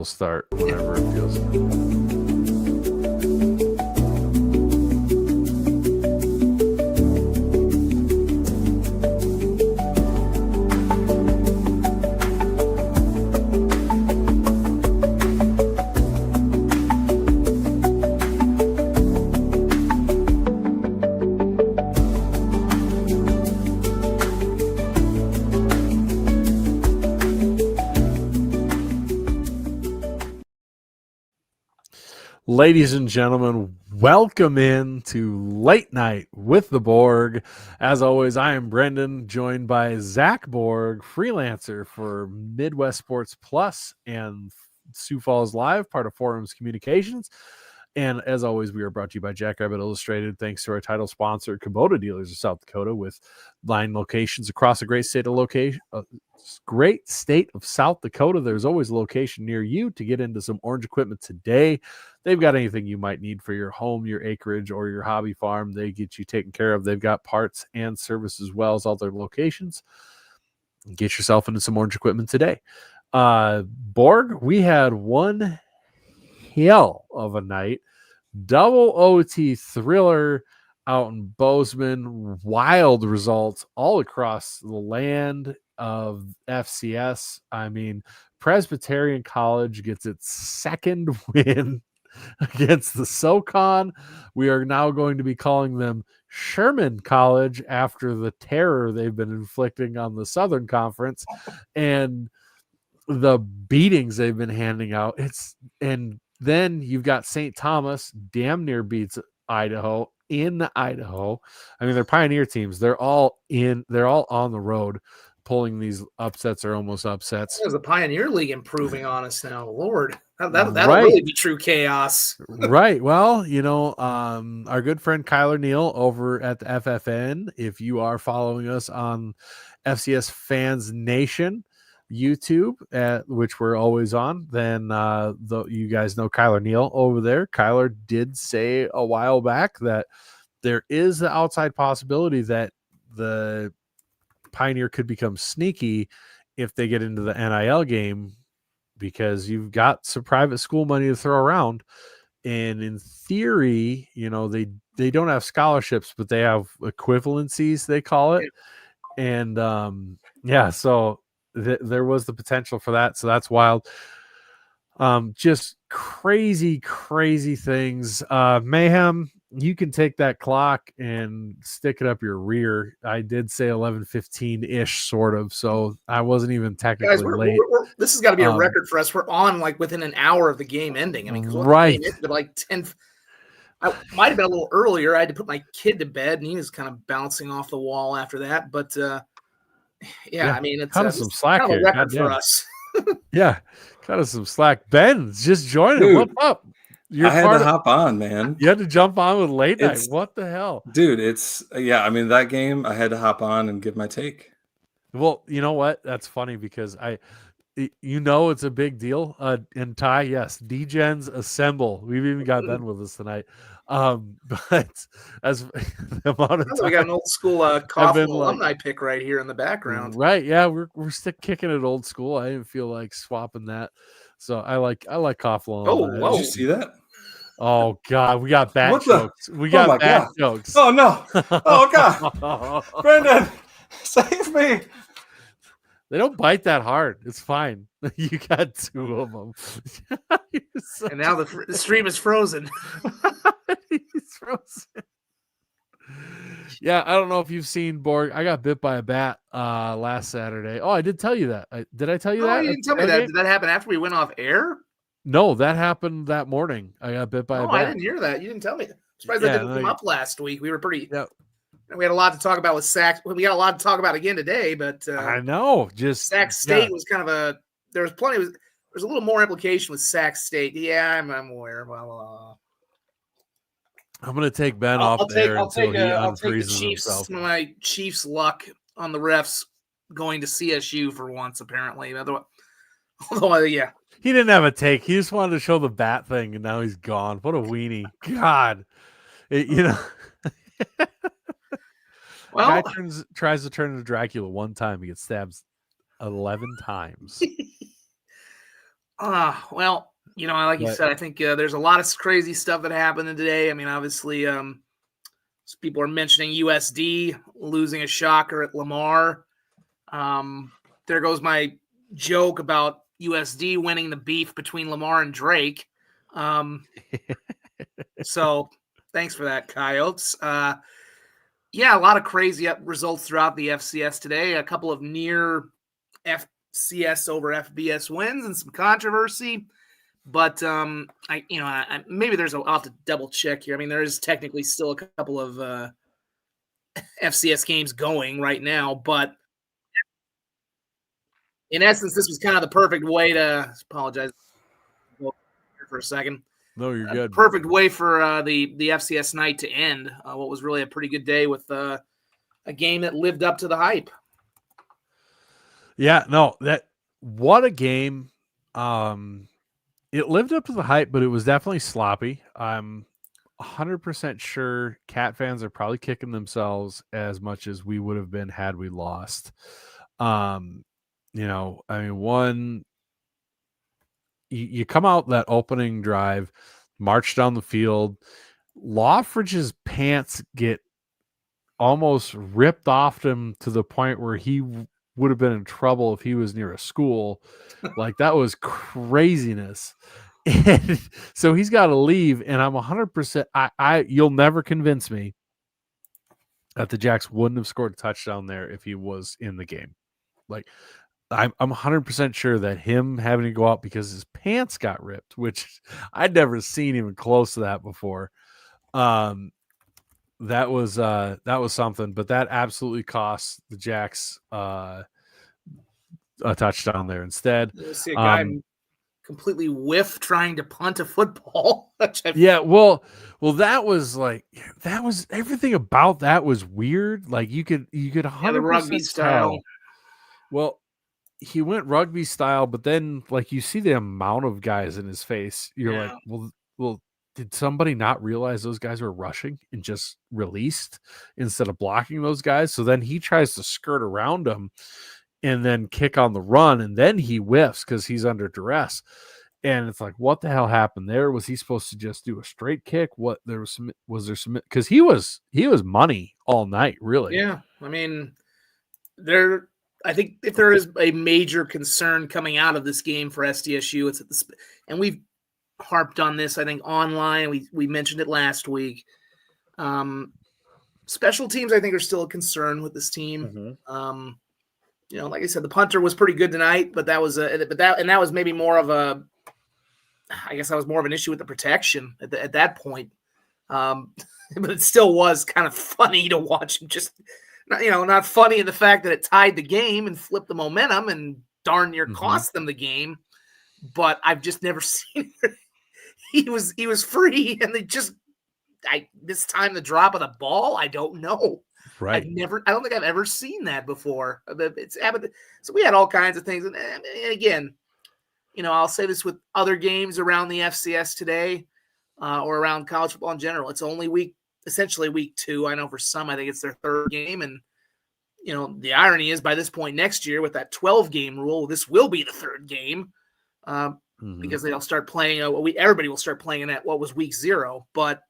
We'll start whenever it feels good. Ladies and gentlemen, welcome in to Late Night with the Borg. As always, I am Brendan, joined by Zach Borg, freelancer for Midwest Sports Plus and Sioux Falls Live, part of Forums Communications. And as always, we are brought to you by Jackrabbit Illustrated, thanks to our title sponsor, Kubota Dealers of South Dakota, with 9 locations across the great state of South Dakota. There's always a location near you to get into some orange equipment today. They've got anything you might need for your home, your acreage, or your hobby farm. They get you taken care of. They've got parts and service as well as all their locations. Get yourself into some orange equipment today. Borg, we had one hell of a night. Double OT thriller out in Bozeman. Wild results all across the land of FCS. I mean, Presbyterian College gets its second win against the SoCon. We are now going to be calling them Sherman College after the terror they've been inflicting on the Southern Conference and the beatings they've been handing out. Then you've got St. Thomas damn near beats Idaho in Idaho. I mean, they're Pioneer teams. They're all on the road pulling these upsets or almost upsets. There's the Pioneer League improving on us now. Lord, that'll really be true chaos. Right. Well, our good friend Kyler Neal over at the FFN, if you are following us on FCS Fans Nation YouTube, which we're always on, then you guys know Kyler Neal over there. Kyler did say a while back that there is the outside possibility that the Pioneer could become sneaky if they get into the NIL game, because you've got some private school money to throw around. And in theory, they don't have scholarships, but they have equivalencies, they call it. And so there was the potential for that. So that's wild. Just crazy things. Mayhem, you can take that clock and stick it up your rear. I did say 11:15-ish, sort of. So I wasn't even technically late. This has got to be a record for us. We're on like within an hour of the game ending. I mean, right. Like 10. I might have been a little earlier. I had to put my kid to bed, and he was kind of bouncing off the wall after that. But yeah, I mean, it's kind of some slack kind of here. a record for us. Yeah, kind of some slack. Ben's just joining. What's up? I had to hop on, man. You had to jump on with late night. What the hell? Dude, I mean, that game, I had to hop on and give my take. Well, you know what? That's funny because it's a big deal. And Ty, yes, D-Gens assemble. We've even got Ben with us tonight. But as the amount of time, we got an old school Coughlin alumni pick right here in the background. Right. Yeah, we're still kicking it old school. I didn't feel like swapping that. So I like Coughlin. Oh, did you see that? Oh God, we got bad jokes. We got bad jokes. Oh no! Oh God, Brendan, save me! They don't bite that hard. It's fine. You got 2 of them. And now the stream is frozen. He's frozen. Yeah, I don't know if you've seen Borg. I got bit by a bat last Saturday. Oh, I did tell you that. Did I tell you that? You didn't tell me that. Did that happen after we went off air? No, that happened that morning. I got bit by a bat. I didn't hear that. You didn't tell me. I'm surprised that didn't come up last week. We were pretty. Yep. We had a lot to talk about with Sac. We got a lot to talk about again today, but I know. Just Sac State was kind of there's a little more implication with Sac State. Yeah, I'm aware. Well, I'm going to take Ben off there until he unfreezes himself. My Chiefs' luck on the refs going to CSU for once, apparently. Although, yeah. He didn't have a take. He just wanted to show the bat thing, and now he's gone. What a weenie. God. Well, guy tries to turn into Dracula one time. He gets stabbed 11 times. Well, like you But- said, I think there's a lot of crazy stuff that happened today. I mean, obviously, people are mentioning USD losing a shocker at Lamar. There goes my joke about USD winning the beef between Lamar and Drake. So thanks for that, Coyotes. Yeah, a lot of crazy results throughout the FCS today. A couple of near FCS over FBS wins and some controversy. But maybe I'll have to double check here. I mean, there is technically still a couple of FCS games going right now, but in essence, this was kind of the perfect way to apologize for a second. No, you're good. Perfect way for the FCS night to end. What was really a pretty good day with a game that lived up to the hype. Yeah, no, what a game. It lived up to the hype, but it was definitely sloppy. I'm 100% sure Cat fans are probably kicking themselves as much as we would have been had we lost. You come out that opening drive, march down the field, Loffridge's pants get almost ripped off him to the point where he would have been in trouble if he was near a school. Like, that was craziness. And so he's got to leave, and I'm 100%. You'll never convince me that the Jacks wouldn't have scored a touchdown there if he was in the game. Like, I'm 100% sure that him having to go out because his pants got ripped, which I'd never seen even close to that before. That was something, but that absolutely cost the Jacks a touchdown there instead. You see a guy completely whiff trying to punt a football. That was everything about that was weird. Like, you could 100% the rugby style. Well, he went rugby style, but then, like, you see the amount of guys in his face. You're like, well, did somebody not realize those guys were rushing and just released instead of blocking those guys? So then he tries to skirt around them and then kick on the run, and then he whiffs because he's under duress. And it's like, what the hell happened there? Was he supposed to just do a straight kick? Was there some because he was money all night, really. Yeah, I mean, I think if there is a major concern coming out of this game for SDSU, it's at and we've harped on this, I think, online. We mentioned it last week. Special teams, I think, are still a concern with this team. Mm-hmm. Like I said, the punter was pretty good tonight, but that was maybe more of a, I guess that was more of an issue with the protection at that point. But it still was kind of funny to watch him just, not funny in the fact that it tied the game and flipped the momentum and darn near cost them the game. But I've just never seen it. He was free, and they just this time the drop of the ball, I don't know. Right. I don't think I've ever seen that before. It's happened. So we had all kinds of things. And again, I'll say this with other games around the FCS today, or around college football in general. It's only essentially week 2. I know for some, I think it's their 3rd game. And, the irony is by this point next year with that 12-game rule, this will be the 3rd game. Because they'll start playing. Everybody will start playing in what was week 0. But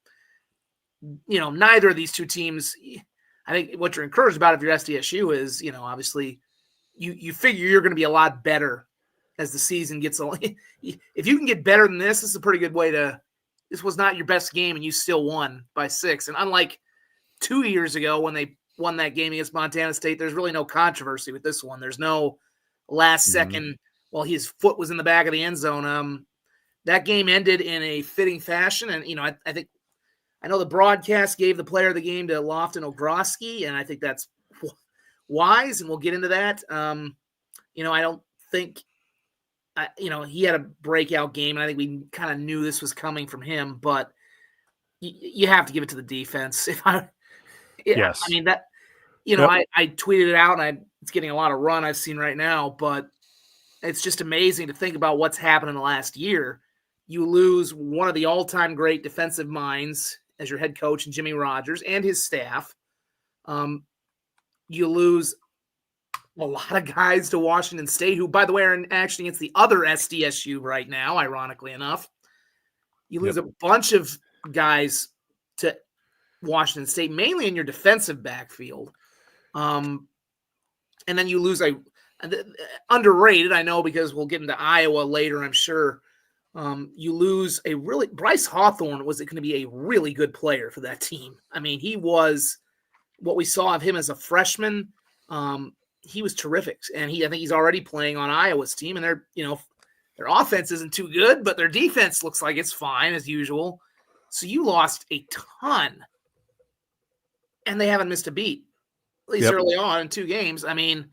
neither of these two teams. I think what you're encouraged about if you're SDSU is, obviously, you figure you're going to be a lot better as the season gets along. If you can get better than this is a pretty good way to. This was not your best game, and you still won by 6. And unlike 2 years ago when they won that game against Montana State, there's really no controversy with this one. There's no last second. Well, his foot was in the back of the end zone. That game ended in a fitting fashion. And, I know the broadcast gave the player of the game to Lofton Ogroski, and I think that's wise, and we'll get into that. I don't think, he had a breakout game, and I think we kind of knew this was coming from him, but you have to give it to the defense. Yes. I mean, that, I tweeted it out, and it's getting a lot of run I've seen right now, but it's just amazing to think about what's happened in the last year. You lose one of the all-time great defensive minds as your head coach, and Jimmy Rogers and his staff. You lose a lot of guys to Washington State, who, by the way, are actually against the other SDSU right now, ironically enough. You lose a bunch of guys to Washington State, mainly in your defensive backfield. And then you lose underrated, I know, because we'll get into Iowa later, I'm sure. You lose Bryce Hawthorne was going to be a really good player for that team. I mean, he was what we saw of him as a freshman. He was terrific. And I think he's already playing on Iowa's team, and their offense isn't too good, but their defense looks like it's fine as usual. So you lost a ton, and they haven't missed a beat, at least early on in 2 games. I mean,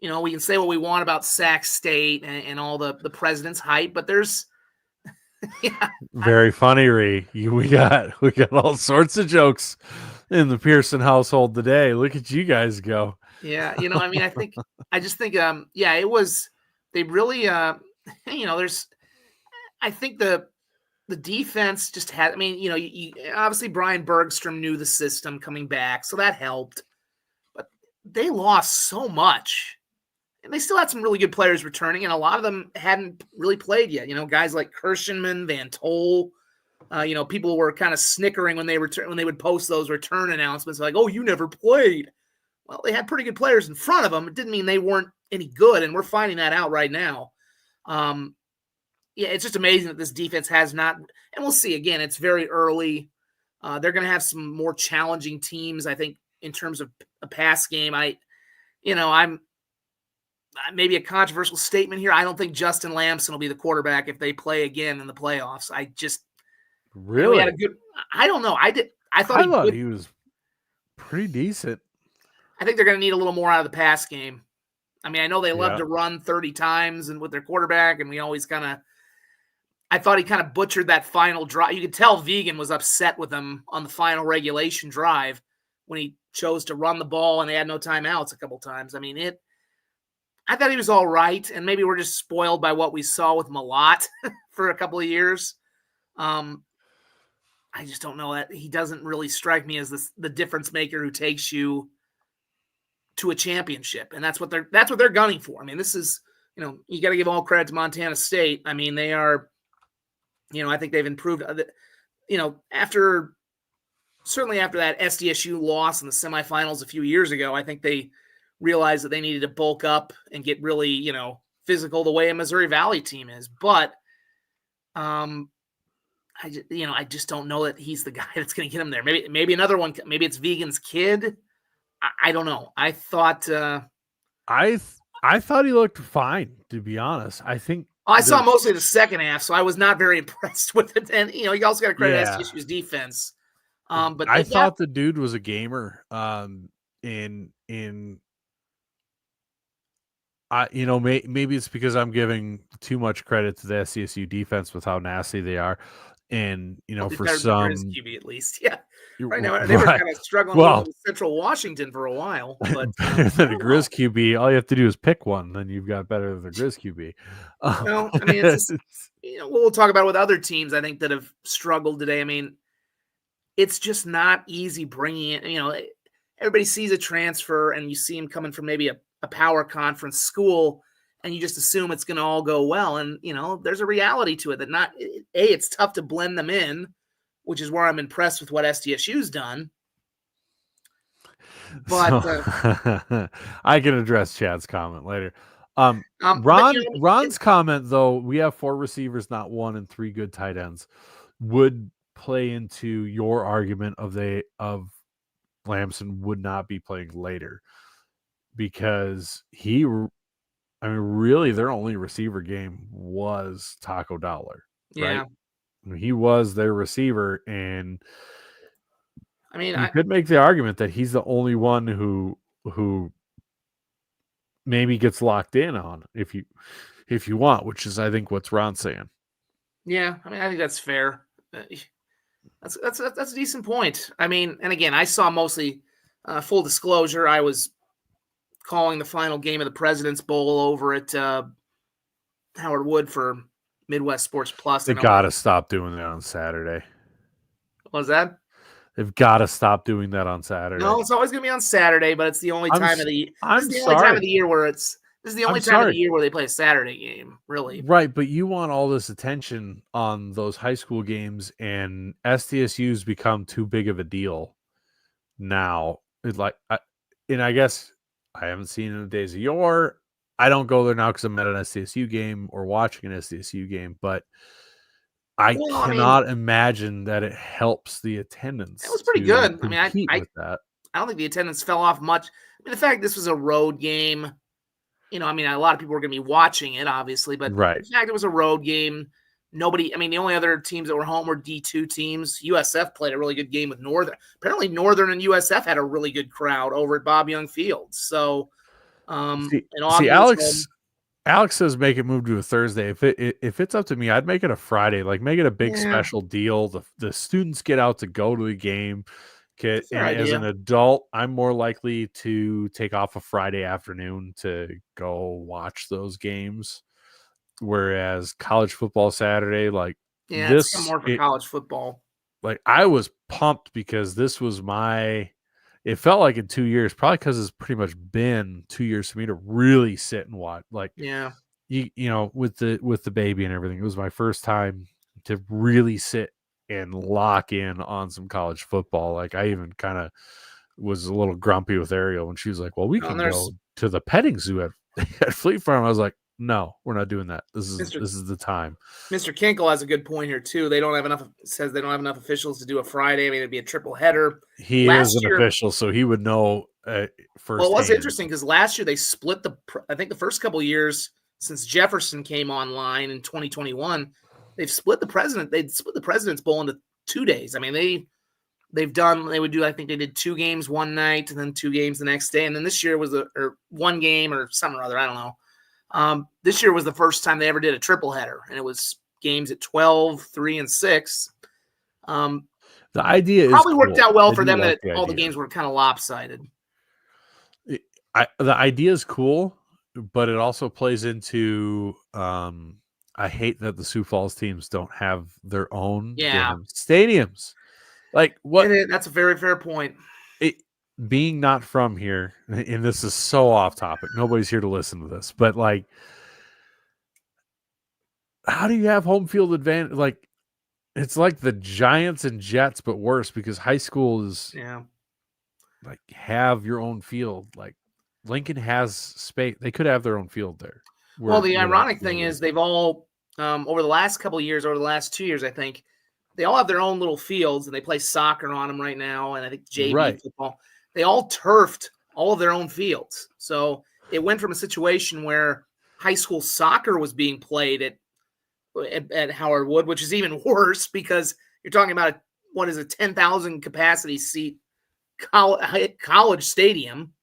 we can say what we want about Sac State and all the president's hype, but there's very funny, Ree. We got all sorts of jokes in the Pearson household today. Look at you guys go. Yeah, I mean, I just think it was, they really there's, I think the defense just had, I mean, you obviously Brian Bergstrom knew the system coming back, so that helped, but they lost so much. And they still had some really good players returning, and a lot of them hadn't really played yet. Guys like Kirschenman, Van Tol. People were kind of snickering when they would post those return announcements, like, "Oh, you never played." Well, they had pretty good players in front of them. It didn't mean they weren't any good, and we're finding that out right now. It's just amazing that this defense has not. And we'll see. Again, it's very early. They're going to have some more challenging teams, I think, in terms of a pass game. I'm. Maybe a controversial statement here. I don't think Justin Lamson will be the quarterback if they play again in the playoffs. I just really had a good. I don't know. I thought he was pretty decent. I think they're going to need a little more out of the pass game. I mean, I know they love to run 30 times and with their quarterback, and we always I thought he kind of butchered that final drive. You could tell Vegan was upset with him on the final regulation drive when he chose to run the ball and they had no timeouts a couple times. I mean, I thought he was all right, and maybe we're just spoiled by what we saw with Malott for a couple of years. I just don't know that he doesn't really strike me as the difference maker who takes you to a championship, and that's what they're gunning for. I mean, this is you got to give all credit to Montana State. I mean, they are, I think they've improved. Certainly after that SDSU loss in the semifinals a few years ago, I think they realized that they needed to bulk up and get really, physical the way a Missouri Valley team is. But I just don't know that he's the guy that's going to get him there. Maybe another one. Maybe it's Vegan's kid. I don't know. I thought I thought he looked fine, to be honest. I think I saw mostly the second half, so I was not very impressed with it. And you also got to credit SDSU's defense. But I thought the dude was a gamer. Maybe it's because I'm giving too much credit to the SDSU defense with how nasty they are, and for some QB at least, right now they were kind of struggling with Central Washington for a while. But better than a Grizz QB, all you have to do is pick one, then you've got better than the Grizz QB. Well, I mean, it's we'll talk about with other teams I think that have struggled today. I mean, it's just not easy bringing in. Everybody sees a transfer and you see him coming from maybe a power conference school, and you just assume it's going to all go well. And, there's a reality to it that it's tough to blend them in, which is where I'm impressed with what SDSU's done. But I can address Chad's comment later. Ron's comment, though, we have 4 receivers, not 1, and 3 good tight ends, would play into your argument of Lamson would not be playing later, because really their only receiver game was Taco Dollar. Yeah. Right? He was their receiver, and I mean, you could make the argument that he's the only one who maybe gets locked in on if you want, which is I think what's Ron saying. Yeah, I mean, I think that's fair. That's a decent point. I mean, and again, I saw mostly full disclosure. I was calling the final game of the President's Bowl over at Howard Wood for Midwest Sports Plus. They got to stop doing that on Saturday. What was that? They've got to stop doing that on Saturday. No, it's always going to be on Saturday, but it's the only time of the I'm this is the sorry. only time of the year where this is the only I'm time of the sorry. year where they play a Saturday game, really. Right, but you want all this attention on those high school games, and SDSU's become too big of a deal now. It's like, I guess I haven't seen in the days of yore. I don't go there now because I'm at an SDSU game or watching an SDSU game, but I cannot imagine that it helps the attendance. It was pretty good. I Compete mean, with that. I don't think the attendance fell off much. I mean, the fact this was a road game, you know, I mean, a lot of people were going to be watching it, obviously, but Right. the fact it was a road game, nobody, I mean, the only other teams that were home were D2 teams. USF played a really good game with Northern. Apparently, Northern and USF had a really good crowd over at Bob Young Field. So, see, Alex says make it move to a Thursday. If it's up to me, I'd make it a Friday. Like, make it a big special deal. The students get out to go to the game. And as an adult, I'm more likely to take off a Friday afternoon to go watch those games. Whereas college football Saturday, like it's more for college football. Like, I was pumped because this was it felt like in 2 years, probably because it's pretty much been 2 years for me to really sit and watch. Like, you know, with the baby and everything, it was my first time to really sit and lock in on some college football. Like, I even kind of was a little grumpy with Ariel when she was like, well, we can go to the petting zoo at Fleet Farm. I was like, no, we're not doing that. This is the time. Mr. Kinkle has a good point here too. They don't have enough officials to do a Friday. I mean, it'd be a triple header. He is an official, so he would know first. Well, it was interesting because last year they split I think the first couple of years since Jefferson came online in 2021, they've split the president. They'd split the President's Bowl into 2 days. I mean, they would do, I think they did 2 games one night and then 2 games the next day. And then this year was one game or something or other. I don't know. This year was the first time they ever did a triple header, and it was games at 12, 3, and 6. The idea probably is worked out well for them that all the games were kind of lopsided. The idea is cool, but it also plays into I hate that the Sioux Falls teams don't have their own stadiums. Like, what? That's a very fair point. Being not from here, and this is so off topic, nobody's here to listen to this, but like, how do you have home field advantage? Like, it's like the Giants and Jets, but worse, because high school is like, have your own field. Like, Lincoln has space; they could have their own field there. Well, the ironic thing is they've all over the last couple of years, over the last 2 years, I think they all have their own little fields, and they play soccer on them right now, and I think JV football. They all turfed all of their own fields. So it went from a situation where high school soccer was being played at Howard Wood, which is even worse because you're talking about a 10,000 capacity seat college stadium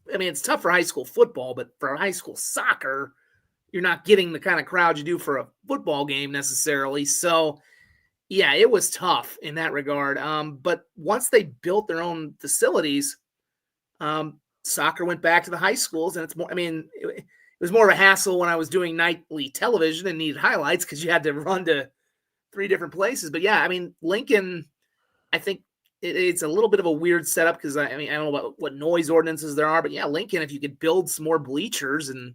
it's tough for high school football, but for high school soccer, you're not getting the kind of crowd you do for a football game necessarily. So yeah, it was tough in that regard. But once they built their own facilities, soccer went back to the high schools, and it's more. I mean, it was more of a hassle when I was doing nightly television and needed highlights because you had to run to 3 different places. But yeah, I mean, Lincoln, I think it's a little bit of a weird setup because I don't know what noise ordinances there are, but yeah, Lincoln, if you could build some more bleachers and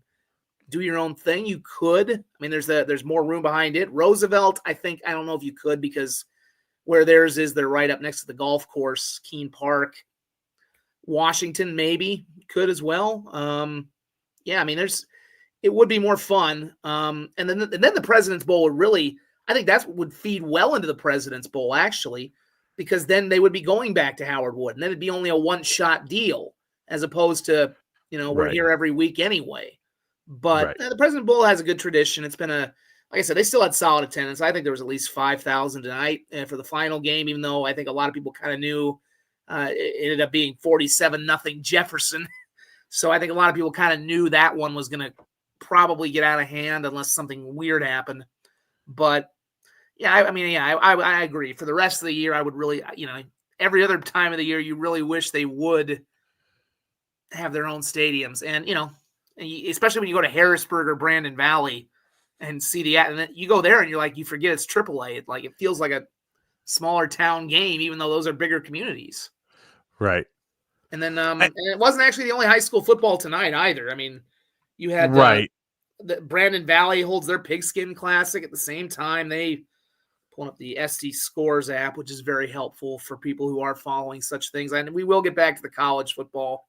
do your own thing, you could. I mean, there's more room behind it. Roosevelt, I don't know if you could, because where theirs is, they're right up next to the golf course, Keene Park. Washington maybe could as well. I mean, it would be more fun. And then the President's Bowl would really, I think that would feed well into the President's Bowl actually, because then they would be going back to Howard Wood, and then it'd be only a one-shot deal as opposed to, we're here every week anyway. But the President Bowl has a good tradition. It's been like I said, they still had solid attendance. I think there was at least 5,000 tonight for the final game, even though I think a lot of people kind of knew it ended up being 47-0 Jefferson. So I think a lot of people kind of knew that one was going to probably get out of hand unless something weird happened. But yeah, I agree. For the rest of the year, I would really, every other time of the year, you really wish they would have their own stadiums. And, especially when you go to Harrisburg or Brandon Valley and see and then you go there and you're like, you forget it's AAA. It feels like a smaller town game, even though those are bigger communities. Right. And then and it wasn't actually the only high school football tonight either. I mean, you had Right. the Brandon Valley holds their Pigskin Classic at the same time. They pulling up the SD Scores app, which is very helpful for people who are following such things. And we will get back to the college football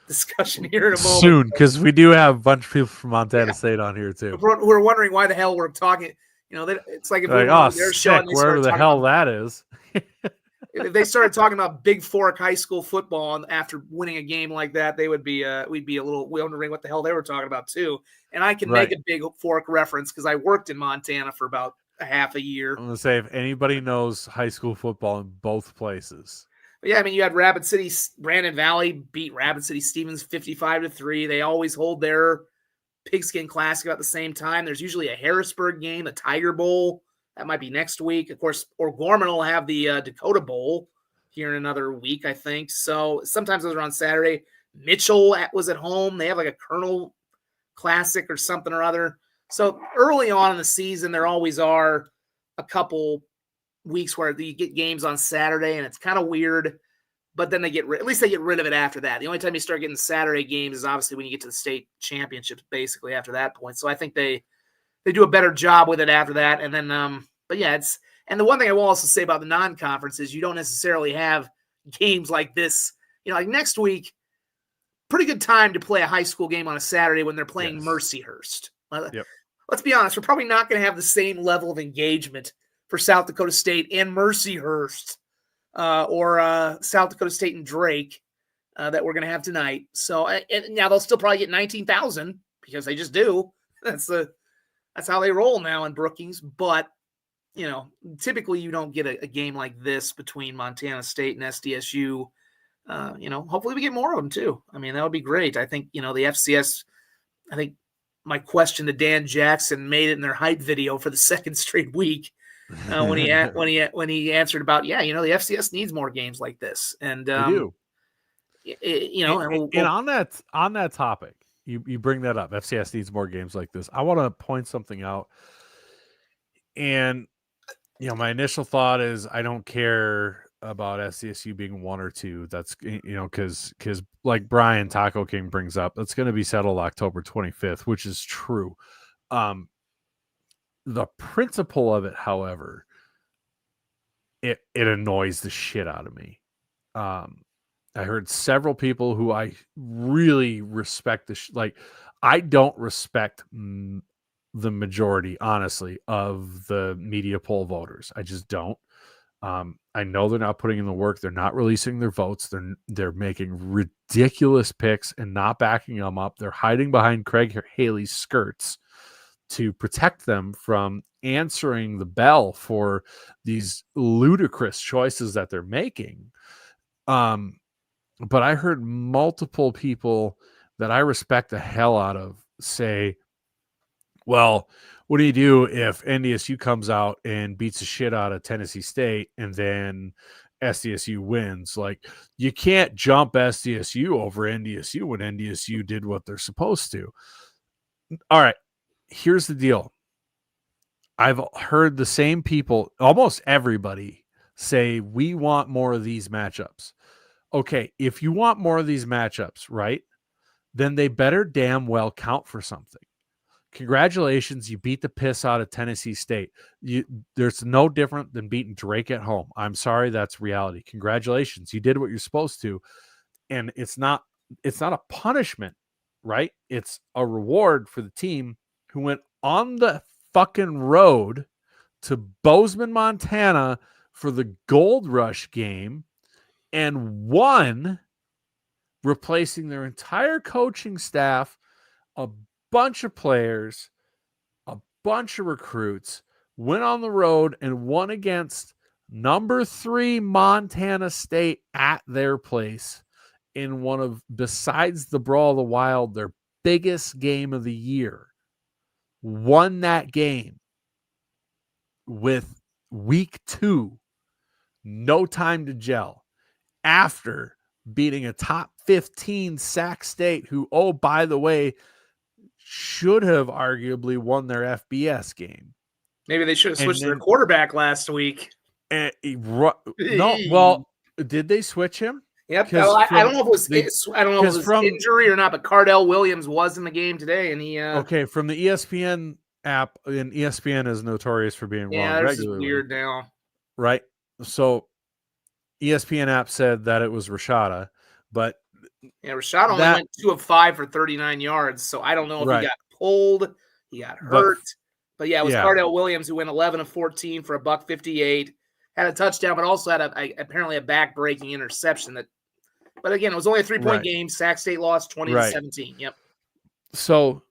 discussion here in a moment. Soon, because we do have a bunch of people from Montana State on here too. Who are wondering why the hell we're talking. It's like if Like, we were on their show and they wherever started the talking hell about, that is. if they started talking about Big Fork High School football and after winning a game like that, they would be we'd be a little wondering what the hell they were talking about too. And I can make a Big Fork reference because I worked in Montana for about a half a year. I'm gonna say if anybody knows high school football in both places. But yeah, I mean, you had Rapid City, Brandon Valley beat Rapid City Stevens 55-3. They always hold their Pigskin Classic about the same time. There's usually a Harrisburg game, a Tiger Bowl. That might be next week. Of course, O'Gorman will have the Dakota Bowl here in another week, I think. So sometimes those are on Saturday. Mitchell was at home. They have like a Colonel Classic or something or other. So early on in the season, there always are a couple weeks where you get games on Saturday, and it's kind of weird. But then they get at least they get rid of it after that. The only time you start getting Saturday games is obviously when you get to the state championships, basically after that point. So I think they do a better job with it after that. And then, but yeah, and the one thing I will also say about the non-conference is you don't necessarily have games like this. Like next week, pretty good time to play a high school game on a Saturday when they're playing Mercyhurst. Yep. Let's be honest, we're probably not going to have the same level of engagement for South Dakota State and Mercyhurst or South Dakota State and Drake that we're going to have tonight. So now they'll still probably get 19,000 because they just do. That's how they roll now in Brookings. But, typically you don't get a game like this between Montana State and SDSU. Hopefully we get more of them too. I mean, that would be great. I think, the FCS, I think my question to Dan Jackson made it in their hype video for the second straight week when he answered about, the FCS needs more games like this. And, they do. And on that topic, you bring that up. FCS needs more games like this. I want to point something out. And, my initial thought is I don't care about SDSU being 1 or 2. That's, because like Brian Taco King brings up, that's going to be settled October 25th, which is true. The principle of it, however, it annoys the shit out of me. I heard several people who I really respect I don't respect the majority, honestly, of the media poll voters. I just don't. I know they're not putting in the work. They're not releasing their votes. They're making ridiculous picks and not backing them up. They're hiding behind Craig Haley's skirts to protect them from answering the bell for these ludicrous choices that they're making. But I heard multiple people that I respect the hell out of say, well, what do you do if NDSU comes out and beats the shit out of Tennessee State and then SDSU wins? Like, you can't jump SDSU over NDSU when NDSU did what they're supposed to. All right, here's the deal. I've heard the same people, almost everybody, say we want more of these matchups. Okay, if you want more of these matchups, right, then they better damn well count for something. Congratulations, you beat the piss out of Tennessee State. There's no different than beating Drake at home. I'm sorry, that's reality. Congratulations, you did what you're supposed to, and it's not a punishment, right? It's a reward for the team who went on the fucking road to Bozeman, Montana for the Gold Rush game and won, replacing their entire coaching staff, a bunch of players, a bunch of recruits, went on the road and won against number 3 Montana State at their place in one of, besides the Brawl of the Wild, their biggest game of the year. Won that game with week 2, no time to gel, after beating a top 15 Sac State, who, oh, by the way, should have arguably won their FBS game. Maybe they should have switched their quarterback last week. No, well, did they switch him? Yep. I don't know if it was from injury or not, but Cardell Williams was in the game today, and he. Okay, from the ESPN app, and ESPN is notorious for being wrong this is regularly. weird now. Right. So ESPN app said that it was Rashada, but Rashada only went 2 of 5 for 39 yards. So I don't know if he got pulled, he got hurt. But it was Cardell Williams who went 11 of 14 for $158, had a touchdown, but also had apparently a back-breaking interception. But again, it was only a 3-point game. Sac State lost 20-17. Yep. So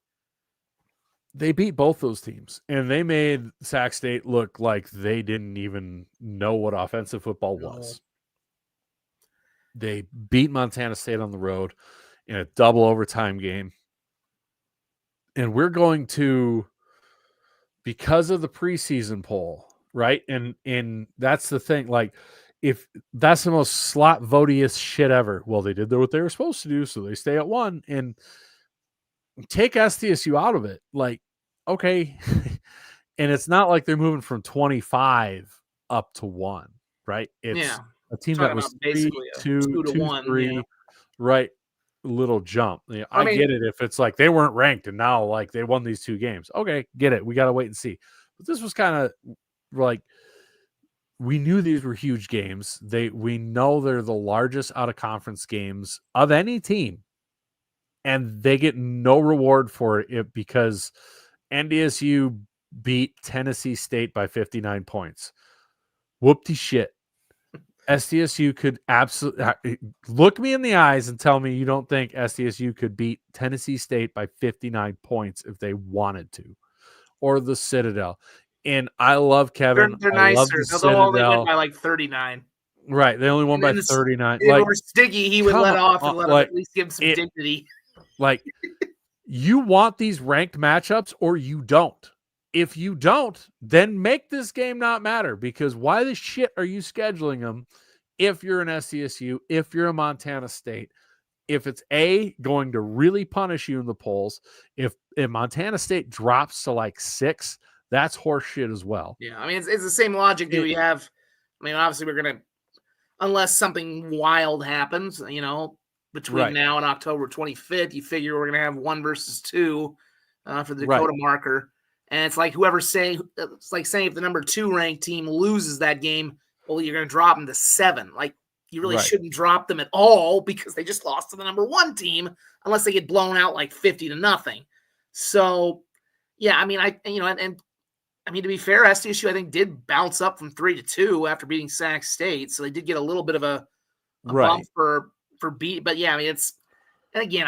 they beat both those teams, and they made Sac State look like they didn't even know what offensive football was. They beat Montana State on the road in a double overtime game. And we're going to, because of the preseason poll, right? And that's the thing. Like, if that's the most slot votiest shit ever. Well, they did what they were supposed to do, so they stay at 1. And take SDSU out of it. Like, okay. And it's not like they're moving from 25 up to 1, right? It's a team that was basically 2 to 1, 3, right? Little jump. I get it if it's like they weren't ranked and now like they won these 2 games. Okay, get it. We got to wait and see. But this was kind of like, we knew these were huge games. We know they're the largest out of conference games of any team, and they get no reward for it because NDSU beat Tennessee State by 59 points. Whoopty shit. SDSU could absolutely look me in the eyes and tell me you don't think SDSU could beat Tennessee State by 59 points if they wanted to, or the Citadel. And I love Kevin. They're nicer. They'll only win by like 39. Right. They only won by 39. Like, or Stiggy, he would let off and let him at least give him some dignity. Like, you want these ranked matchups or you don't. If you don't, then make this game not matter, because why the shit are you scheduling them if you're an SDSU, if you're a Montana State, if it's going to really punish you in the polls, if Montana State drops to like 6, that's horse shit as well. Yeah, I mean, it's the same logic that we have. I mean, obviously we're going to, unless something wild happens, between now and October 25th, you figure we're going to have 1 versus 2 for the Dakota marker. And it's like it's like saying if the number 2 ranked team loses that game, well, you're going to drop them to 7. Like, you really shouldn't drop them at all because they just lost to the number 1 team unless they get blown out like 50-0. So, yeah, I mean, to be fair, SDSU I think did bounce up from 3 to 2 after beating Sac State, so they did get a little bit of a bump for beat. But yeah, I mean, and again,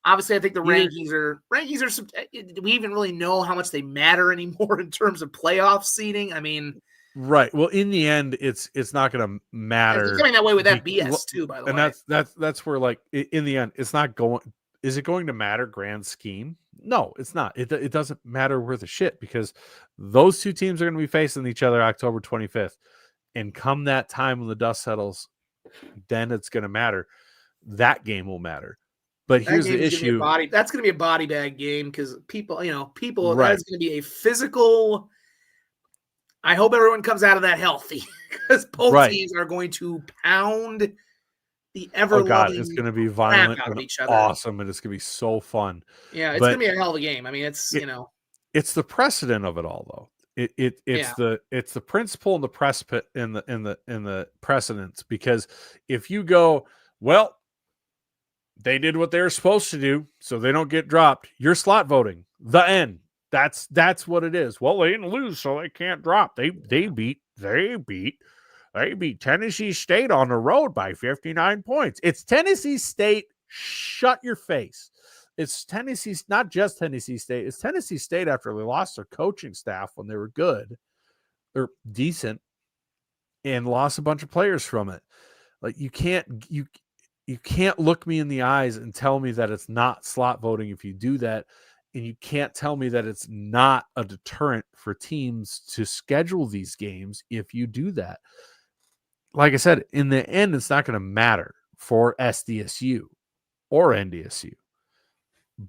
obviously I think the rankings are do we even really know how much they matter anymore in terms of playoff seeding? I mean, right. Well, in the end, it's not going to matter. It's coming that way with FBS too, by the way. And that's where, like, in the end, it's not going. Is it going to matter grand scheme? No, it's not. It doesn't matter worth a shit, because those 2 teams are going to be facing each other October 25th, and come that time when the dust settles, then it's going to matter. That game will matter. But here's the issue. That's going to be a body bag game because people, that's going to be a physical. I hope everyone comes out of that healthy, because both teams are going to pound the ever-loving it's going to be violent and awesome, and it's going to be so fun. Yeah, it's going to be a hell of a game. I mean, it's the precedent of it all, though. It's the principle and the precipice in the precedence, because if you go, well, they did what they were supposed to do, so they don't get dropped, you're slot voting. The end. That's what it is. Well, they didn't lose, so they can't drop. They beat Tennessee State on the road by 59 points. It's Tennessee State. Shut your face. It's Tennessee, not just Tennessee State. It's Tennessee State after they lost their coaching staff when they were good or decent and lost a bunch of players from it. Like, you can't look me in the eyes and tell me that it's not slot voting if you do that. And you can't tell me that it's not a deterrent for teams to schedule these games if you do that. Like I said, in the end, it's not going to matter for SDSU or NDSU.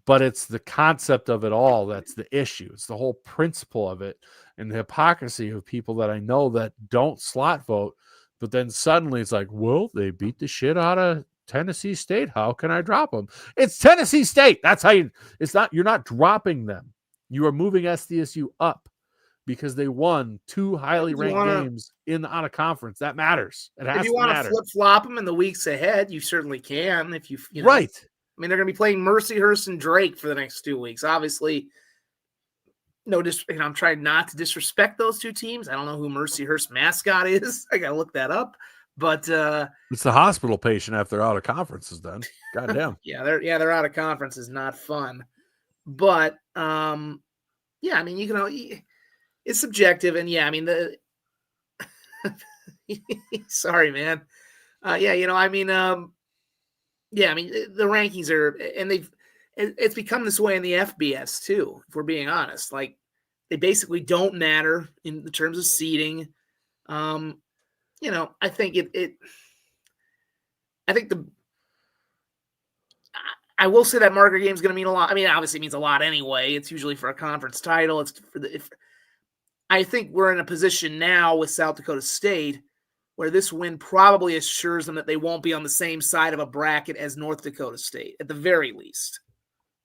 But it's the concept of it all that's the issue. It's the whole principle of it. and the hypocrisy of people that I know that don't slot vote, but then suddenly it's like, well, they beat the shit out of Tennessee State. How can I drop them? It's Tennessee State. That's how you're not dropping them. You are moving SDSU up because they won 2 highly ranked games on a conference. That matters. It has if you to want to matter. flip-flop them in the weeks ahead, you certainly can. If you know, right. I mean, they're going to be playing Mercyhurst and Drake for the next 2 weeks. Obviously, I'm trying not to disrespect those 2 teams. I don't know who Mercyhurst mascot is. I got to look that up. But it's the hospital patient after out of conference is done. Goddamn. they're out of conference is not fun. But I mean, you can. It's subjective, and I mean the. Sorry, man. I mean, the rankings are, and it's become this way in the FBS too. If we're being honest, like they basically don't matter in the terms of seeding. I think I will say that marker game is going to mean a lot. I mean, obviously it means a lot anyway. It's usually for a conference title. It's for I think we're in a position now with South Dakota State where this win probably assures them that they won't be on the same side of a bracket as North Dakota State, at the very least.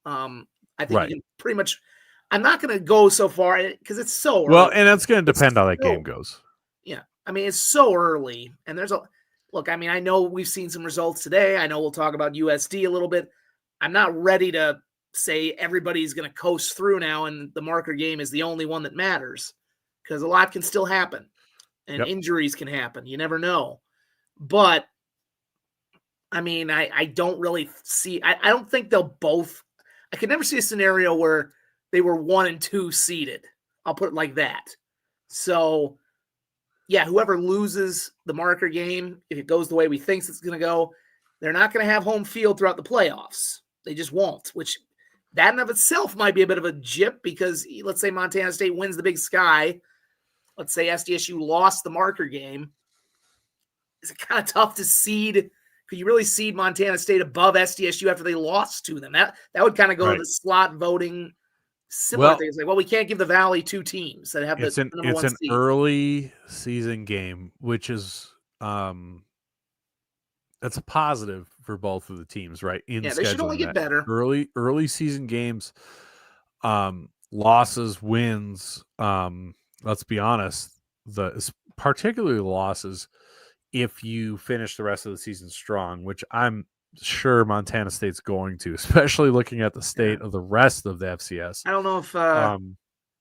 I think you can pretty much – I'm not going to go so far because it's so early. Well, and that's going to depend how that game goes. Yeah. I mean, it's so early. And there's look, I mean, I know we've seen some results today. I know we'll talk about USD a little bit. I'm not ready to say everybody's going to coast through now and the marker game is the only one that matters. Because a lot can still happen, and injuries can happen. You never know. But, I mean, I don't really see – I don't think they'll both – I could never see a scenario where they were 1 and 2 seeded. I'll put it like that. So, whoever loses the marker game, if it goes the way we think it's going to go, they're not going to have home field throughout the playoffs. They just won't, which that in of itself might be a bit of a jip because let's say Montana State wins the Big Sky. Let's say SDSU lost the marker game. Is it kind of tough to seed? Could you really seed Montana State above SDSU after they lost to them? That would kind of go to the slot voting. Similar things like, we can't give the Valley 2 teams that have the number 1 seed. It's an early season game, which is that's a positive for both of the teams, right? They should only get better. Early season games, losses, wins. Let's be honest, particularly losses if you finish the rest of the season strong, which I'm sure Montana State's going to, especially looking at the state of the rest of the FCS. I don't know if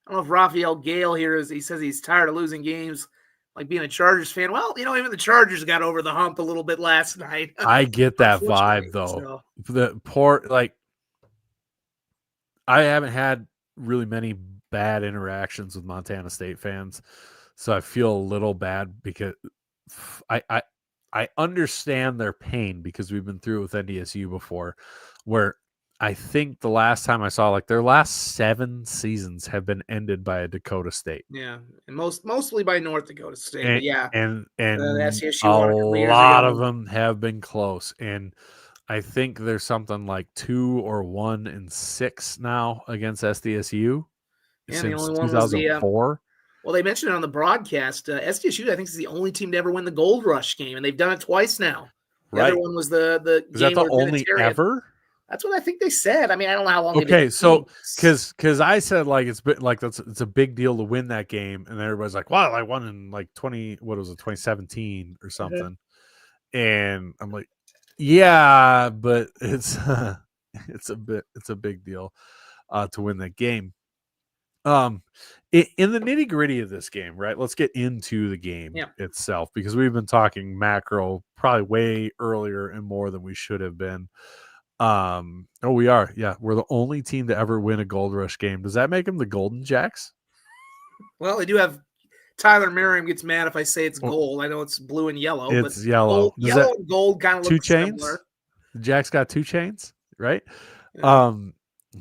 Raphael Gale here he says he's tired of losing games, like being a Chargers fan. Well, even the Chargers got over the hump a little bit last night. I get that vibe though. So. The poor I haven't had really many bad interactions with Montana State fans, so I feel a little bad because I understand their pain because we've been through it with NDSU before, where I think the last time I saw their last 7 seasons have been ended by a Dakota State. Yeah, and mostly by North Dakota State. And SDSU a lot of them have been close, and I think there's something like 2 or 1 and 6 now against SDSU. Since the only one 2004. Well, they mentioned it on the broadcast. SDSU, I think, is the only team to ever win the Gold Rush game, and they've done it twice now. The other one was the is game that the only ever? That's what I think they said. I mean, I don't know how long. Okay, so because I said it's a big deal to win that game, and everybody's like, "Wow, I won in 2017 or something," and I'm like, "Yeah, but it's a big deal to win that game." In the nitty gritty of this game, right? Let's get into the game itself because we've been talking macro probably way earlier and more than we should have been. We are. Yeah, we're the only team to ever win a Gold Rush game. Does that make them the Golden Jacks? Well, they do have Tyler Merriam gets mad if I say it's gold. I know it's blue and yellow. It's yellow. Yellow and gold kind of look 2 chains. Similar. The Jacks got 2 chains, right? Yeah.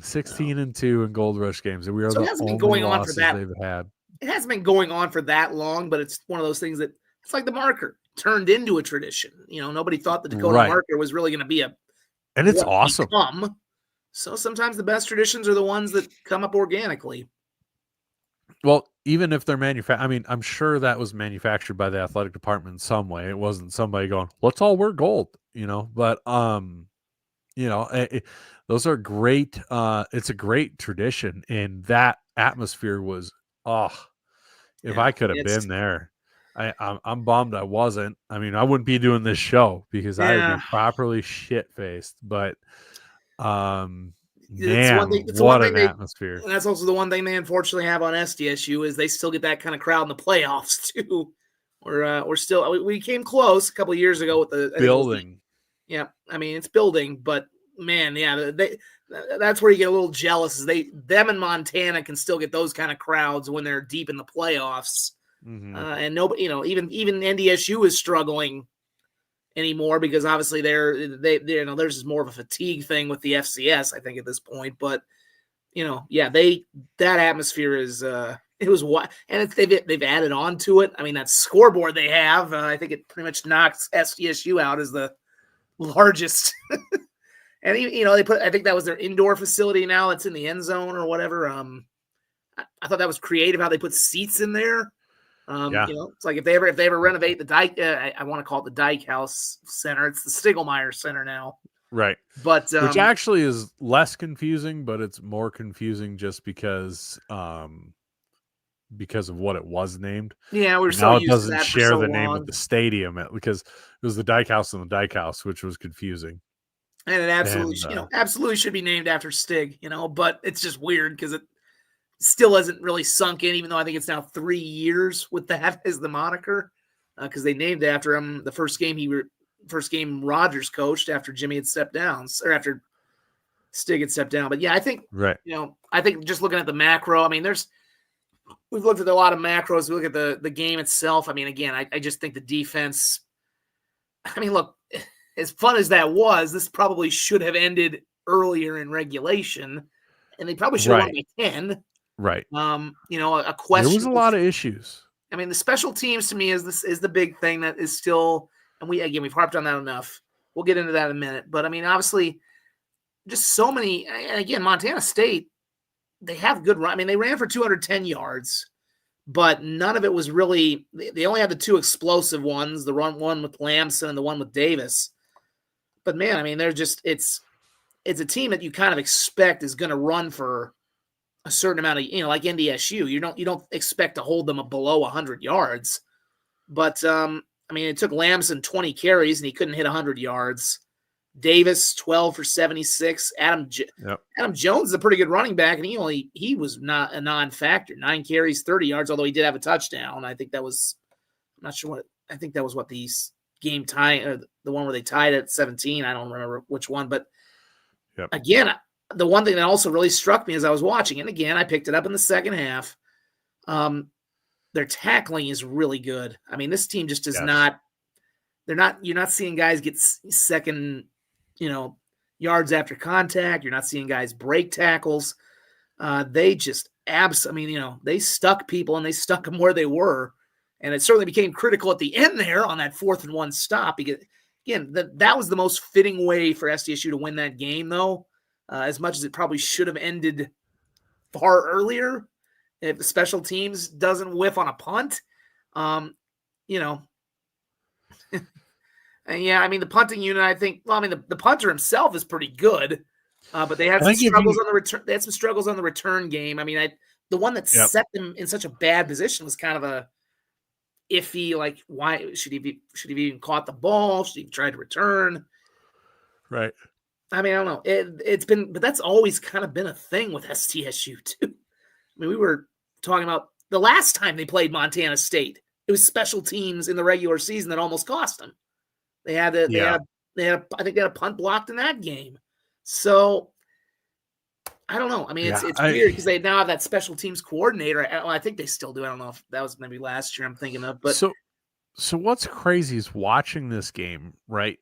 16-2 in Gold Rush games, and we are the only losses they've had. It hasn't been going on for that long, but it's one of those things that it's like the marker turned into a tradition. Nobody thought the Dakota marker was really going to be and it's awesome. So sometimes the best traditions are the ones that come up organically. Well, even if they're I mean, I'm sure that was manufactured by the athletic department in some way. It wasn't somebody going, let's all wear gold, but, those are great. It's a great tradition. And that atmosphere was, if Yeah, I could have been there, I'm bummed I wasn't. I mean, I wouldn't be doing this show because I would be yeah. properly shit faced, but, It's one man, thing. It's the one what thing an they. atmosphere. And that's also the one thing they unfortunately have on SDSU is they still get that kind of crowd in the playoffs too. We're still we came close a couple of years ago with the I think it was Building. yeah. I mean it's building, but man, yeah, that's where you get a little jealous. Is them in Montana can still get those kind of crowds when they're deep in the playoffs, and nobody, even NDSU is struggling anymore because obviously theirs is more of a fatigue thing with the FCS, I think at this point, but. That atmosphere is it was what, and they've added on to it. I mean, that scoreboard they have, I think it pretty much knocks SDSU out as the largest. And they put, I think that was their indoor facility now. It's in the end zone or whatever. I thought that was creative how they put seats in there. Yeah. It's like if they ever renovate the Dyke, I want to call it the Dyke House Center. It's the Stiglmeyer Center now. Right. But which actually is less confusing, but it's more confusing just because of what it was named. Yeah, we're now so it used doesn't to that share for so the name long. of the stadium because it was the Dyke House and the Dyke House, which was confusing. And it absolutely should be named after Stig, but it's just weird because it still hasn't really sunk in, even though I think it's now 3 years with that as the moniker, because they named after him the first game Rodgers coached after Jimmy had stepped down, or after Stig had stepped down. But yeah, I think, right. I think just looking at the macro, I mean, we've looked at a lot of macros. We look at the game itself. I mean, again, I just think the defense, I mean, look, as fun as that was, this probably should have ended earlier in regulation, and they probably should have won by 10. Right. A question. There was a lot of issues. I mean, the special teams to me is the big thing that is still, and we've harped on that enough. We'll get into that in a minute. But I mean, obviously, just so many. And again, Montana State, they have good run. I mean, they ran for 210 yards, but none of it was really. They only had the two explosive ones, the one with Lamson and the one with Davis. But man, I mean, they're just it's a team that you kind of expect is going to run for a certain amount of, like NDSU. You don't expect to hold them below 100 yards. But I mean, it took Lamson 20 carries and he couldn't hit 100 yards. Davis 12 for 76. Adam Jones is a pretty good running back, and he was not a non-factor. 9 carries, 30 yards, although he did have a touchdown. I think that was, I'm not sure I think that was what these game tie, the one where they tied at 17. I don't remember which one, but again, the one thing that also really struck me as I was watching, and again, I picked it up in the second half. Their tackling is really good. I mean, this team just does not. You're not seeing guys get second, yards after contact. You're not seeing guys break tackles. They just they stuck people and they stuck them where they were. And it certainly became critical at the end there on that 4th and 1 stop, because again, that was the most fitting way for SDSU to win that game, though, as much as it probably should have ended far earlier if the special teams doesn't whiff on a punt. And yeah, I mean, the punting unit, I think, the punter himself is pretty good, but they had some struggles on the return. They had some struggles on the return game. I mean, the one that set them in such a bad position was kind of a iffy, like, why should he have even caught the ball? Should he have tried to return? Right. I mean, I don't know. It's been, but that's always kind of been a thing with SDSU too. I mean, we were talking about the last time they played Montana State. It was special teams in the regular season that almost cost them. They had I think they had a punt blocked in that game. So I don't know. I mean, it's weird because they now have that special teams coordinator. I think they still do. I don't know if that was maybe last year I'm thinking of. But so what's crazy is watching this game, right?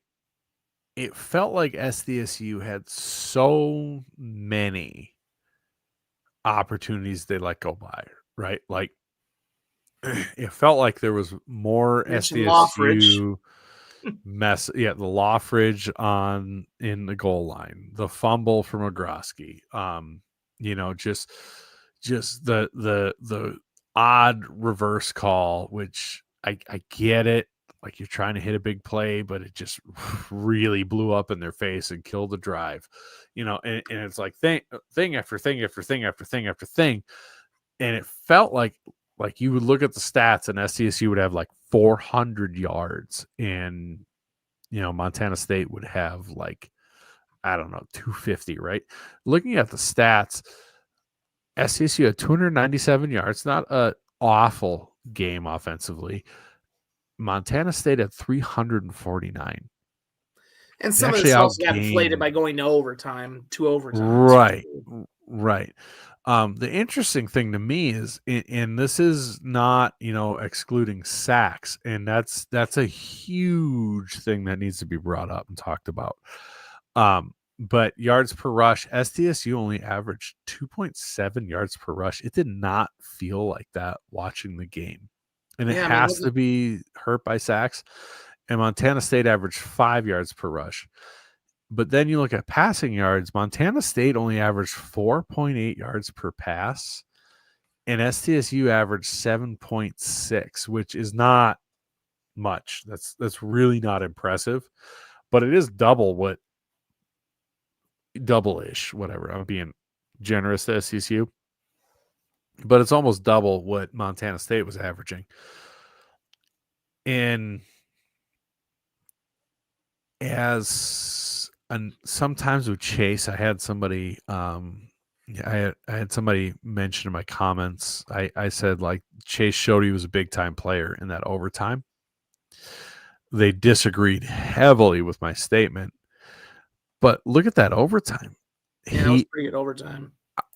It felt like SDSU had so many opportunities they let go by, right? Like it felt like there was more SDSU mess. Yeah, the Loffridge in the goal line, the fumble from Ogroski. Just the odd reverse call, which I get it. Like you're trying to hit a big play, but it just really blew up in their face and killed the drive, and it's like thing after thing after thing after thing after thing. And it felt like you would look at the stats and SDSU would have like 400 yards and, Montana State would have like, I don't know, 250, right? Looking at the stats, SDSU had 297 yards, not an awful game offensively. Montana State at 349. And They some of actually this also got outgained- inflated by going to overtime, 2 overtimes. Right. The interesting thing to me is, and this is not, excluding sacks, and that's a huge thing that needs to be brought up and talked about. But yards per rush, SDSU only averaged 2.7 yards per rush. It did not feel like that watching the game. And it has to be hurt by sacks. And Montana State averaged 5 yards per rush. But then you look at passing yards, Montana State only averaged 4.8 yards per pass. And SDSU averaged 7.6, which is not much. That's really not impressive. But it is double-ish, whatever. I'm being generous to SDSU. But it's almost double what Montana State was averaging. And sometimes with Chase, I had somebody I had somebody mention in my comments. I said like Chase showed he was a big time player in that overtime. They disagreed heavily with my statement. But look at that overtime. Yeah, it was pretty good overtime.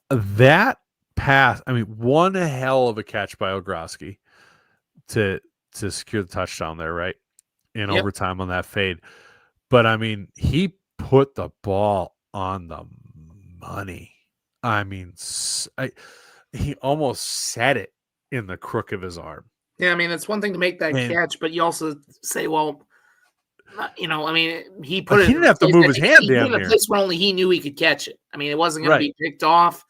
That pass, one hell of a catch by Ogroski to secure the touchdown there, right? In overtime on that fade. But he put the ball on the money. He almost set it in the crook of his arm. Yeah, it's one thing to make that catch, but you also say, well, he put it. He didn't have to move his hand down in a place where only he knew he could catch it. It wasn't going to be picked off.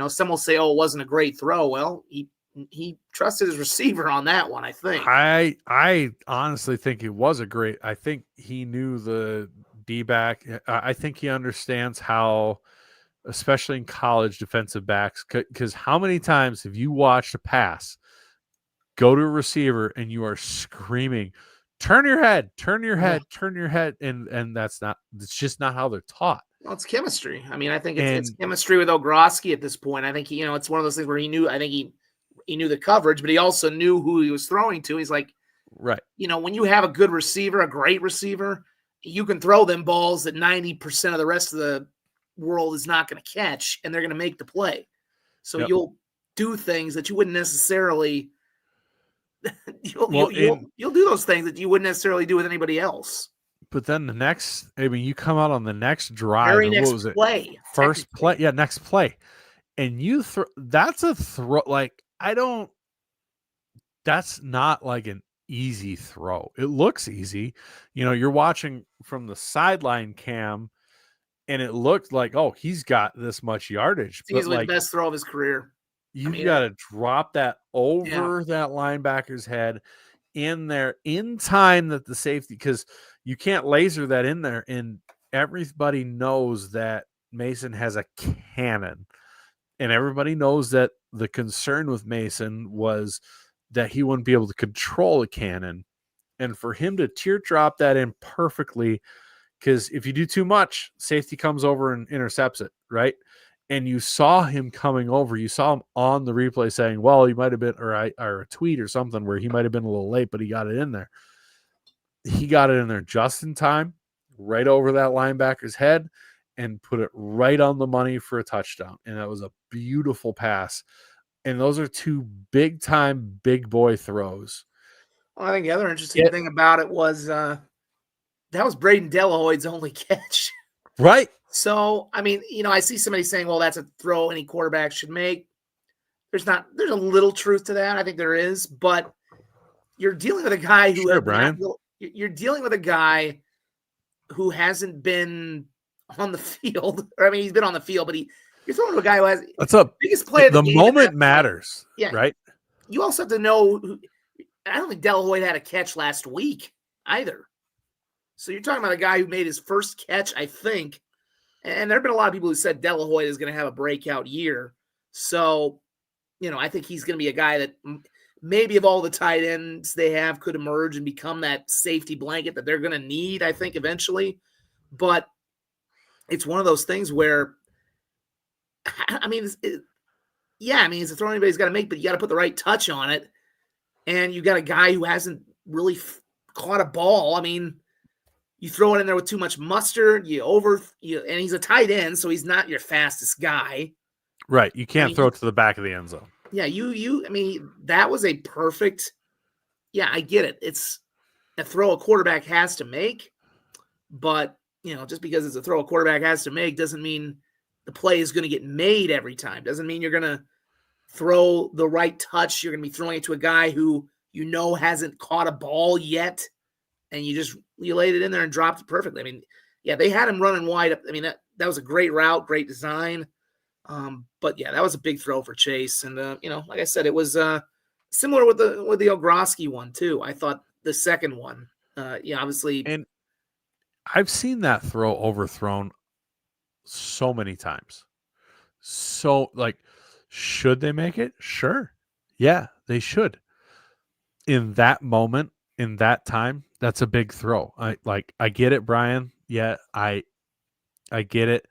Some will say, "Oh, it wasn't a great throw." Well, he trusted his receiver on that one. I think. I honestly think it was a great. I think he knew the D-back. I think he understands how, especially in college, defensive backs. Because how many times have you watched a pass go to a receiver and you are screaming, "Turn your head, turn your head, turn your head," and that's not. It's just not how they're taught. Well, it's chemistry. I think it's chemistry with Ogroski at this point. I think it's one of those things where he knew. I think he knew the coverage, but he also knew who he was throwing to. He's like, right. When you have a good receiver, a great receiver, you can throw them balls that 90% of the rest of the world is not going to catch, and they're going to make the play. So you'll do things that you wouldn't necessarily. You'll do those things that you wouldn't necessarily do with anybody else. But then the next, you come out on the next drive. Very next play. First play. Yeah, next play. And you throw, that's a throw. Like, that's not like an easy throw. It looks easy. You're watching from the sideline cam and it looked like, oh, he's got this much yardage. It's easily the best throw of his career. You got to drop that over that linebacker's head in there in time that the safety, because you can't laser that in there. And everybody knows that Mason has a cannon. And everybody knows that the concern with Mason was that he wouldn't be able to control a cannon. And for him to teardrop that in perfectly, because if you do too much, safety comes over and intercepts it, right? And you saw him coming over. You saw him on the replay saying, well, he might have been, or a tweet or something where he might have been a little late, but he got it in there. He got it in there just in time, right over that linebacker's head, and put it right on the money for a touchdown. And that was a beautiful pass. And those are two big-time, big boy throws. Well, I think the other interesting thing about it was that was Braden Delahoy's only catch. Right. So, I see somebody saying, well, that's a throw any quarterback should make. There's a little truth to that. I think there is, but you're dealing with a guy who you're dealing with a guy who hasn't been on the field. He's been on the field, but you're throwing to a guy who has that's a biggest play of the game. Moment matters. Yeah. Right. you also have to know. I don't think Delahoy had a catch last week either. So you're talking about a guy who made his first catch, I think. And there have been a lot of people who said Delahoy is going to have a breakout year. So, I think he's going to be a guy that maybe of all the tight ends they have could emerge and become that safety blanket that they're going to need, I think, eventually. But it's one of those things where, it's a throw anybody's got to make, but you got to put the right touch on it. And you got a guy who hasn't really caught a ball. You throw it in there with too much mustard, and he's a tight end, so he's not your fastest guy. Right. You can't throw it to the back of the end zone. Yeah, that was a perfect. Yeah, I get it. It's a throw a quarterback has to make, but just because it's a throw a quarterback has to make doesn't mean the play is going to get made every time. Doesn't mean you're going to throw the right touch. You're going to be throwing it to a guy who hasn't caught a ball yet, and you laid it in there and dropped it perfectly. They had him running wide up. That was a great route, great design. But yeah, that was a big throw for Chase. And, like I said, it was similar with the Ogroski one too. I thought the second one, obviously. And I've seen that throw overthrown so many times. So should they make it? Sure. Yeah, they should. In that moment, in that time, that's a big throw. I get it, Brian. Yeah, I get it.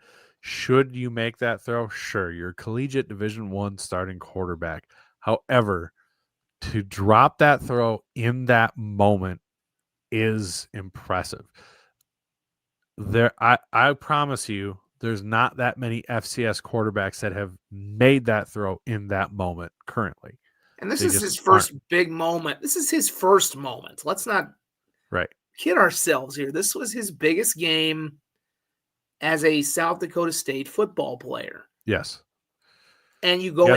Should you make that throw? Sure. You're a collegiate Division I starting quarterback. However, to drop that throw in that moment is impressive. I promise you, there's not that many FCS quarterbacks that have made that throw in that moment currently. And this is his first big moment. This is his first moment. Let's not kid ourselves here. This was his biggest game as a South Dakota State football player. Yes. And you go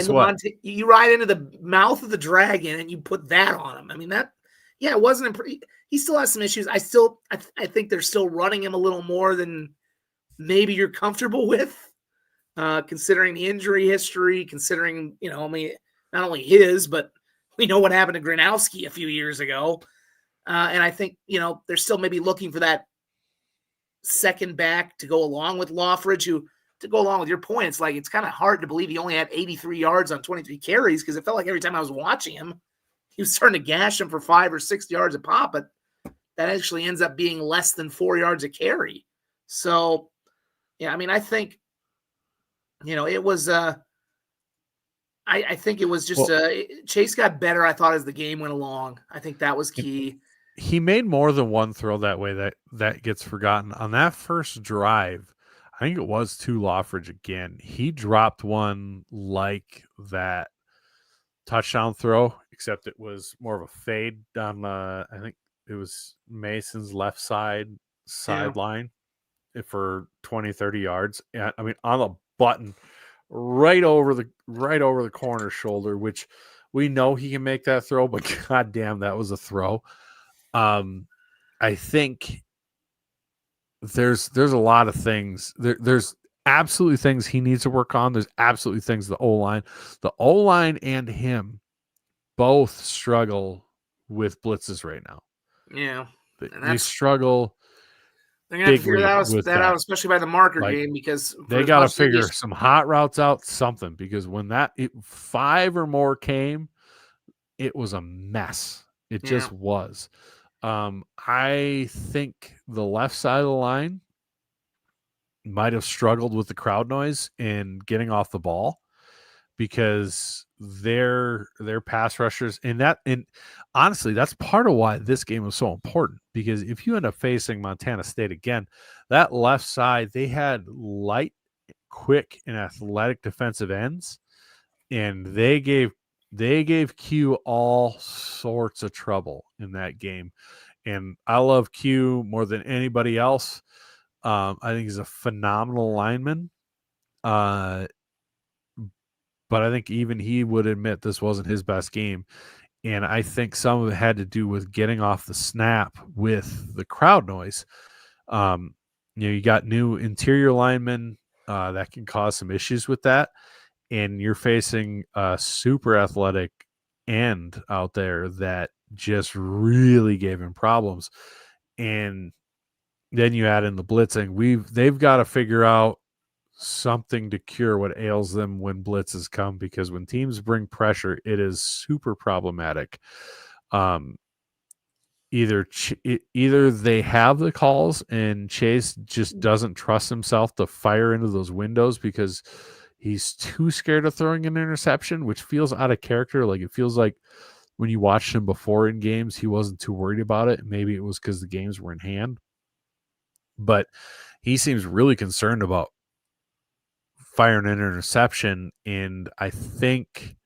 you ride into the mouth of the dragon and you put that on him. It wasn't he still has some issues. I think they're still running him a little more than maybe you're comfortable with, considering the injury history, considering, not only his, but we know what happened to Gronowski a few years ago. And I think, they're still maybe looking for that second back to go along with Loffridge, to go along with your point. It's kind of hard to believe he only had 83 yards on 23 carries, because it felt like every time I was watching him, he was starting to gash him for 5 or 6 yards a pop, but that actually ends up being less than 4 yards a carry. So, yeah, I think, it was I think it was just Chase got better, I thought, as the game went along. I think that was key. He made more than one throw that way that gets forgotten. On that first drive, I think it was to Loffridge again. He dropped one like that touchdown throw, except it was more of a fade down I think it was Mason's left sideline for 20, 30 yards. And on the button, right over the corner shoulder, which we know he can make that throw, but goddamn, that was a throw. I think there's a lot of things. There's absolutely things he needs to work on. There's absolutely things the O-line and him both struggle with blitzes right now. Yeah, they struggle. They're gonna have to figure that out, especially by the marker game, because they got to figure some hot routes out, something, because when 5 or more came, it was a mess. It just was. I think the left side of the line might have struggled with the crowd noise and getting off the ball, because their pass rushers and honestly, that's part of why this game was so important, because if you end up facing Montana State again, that left side, they had light, quick, and athletic defensive ends, and they gave Q all sorts of trouble in that game. And I love Q more than anybody else. I think he's a phenomenal lineman. But I think even he would admit this wasn't his best game. And I think some of it had to do with getting off the snap with the crowd noise. You got new interior linemen that can cause some issues with that. And you're facing a super athletic end out there that just really gave him problems. And then you add in the blitzing. They've got to figure out something to cure what ails them when blitzes come, because when teams bring pressure, it is super problematic. Either they have the calls and Chase just doesn't trust himself to fire into those windows because he's too scared of throwing an interception, which feels out of character. Like, it feels like when you watched him before in games, he wasn't too worried about it. Maybe it was because the games were in hand, but he seems really concerned about firing an interception. And I think,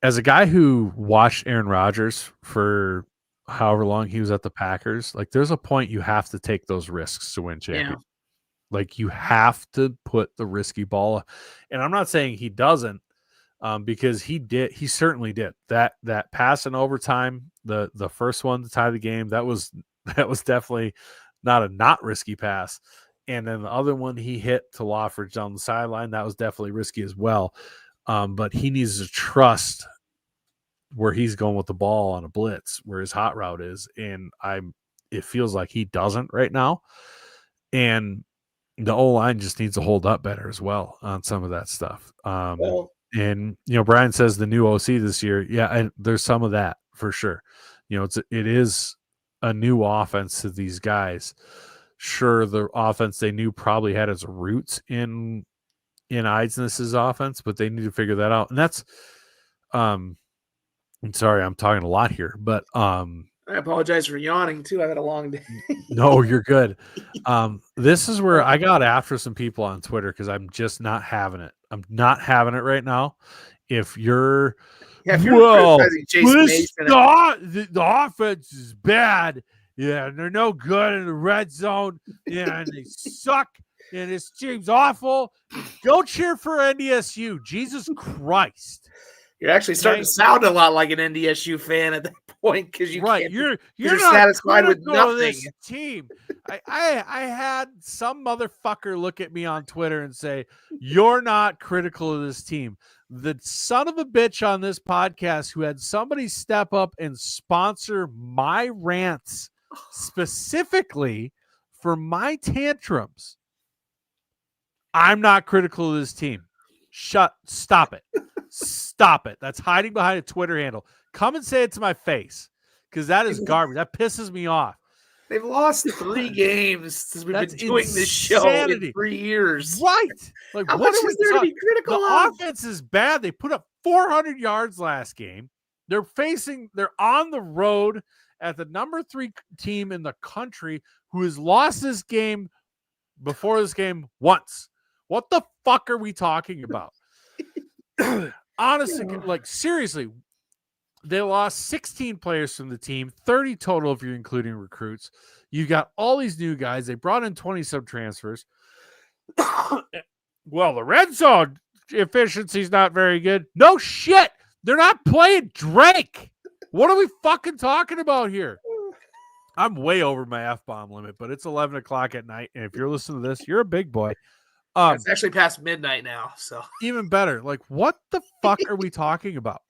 as a guy who watched Aaron Rodgers for however long he was at the Packers, like, there's a point you have to take those risks to win championships. Like, you have to put the risky ball. And I'm not saying he doesn't, because he certainly did. That pass in overtime, the first one to tie the game, that was definitely not risky pass. And then the other one he hit to Lawford down the sideline, that was definitely risky as well. But he needs to trust where he's going with the ball on a blitz, where his hot route is. And it feels like he doesn't right now. And the O-line just needs to hold up better as well on some of that stuff. And, Brian says the new OC this year. Yeah, and there's some of that for sure. It is a new offense to these guys. Sure, the offense they knew probably had its roots in Eidsness's offense, but they need to figure that out. And that's I'm sorry, I'm talking a lot here, but I apologize for yawning too. I've had a long day. No, you're good. This is where I got after some people on Twitter because I'm just not having it. I'm not having it right now. If you're the offense is bad, yeah, and they're no good in the red zone, yeah, and they suck, and this team's awful, go cheer for NDSU. Jesus Christ. You're actually starting to sound a lot like an NDSU fan at that point, because you're not satisfied with nothing. This team. I had some motherfucker look at me on Twitter and say, "You're not critical of this team." The son of a bitch on this podcast who had somebody step up and sponsor my rants specifically for my tantrums. I'm not critical of this team. Stop it. Stop it. That's hiding behind a Twitter handle. Come and say it to my face, because that is garbage. That pisses me off. They've lost 3 games since we've been doing this show in 3 years. Right. Like, how much is there to be critical of? The offense is bad. They put up 400 yards last game. They're on the road at the number 3 team in the country who has lost this game before this game once. What the fuck are we talking about? Honestly, like, seriously, they lost 16 players from the team, 30 total if you're including recruits. You got all these new guys. They brought in 20 sub transfers. Well, the red zone efficiency is not very good. No shit. They're not playing Drake. What are we fucking talking about here? I'm way over my F-bomb limit, but it's 11 o'clock at night. And if you're listening to this, you're a big boy. It's actually past midnight now, so even better. Like, what the fuck are we talking about?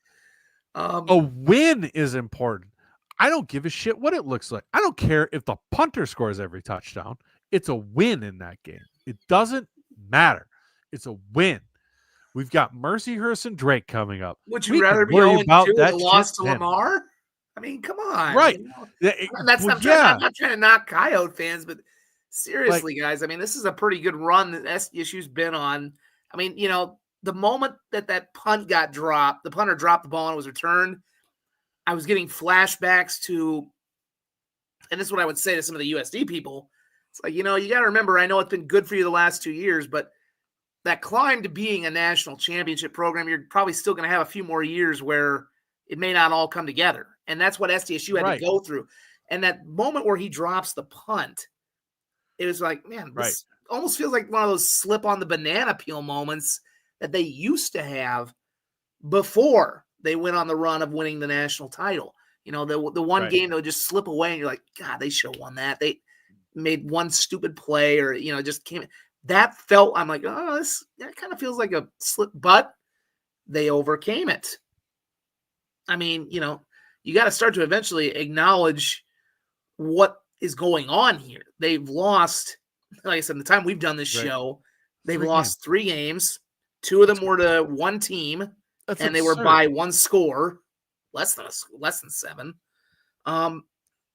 A win is important. I don't give a shit what it looks like. I don't care if the punter scores every touchdown. It's a win in that game. It doesn't matter. It's a win. We've got Mercyhurst and Drake coming up. Would you rather be 0-2 with a loss to Lamar? I mean, come on. Right. I'm not trying to knock Coyote fans, but seriously, guys, I mean, this is a pretty good run that SDSU's been on. I mean, the moment that punt got dropped, the punter dropped the ball and it was returned, I was getting flashbacks to, and this is what I would say to some of the USD people. It's like, you got to remember, I know it's been good for you the last 2 years, but that climb to being a national championship program, you're probably still going to have a few more years where it may not all come together. And that's what SDSU had to go through. And that moment where he drops the punt, it was like, man, this almost feels like one of those slip on the banana peel moments that they used to have before they went on the run of winning the national title. The one game that would just slip away and you're like, God, they should have won that. They made one stupid play or, just came. That felt, I'm like, that kind of feels like a slip, but they overcame it. I mean, you got to start to eventually acknowledge what is going on here. They've lost, like I said, the time we've done this Right. show, they've 3 lost 3 games. 2 of them were to one team, That's and they were absurd. by 1 score, less than 7. Like,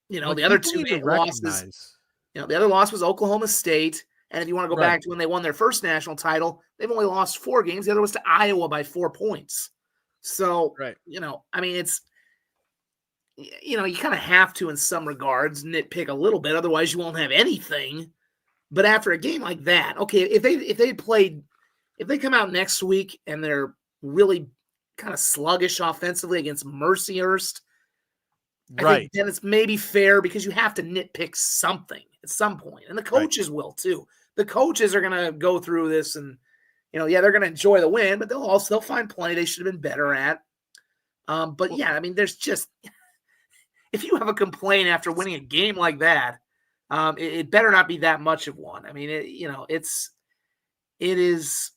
The other people 2 need to losses. recognize. The other loss was Oklahoma State. And if you want to go Right. back to when they won their first national title, they've only lost 4 games. The other was to Iowa by 4 points. So, Right. I mean, it's, you kind of have to, in some regards, nitpick a little bit. Otherwise, you won't have anything. But after a game like that, okay, if they come out next week and they're really kind of sluggish offensively against Mercyhurst, I think then it's maybe fair because you have to nitpick something at some point. And the coaches will too. The coaches are going to go through this and, they're going to enjoy the win, but they'll find plenty they should have been better at. I mean, there's just, if you have a complaint after winning a game like that, it better not be that much of one. I mean, it is.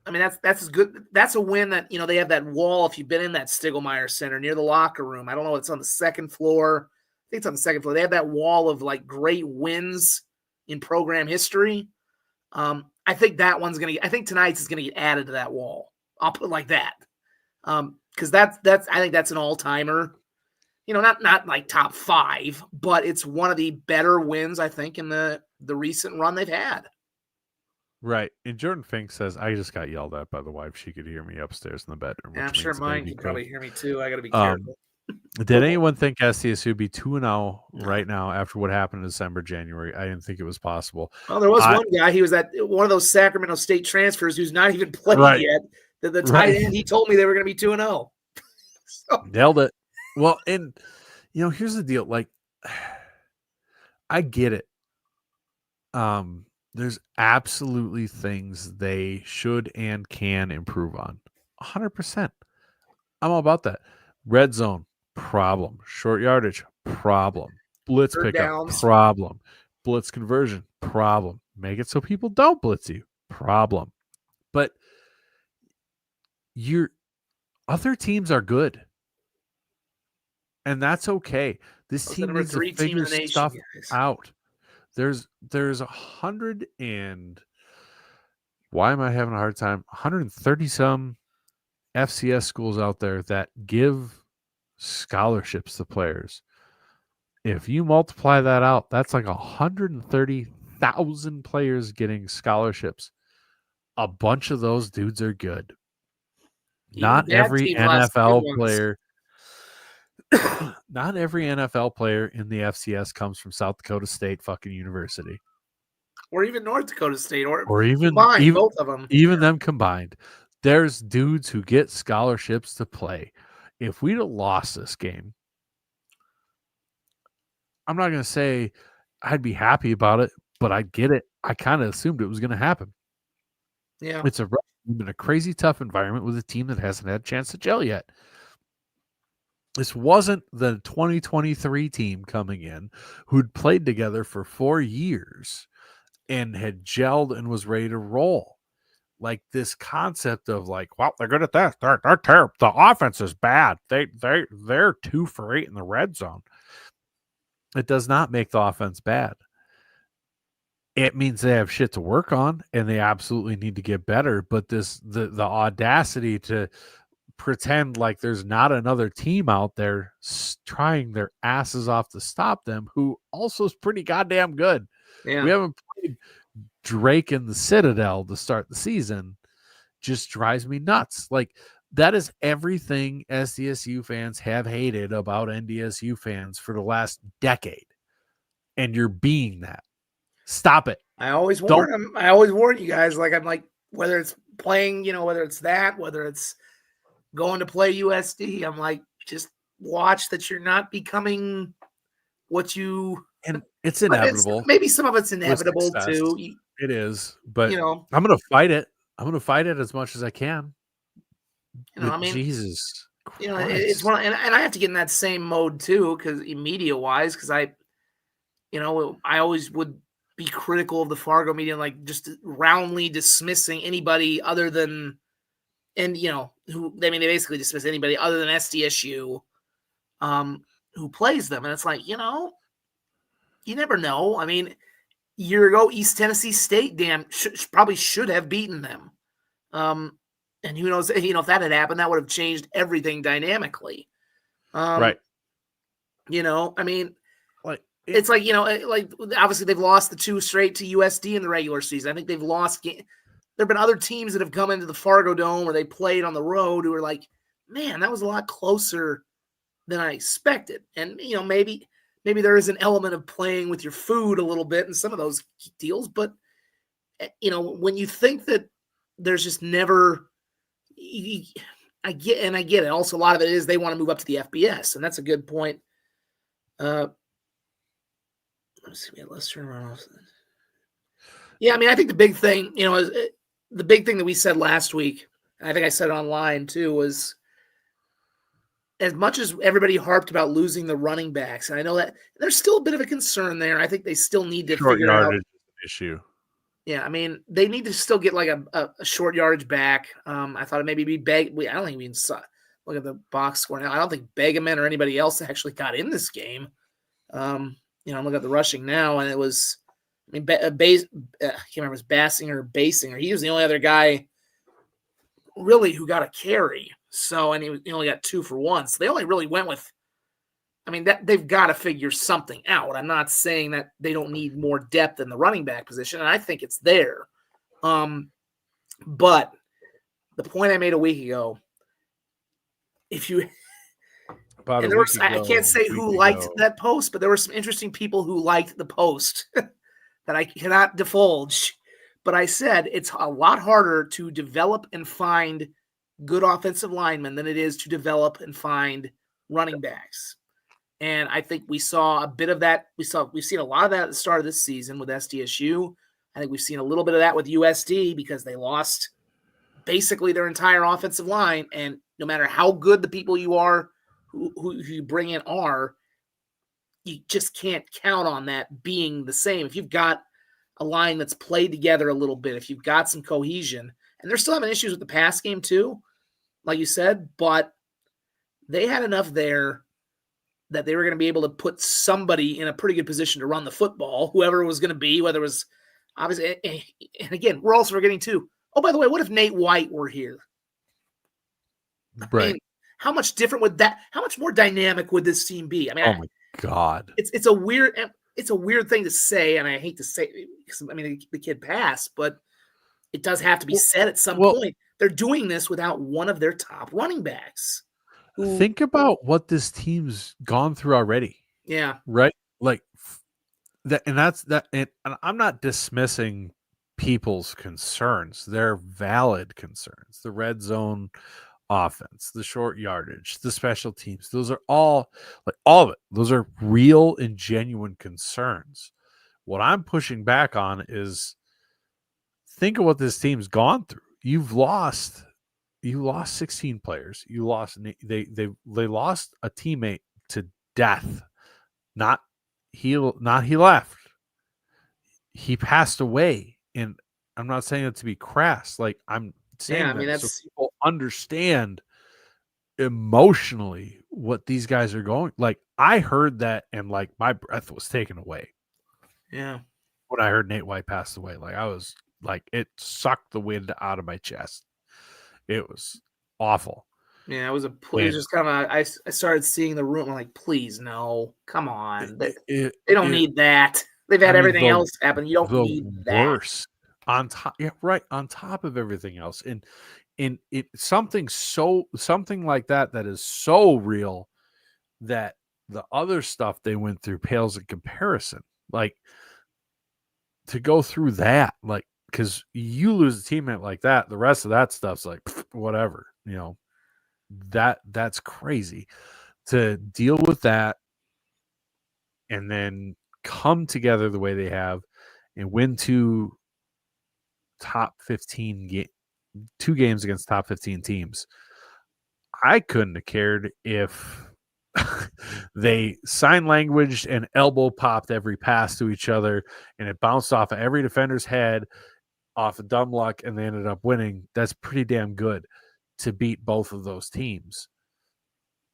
I mean, that's as good. That's a win that, they have that wall. If you've been in that Stiglmeyer Center near the locker room, I don't know. It's on the 2nd floor. I think it's on the 2nd floor. They have that wall of like great wins in program history. I think that one's going to, I think tonight's is going to get added to that wall. I'll put it like that. Cause I think that's an all timer, not like top 5, but it's one of the better wins, I think, in the recent run they've had. Right. And Jordan Fink says, I just got yelled at by the wife. She could hear me upstairs in the bedroom. Yeah, I'm sure mine can probably hear me too. I got to be careful. Did anyone think SDSU would be 2-0 right now after what happened in December, January? I didn't think it was possible. Well, there was one guy. He was at one of those Sacramento State transfers who's not even played yet. The tight end, he told me they were going to be 2-0. Nailed it. Well, and, here's the deal. Like, I get it. There's absolutely things they should and can improve on. 100%. I'm all about that. Red zone, problem. Short yardage, problem. Blitz pickup, problem. Blitz conversion, problem. Make it so people don't blitz you, problem. But your other teams are good. And that's okay. This team needs to figure stuff out. There's 100 and why am I having a hard time? 130 some FCS schools out there that give scholarships to players. If you multiply that out, that's like 130,000 players getting scholarships. A bunch of those dudes are good. Not every NFL player. Not every NFL player in the FCS comes from South Dakota State fucking University. Or even North Dakota State. Or even combined, both of them. Even them combined. There's dudes who get scholarships to play. If we'd have lost this game, I'm not going to say I'd be happy about it, but I get it. I kind of assumed it was going to happen. Yeah. It's been a crazy tough environment with a team that hasn't had a chance to gel yet. This wasn't the 2023 team coming in who'd played together for 4 years and had gelled and was ready to roll. Like this concept of like, well, they're good at that. They're terrible. The offense is bad. They're 2 for 8 in the red zone. It does not make the offense bad. It means they have shit to work on and they absolutely need to get better. But the audacity to pretend like there's not another team out there trying their asses off to stop them, who also is pretty goddamn good. Yeah. We haven't played Drake in the Citadel to start the season. Just drives me nuts. Like, that is everything SDSU fans have hated about NDSU fans for the last decade. And you're being that. Stop it. I always warn them. I always warn you guys. Like, I'm like, whether it's playing, whether it's that, whether it's going to play USD, I'm like, just watch that you're not becoming what you. And it's inevitable. Maybe some of it's inevitable too. It is, but I'm going to fight it. I'm going to fight it as much as I can. I mean, Jesus, it's one, and I have to get in that same mode too, because media wise, because I always would be critical of the Fargo media, like just roundly dismissing anybody other than and they basically dismiss anybody other than SDSU, who plays them, and it's like, you never know. I mean, a year ago, East Tennessee State probably should have beaten them. And who knows, if that had happened, that would have changed everything dynamically. Right. I mean, Like it's like, like obviously they've lost the 2 straight to USD in the regular season. I think they've lost. There have been other teams that have come into the Fargo Dome where they played on the road who are like, man, that was a lot closer than I expected. And, maybe there is an element of playing with your food a little bit in some of those deals. But, when you think that there's just never, I get it. Also, a lot of it is they want to move up to the FBS, and that's a good point. Let's see, let's turn around. Yeah, I mean, I think the big thing, is the big thing that we said last week, and I think I said it online too, was as much as everybody harped about losing the running backs, and I know that there's still a bit of a concern there. I think they still need to short figure out. yardage issue. Yeah, I mean, they need to still get like a short yardage back. I thought it maybe be I don't think we can look at the box score now. I don't think Bozeman or anybody else actually got in this game. I'm looking at the rushing now, and it was, I can't remember if it was Bassinger or Basinger. He was the only other guy really who got a carry. So, and he only got 2 for 1. So they only really went with, that they've got to figure something out. I'm not saying that they don't need more depth in the running back position, and I think it's there. But the point I made a week ago, I can't say who liked that post, but there were some interesting people who liked the post that I cannot divulge. But I said it's a lot harder to develop and find good offensive linemen than it is to develop and find running backs. And I think we saw a bit of that. We've seen a lot of that at the start of this season with SDSU. I think we've seen a little bit of that with USD because they lost basically their entire offensive line. And no matter how good the people you are, who you bring in are, you just can't count on that being the same. If you've got a line that's played together a little bit, if you've got some cohesion, and they're still having issues with the pass game too, like you said, but they had enough there that they were going to be able to put somebody in a pretty good position to run the football, whoever it was going to be, whether it was obviously, and again, we're also forgetting too, oh, by the way, what if Nate White were here? Right. How much different would that, how much more dynamic would this team be? Oh my God. It's a weird thing to say, and I hate to say it because the kid passed, but it does have to be said at some point. They're doing this without one of their top running backs. Think about what this team's gone through already. Yeah. Right? Like that, and that's that. And I'm not dismissing people's concerns. They're valid concerns. The red zone offense, the short yardage, the special teams. Those are all of it. Those are real and genuine concerns. What I'm pushing back on is think of what this team's gone through. You lost 16 players. You lost they lost a teammate to death. Not he left. He passed away. And I'm not saying it to be crass. Like I'm saying that's so people understand emotionally what these guys are going. Like I heard that and like my breath was taken away. Yeah. When I heard Nate White passed away, like I was like it sucked the wind out of my chest. It was awful. Yeah, it was just kind of I started seeing the room. I'm like, please, no, come on. They don't need that. They've had everything else happen. You don't need that. Worse. On top, yeah, right. On top of everything else, and it something like that is so real that the other stuff they went through pales in comparison. Like to go through that, like because you lose a teammate like that, the rest of that stuff's like whatever, that's crazy to deal with that, and then come together the way they have and win two games against top 15 teams. I couldn't have cared if they sign languaged and elbow popped every pass to each other and it bounced off of every defender's head off of dumb luck and they ended up winning. That's pretty damn good. to beat both of those teams.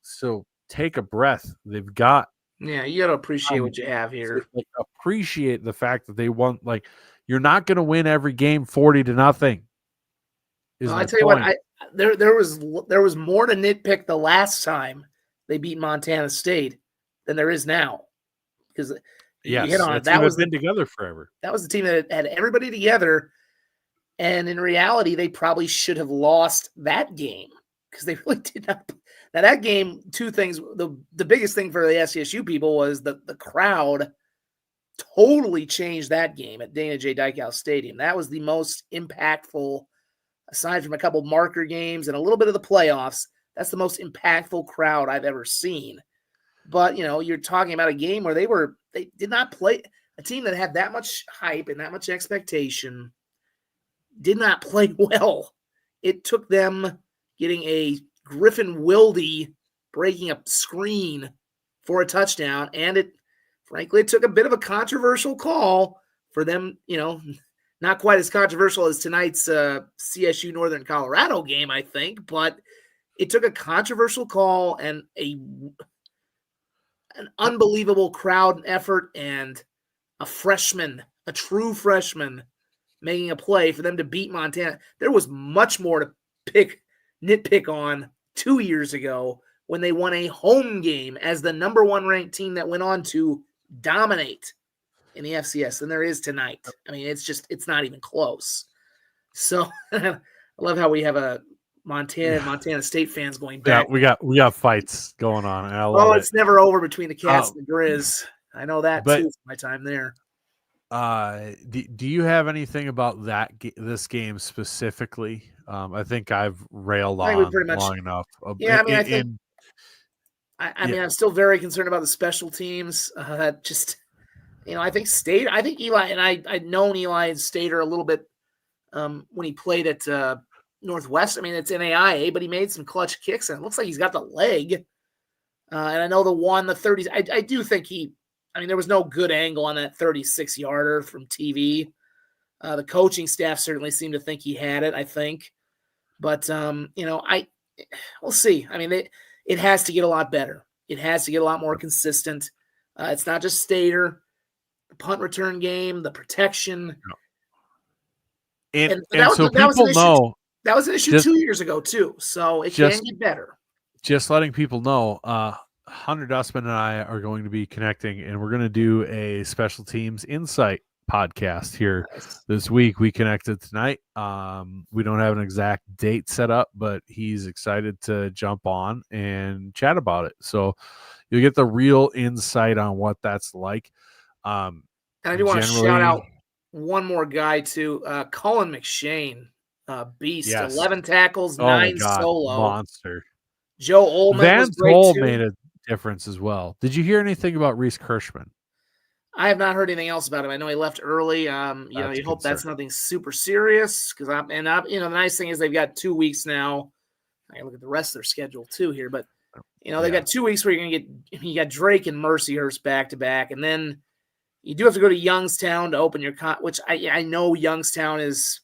So take a breath. They've got Yeah, you got to appreciate what you have here. like, appreciate the fact that they won. Like, you're not going to win every game 40-0. Well, I tell you what, there was more to nitpick the last time they beat Montana State than there is now, because you hit on it. That was been together forever. That was the team that had everybody together, and in reality, they probably should have lost that game because they really did not. Now that game, two things. The biggest thing for the SDSU people was the crowd totally changed that game at Dana J. Dykehouse Stadium. That was the most impactful, aside from a couple marker games and a little bit of the playoffs. That's the most impactful crowd I've ever seen. But, you're talking about a game where they did not play a team that had that much hype and that much expectation, did not play well. It took them getting a Griffin Wilde breaking a screen for a touchdown, and it took a bit of a controversial call for them, not quite as controversial as tonight's CSU Northern Colorado game, I think, but it took a controversial call and an unbelievable crowd effort and a true freshman making a play for them to beat Montana. There was much more to nitpick on 2 years ago when they won a home game as the number 1 ranked team that went on to dominate in the FCS than there is tonight. I mean, it's not even close. So I love how we have a Montana State fans going back. Yeah, we got fights going on. And I love it's never over between the Cats and the Grizz. I know that too from my time there. Do you have anything about this game specifically? I think I've railed on long enough. Yeah, I mean, I'm still very concerned about the special teams. That just, I think Eli, and I'd known Eli and Stater a little bit when he played at Northwest. I mean, it's NAIA, but he made some clutch kicks, and it looks like he's got the leg. And I know the 30s. I do think there was no good angle on that 36-yarder from TV. The coaching staff certainly seemed to think he had it, I think. But, we'll see. I mean, it has to get a lot better. It has to get a lot more consistent. It's not just Stater, the punt return game, the protection. And so people know. That was an issue 2 years ago, too. So it can get better. Just letting people know, Hunter Dustman and I are going to be connecting, and we're going to do a special teams insight podcast here this week. We connected tonight. We don't have an exact date set up, but he's excited to jump on and chat about it. So you'll get the real insight on what that's like. And I do want to shout out one more guy too, Colin McShane, beast, yes. 11 tackles, 9 solo, monster. Joe Ullman Van was great Tol too. Made a difference as well. Did you hear anything about Reese Kirschman? I have not heard anything else about him. I know he left early. You hope that's nothing super serious the nice thing is they've got 2 weeks now. I can look at the rest of their schedule too here, but they've got 2 weeks where you got Drake and Mercyhurst back to back, and then you do have to go to Youngstown to open your which I know Youngstown is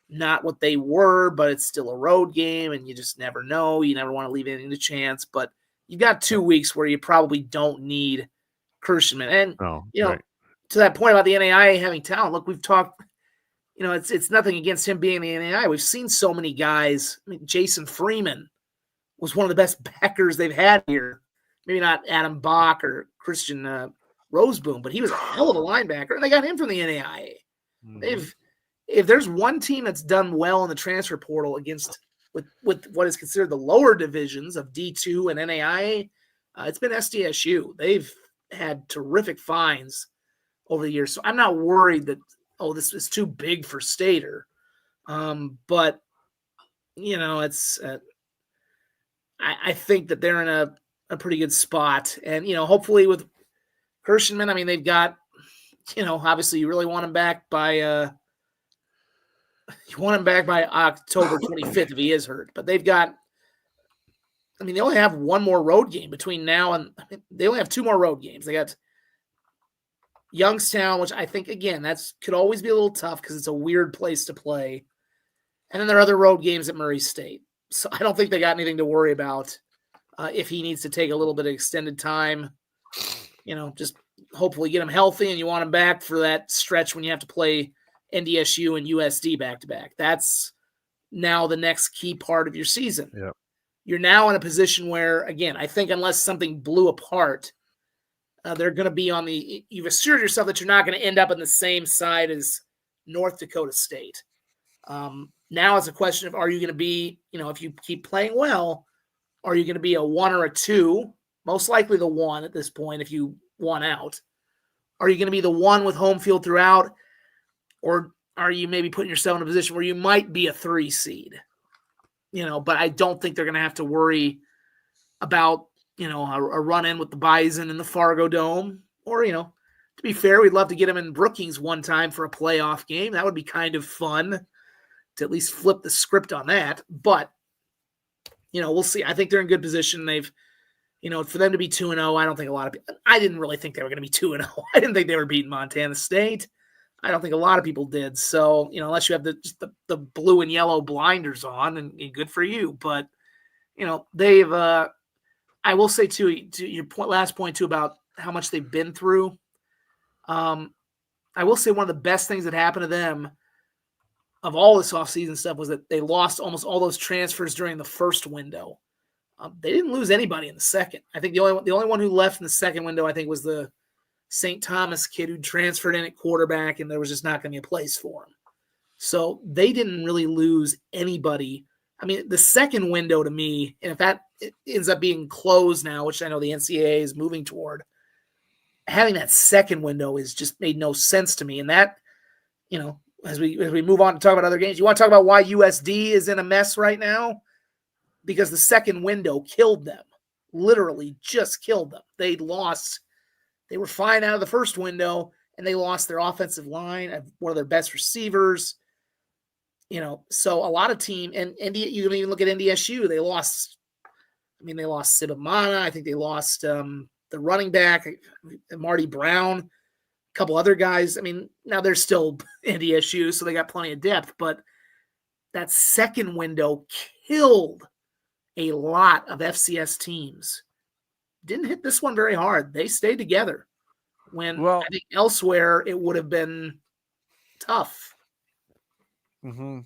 not what they were, but it's still a road game, and you just never know. You never want to leave anything to chance, but you've got 2 weeks where you probably don't need Kirschman. And, right. To that point about the NAIA having talent, look, we've talked, it's nothing against him being the NAIA. We've seen so many guys. I mean, Jason Freeman was one of the best backers they've had here. Maybe not Adam Bach or Christian Roseboom, but he was a hell of a linebacker, and they got him from the NAIA. Mm-hmm. If there's one team that's done well in the transfer portal with what is considered the lower divisions of D2 and NAIA, it's been SDSU. They've had terrific finds over the years. So I'm not worried that, this is too big for Stater. But, it's I think that they're in a pretty good spot. And, hopefully with Kirschman, they've got, obviously you really want him back by October 25th if he is hurt. But they've got, they only have one more road game between now and they only have 2 more road games. They got Youngstown, which I think, again, could always be a little tough because it's a weird place to play. And then there are other road games at Murray State. So I don't think they got anything to worry about if he needs to take a little bit of extended time. Just hopefully get him healthy, and you want him back for that stretch when you have to play NDSU and USD back to back. That's now the next key part of your season. Yep. You're now in a position where, again, I think unless something blew apart, they're going to be on the. You've assured yourself that you're not going to end up on the same side as North Dakota State. Now it's a question of, are you going to be, if you keep playing well, are you going to be a 1 or a 2? Most likely the 1 at this point if you won out. Are you going to be the 1 with home field throughout? Or are you maybe putting yourself in a position where you might be a 3 seed? But I don't think they're going to have to worry about, a run-in with the Bison in the Fargo Dome. Or, to be fair, we'd love to get them in Brookings one time for a playoff game. That would be kind of fun to at least flip the script on that. But, we'll see. I think they're in good position. They've, for them to be 2-0, I don't think a lot of people, I didn't really think they were going to be 2-0. I didn't think they were beating Montana State. I don't think a lot of people did. So, unless you have the blue and yellow blinders on, and good for you. But, they've, I will say too, to your last point too, about how much they've been through. I will say one of the best things that happened to them of all this offseason stuff was that they lost almost all those transfers during the first window. They didn't lose anybody in the second. I think the only one who left in the second window, I think, was the St. Thomas kid who transferred in at quarterback, and there was just not going to be a place for him. So they didn't really lose anybody. I mean, the second window to me, and if that ends up being closed now, which I know the NCAA is moving toward, having that second window is just made no sense to me. And that, as we move on to talk about other games, you want to talk about why USD is in a mess right now? Because the second window killed them. Literally just killed them. They were fine out of the first window, and they lost their offensive line, one of their best receivers. So a lot of team, and you can even look at NDSU, they lost Sibamana. I think they lost the running back, Marty Brown, a couple other guys. I mean, now they're still NDSU, so they got plenty of depth, but that second window killed a lot of FCS teams. Didn't hit this one very hard. They stayed together when I think elsewhere it would have been tough. Mm-hmm.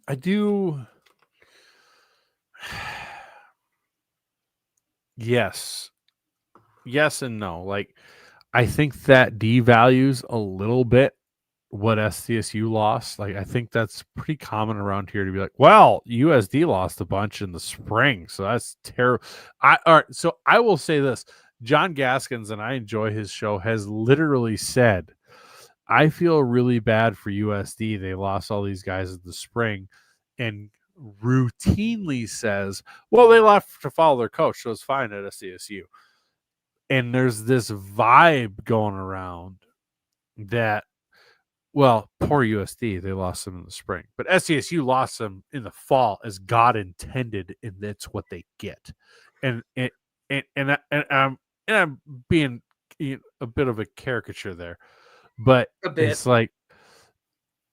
I do. Yes and no. Like, I think that devalues a little bit what SDSU lost. Like, I think that's pretty common around here to be like, well, USD lost a bunch in the spring, so that's terrible. All right, so I will say this. John Gaskins, and I enjoy his show, has literally said, I feel really bad for USD. They lost all these guys in the spring, and routinely says, well, they left to follow their coach, so it's fine at SDSU. And there's this vibe going around that, well, poor USD, they lost them in the spring, but SDSU lost them in the fall as God intended, and that's what they get. And I'm being a bit of a caricature there, but it's like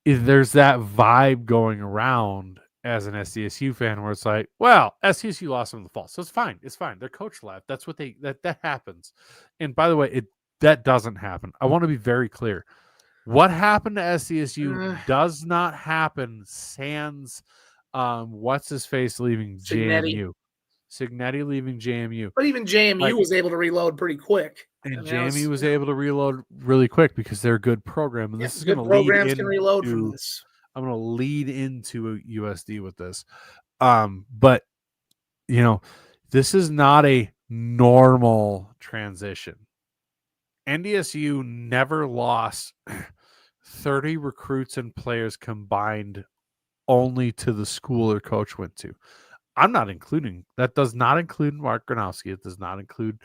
there's that vibe going around as an SDSU fan where it's like, well, SDSU lost them in the fall, so it's fine. It's fine. Their coach left. That's what that happens. And by the way, that doesn't happen. I want to be very clear. What happened to SDSU does not happen sans what's his face leaving JMU. Signetti leaving JMU. But even JMU was able to reload pretty quick. And JMU was able to reload really quick because they're a good program. And this is going to lead into, reload from this. I'm going to lead into USD with this. But, this is not a normal transition. NDSU never lost 30 recruits and players combined only to the school their coach went to. I'm not including, that does not include Mark Gronowski. It does not include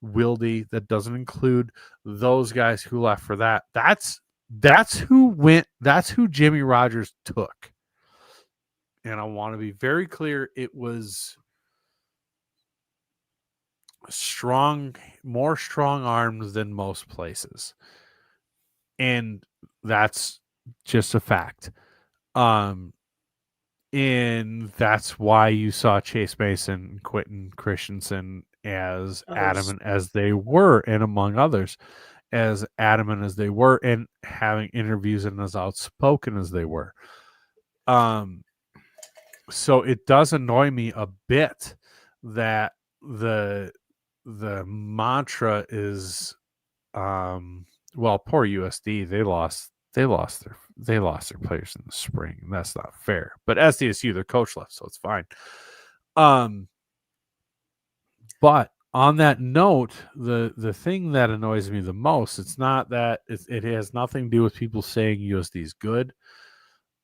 Wildy. That doesn't include those guys who left for that. That's who Jimmy Rogers took. And I want to be very clear, it was more strong arms than most places. And that's just a fact. And that's why you saw Chase Mason, Quentin Christensen as adamant as they were, and among others, as adamant as they were, and having interviews and as outspoken as they were. So it does annoy me a bit that the mantra is, well, poor USD, they lost their players in the spring, and that's not fair. But SDSU, their coach left, so it's fine. But on that note, the thing that annoys me the most, it's not that it has nothing to do with people saying USD is good.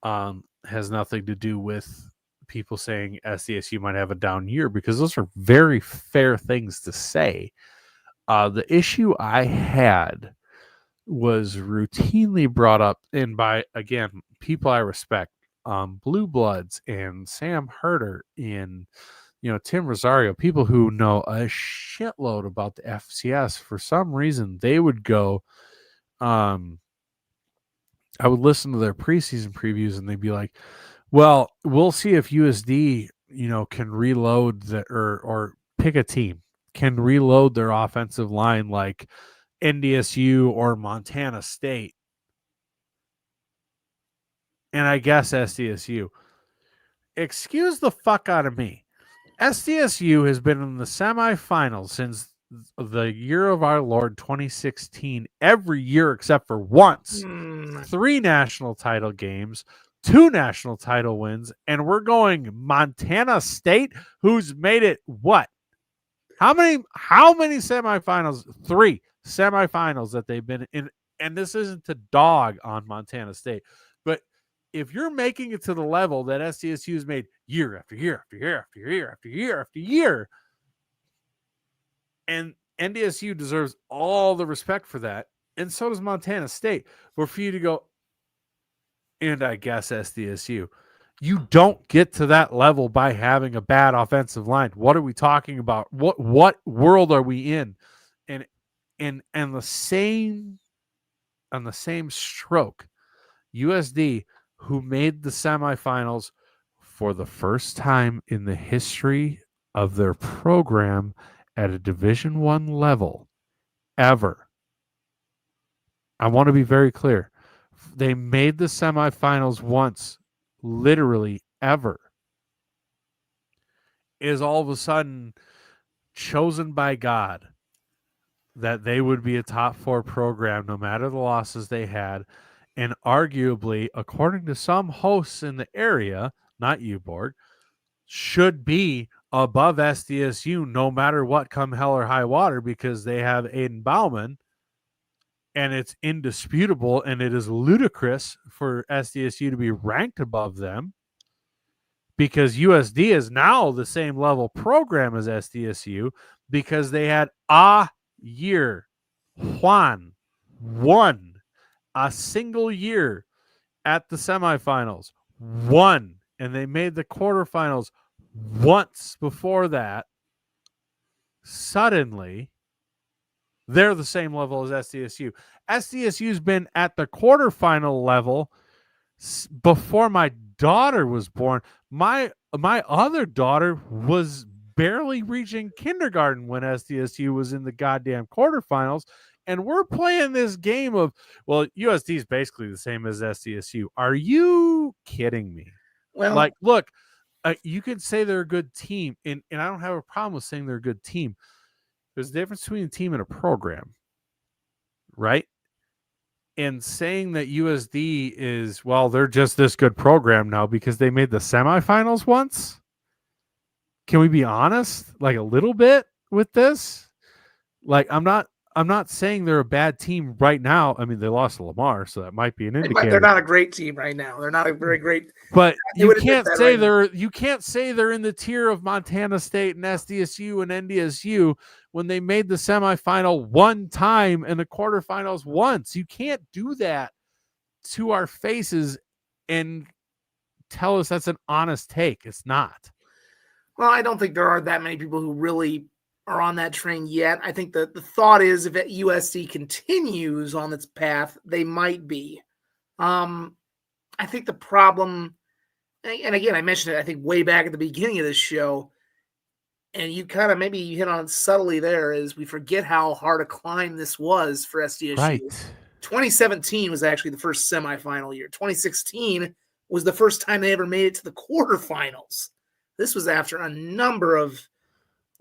Has nothing to do with people saying SDSU might have a down year, because those are very fair things to say. The issue I had was routinely brought up, and by, again, people I respect, Blue Bloods and Sam Herder and Tim Rosario, people who know a shitload about the FCS. For some reason, they would go, I would listen to their preseason previews, and they'd be like, well, we'll see if USD, can reload or pick a team, can reload their offensive line like NDSU or Montana State. And I guess SDSU. Excuse the fuck out of me. SDSU has been in the semifinals since the year of our Lord 2016, every year except for once. 3 national title games, 2 national title wins, and we're going Montana State, who's made it what? How many semifinals? 3 semifinals that they've been in, and this isn't to dog on Montana State, but if you're making it to the level that SDSU has made year after year after year after year after year after year, and NDSU deserves all the respect for that, and so does Montana State. But for you to go, and I guess SDSU, you don't get to that level by having a bad offensive line. What are we talking about? What world are we in? And the same on the same stroke, USD, who made the semifinals for the first time in the history of their program at a Division I level ever. I want to be very clear. They made the semifinals once, literally ever. Is all of a sudden chosen by God that they would be a top 4 program no matter the losses they had, and arguably, according to some hosts in the area, not you, Borg, should be above SDSU no matter what, come hell or high water, because they have Aiden Bauman, and it's indisputable, and it is ludicrous for SDSU to be ranked above them, because USD is now the same level program as SDSU, because they had a year. Juan won a single year at the semifinals. Won. And they made the quarterfinals once before that. Suddenly, they're the same level as SDSU. SDSU's been at the quarterfinal level before my daughter was born. My other daughter was barely reaching kindergarten when SDSU was in the goddamn quarterfinals, and we're playing this game of, well, USD is basically the same as SDSU. Are you kidding me? Well, like, look, you could say they're a good team, and I don't have a problem with saying they're a good team. There's a difference between a team and a program, right? And saying that USD is, well, they're just this good program now because they made the semifinals once. Can we be honest, like, a little bit with this? Like, I'm not saying they're a bad team right now. I mean, they lost to Lamar, so that might be an indicator. They're not a great team right now. They're not a very great. But you can't say they're in the tier of Montana State and SDSU and NDSU when they made the semifinal one time and the quarterfinals once. You can't do that to our faces and tell us that's an honest take. It's not. Well, I don't think there are that many people who really are on that train yet. I think the thought is if USC continues on its path, they might be. I think the problem And again, I mentioned it, I think, way back at the beginning of this show, and you kind of maybe hit on it subtly there, is we forget how hard a climb this was for SDSU. Right. 2017 was actually the first semifinal year. 2016 was the first time they ever made it to the quarterfinals. This was after a number of,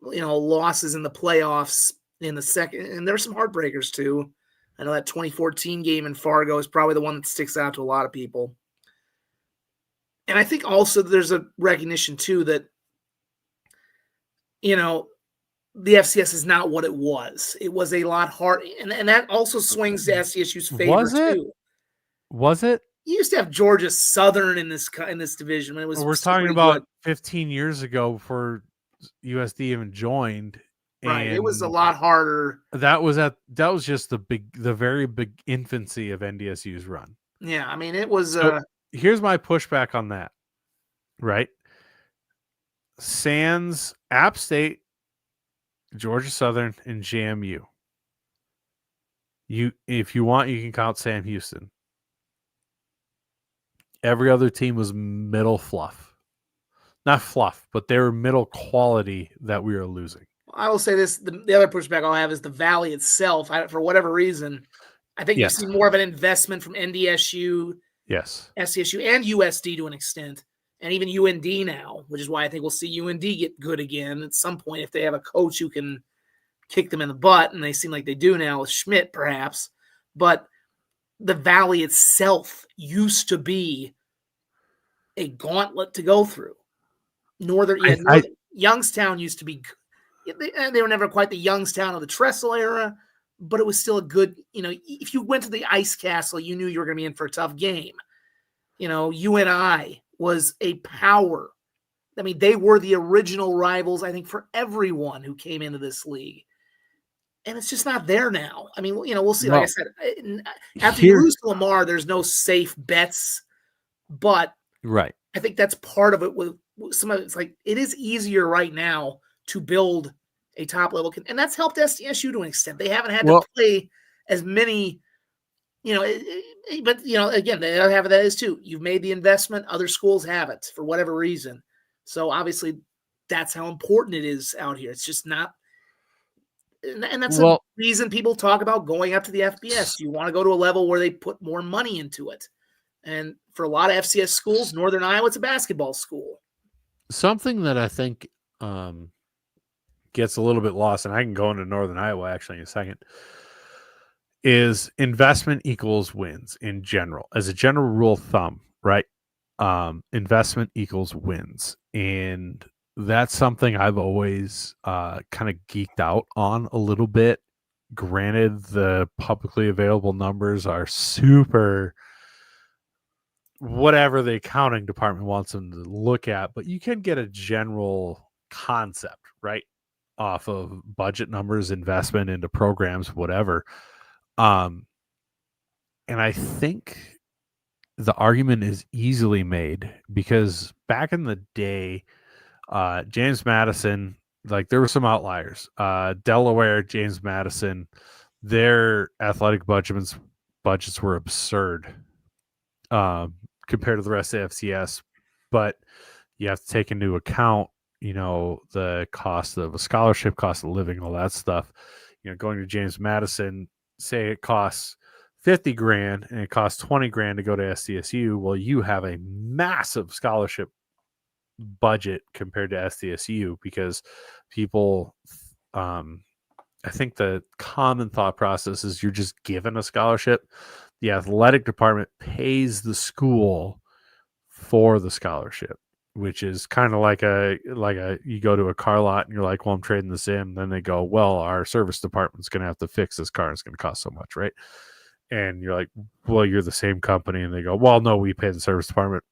losses in the playoffs in the second, and there's some heartbreakers too. I know that 2014 game in Fargo is probably the one that sticks out to a lot of people. And I think also there's a recognition too that, the FCS is not what it was. It was a lot hard, and that also swings to SDSU's favor too. Was it? You used to have Georgia Southern in this division when it was. We're talking about 15 years ago before USD even joined. Right, it was a lot harder. That was just the very big infancy of NDSU's run. Yeah, I mean, it was. So here's my pushback on that. Right, Sans, App State, Georgia Southern, and JMU. If you want, you can count Sam Houston. Every other team was middle fluff. Not fluff, but they were middle quality that we were losing. I will say this, the other pushback I'll have is the Valley itself. For whatever reason, I think you've seen more of an investment from NDSU, SDSU, and USD to an extent, and even UND now, which is why I think we'll see UND get good again at some point if they have a coach who can kick them in the butt, and they seem like they do now with Schmidt, perhaps. But the Valley itself used to be a gauntlet to go through. Youngstown used to be – they were never quite the Youngstown of the Tressel era, but it was still a good – if you went to the Ice Castle, you knew you were going to be in for a tough game. UNI was a power. I mean, they were the original rivals, I think, for everyone who came into this league. And it's just not there now. I mean, we'll see. Like I said, after you lose to Lamar, there's no safe bets. But right, I think that's part of it. With some of it's like it is easier right now to build a top level, and that's helped SDSU to an extent. They haven't had to play as many, But again, the other half of that is too. You've made the investment; other schools haven't for whatever reason. So obviously, that's how important it is out here. It's just not. And that's the reason people talk about going up to the FBS. You want to go to a level where they put more money into it. And for a lot of FCS schools, Northern Iowa, it's a basketball school. Something that I think gets a little bit lost, and I can go into Northern Iowa actually in a second, is investment equals wins in general. As a general rule of thumb, right? Investment equals wins. And that's something I've always kind of geeked out on a little bit. Granted, the publicly available numbers are super whatever the accounting department wants them to look at, but you can get a general concept, right, off of budget numbers, investment into programs, whatever. And I think the argument is easily made because back in the day, James Madison, like there were some outliers. Delaware, James Madison, their athletic budgets were absurd compared to the rest of FCS. But you have to take into account, the cost of a scholarship, cost of living, all that stuff. Going to James Madison, say it costs $50,000 and it costs $20,000 to go to SDSU. Well, you have a massive scholarship budget compared to SDSU because people, I think the common thought process is you're just given a scholarship. The athletic department pays the school for the scholarship, which is kind of like you go to a car lot and you're like, well, I'm trading this in. Then they go, well, our service department's going to have to fix this car. It's going to cost so much, right? And you're like, well, you're the same company. And they go, well, no, we pay the service department.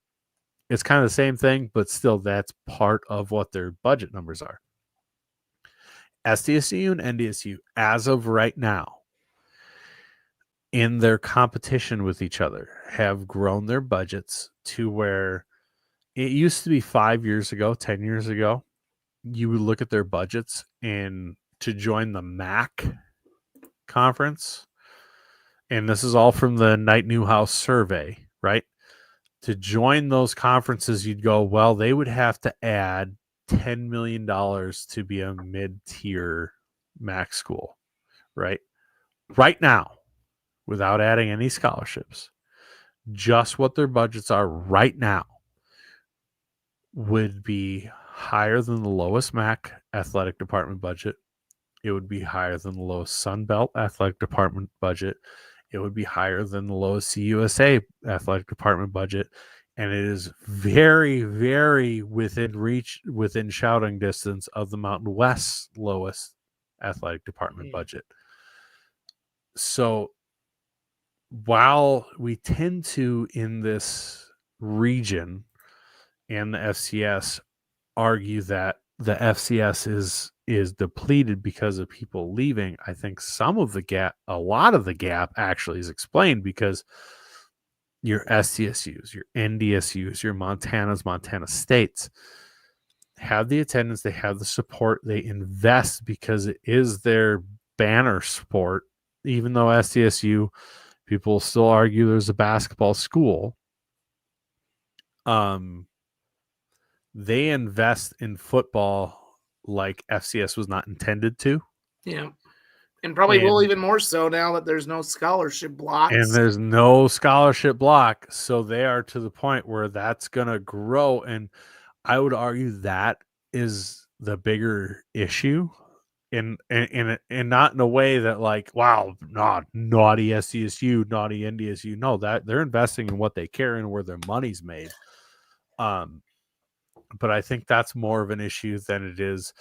It's kind of the same thing, but still that's part of what their budget numbers are. SDSU and NDSU, as of right now, in their competition with each other, have grown their budgets to where it used to be 5 years ago, 10 years ago, you would look at their budgets and to join the MAC conference, and this is all from the Knight Newhouse survey, right? to join those conferences, you'd go, well, they would have to add $10 million to be a mid-tier MAC school, right? Right now, without adding any scholarships, just what their budgets are right now would be higher than the lowest MAC athletic department budget. It would be higher than the lowest Sunbelt athletic department budget. It would be higher than the lowest CUSA athletic department budget. And it is very, very within shouting distance of the Mountain West's lowest athletic department budget. So while we tend to, in this region and the FCS, argue that the FCS is depleted because of people leaving, I think a lot of the gap actually is explained because your SDSUs, your NDSUs, your Montana States have the attendance, they have the support, they invest because it is their banner sport. Even though SDSU, people still argue there's a basketball school. They invest in football like FCS was not intended to. Yeah. And probably will even more so now that there's no scholarship blocks. And there's no scholarship block. So they are to the point where that's going to grow. And I would argue that is the bigger issue. And not in a way that like, wow, naughty SDSU, naughty NDSU. No, that they're investing in what they care and where their money's made. But I think that's more of an issue than it is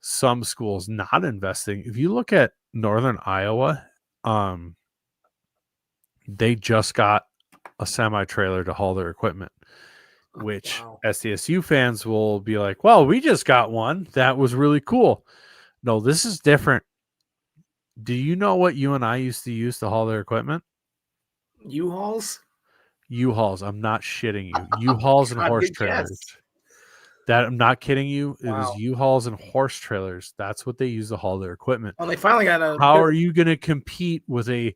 some schools not investing. If you look at Northern Iowa, they just got a semi-trailer to haul their equipment, which SDSU fans will be like, well, we just got one. That was really cool. No, this is different. Do you know what you and I used to use to haul their equipment? U-Hauls? U-Hauls. I'm not shitting you. U-Hauls and horse trailers. That I'm not kidding you. It was U-Hauls and horse trailers. That's what they use to haul their equipment. Well, they finally got a. How are you going to compete with a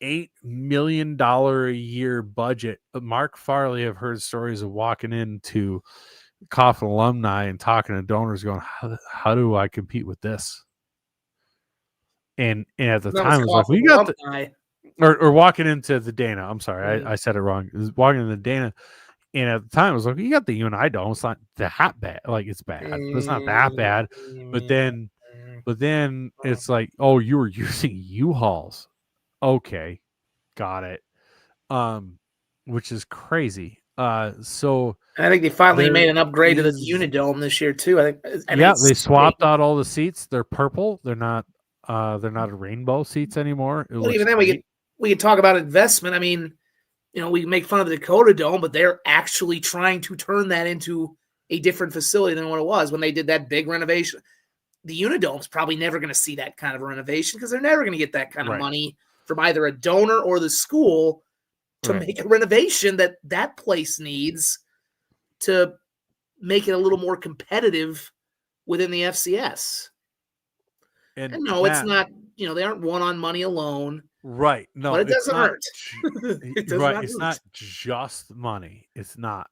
$8 million a year budget? Mark Farley, I've heard stories of walking into Coffin alumni and talking to donors, going, "How do I compete with this?" And at the time, it was like, "We got the," or walking into the Dana. I'm sorry, I said it wrong. It was walking into the Dana. And at the time, it was like, you got the UNI dome. It's not that bad. Like, it's bad. But it's not that bad. But then it's like, oh, you were using U-Hauls. Okay. Got it. Which is crazy. So I think they finally made an upgrade to the Unidome this year too. I think. They swapped out all the seats. They're purple. They're not rainbow seats anymore. Well, even then, we could talk about investment. I mean, we make fun of the Dakota Dome, but they're actually trying to turn that into a different facility than what it was when they did that big renovation. The Unidome's probably never going to see that kind of a renovation because they're never going to get that kind of money from either a donor or the school to make a renovation that place needs to make it a little more competitive within the FCS. And no, it's not, they aren't one on money alone. Right. No, but it doesn't hurt. It's not just money. It's not.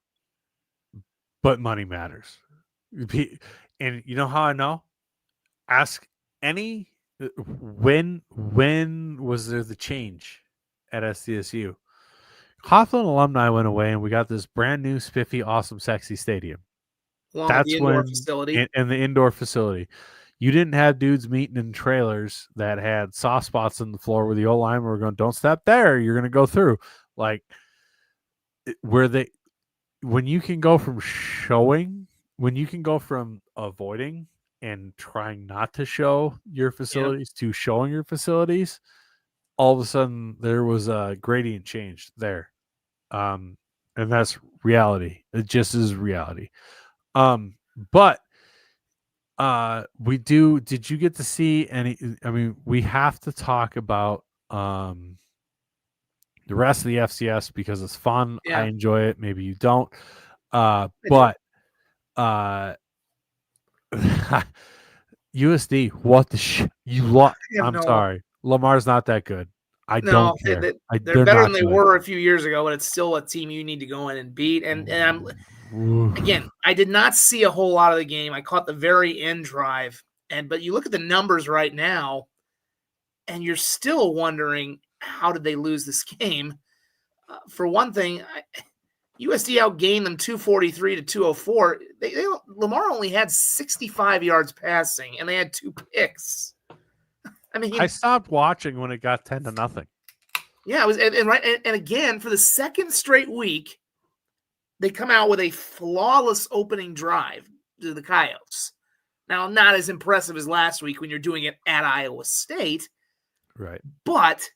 But money matters. And you know how I know? Ask when was there the change at SDSU? Hawthorne alumni went away and we got this brand new spiffy, awesome, sexy stadium. That's when facility. And the indoor facility. You didn't have dudes meeting in trailers that had soft spots in the floor where the old linemen were going, don't step there, you're going to go through. Like, when you can go from avoiding and trying not to show your facilities to showing your facilities, all of a sudden there was a gradient change there. And that's reality. It just is reality. But did you get to see any? I mean, we have to talk about the rest of the FCS because it's fun. I enjoy it. Maybe you don't. But USD, what the you I'm sorry. Lamar's not that good. I No, don't care. they're They're better not than they good. were a few years ago, but it's still a team you need to go in and beat. And I'm again, I did not see a whole lot of the game. I caught the very end drive, but you look at the numbers right now, and you're still wondering how did they lose this game? For one thing, USD outgained them 243 to 204. Lamar only had 65 yards passing, and they had 2 picks. I mean, I stopped watching when it got 10-0. Yeah, it was, and again for the second straight week, they come out with a flawless opening drive to the Coyotes. Now, not as impressive as last week when you're doing it at Iowa State, Right. but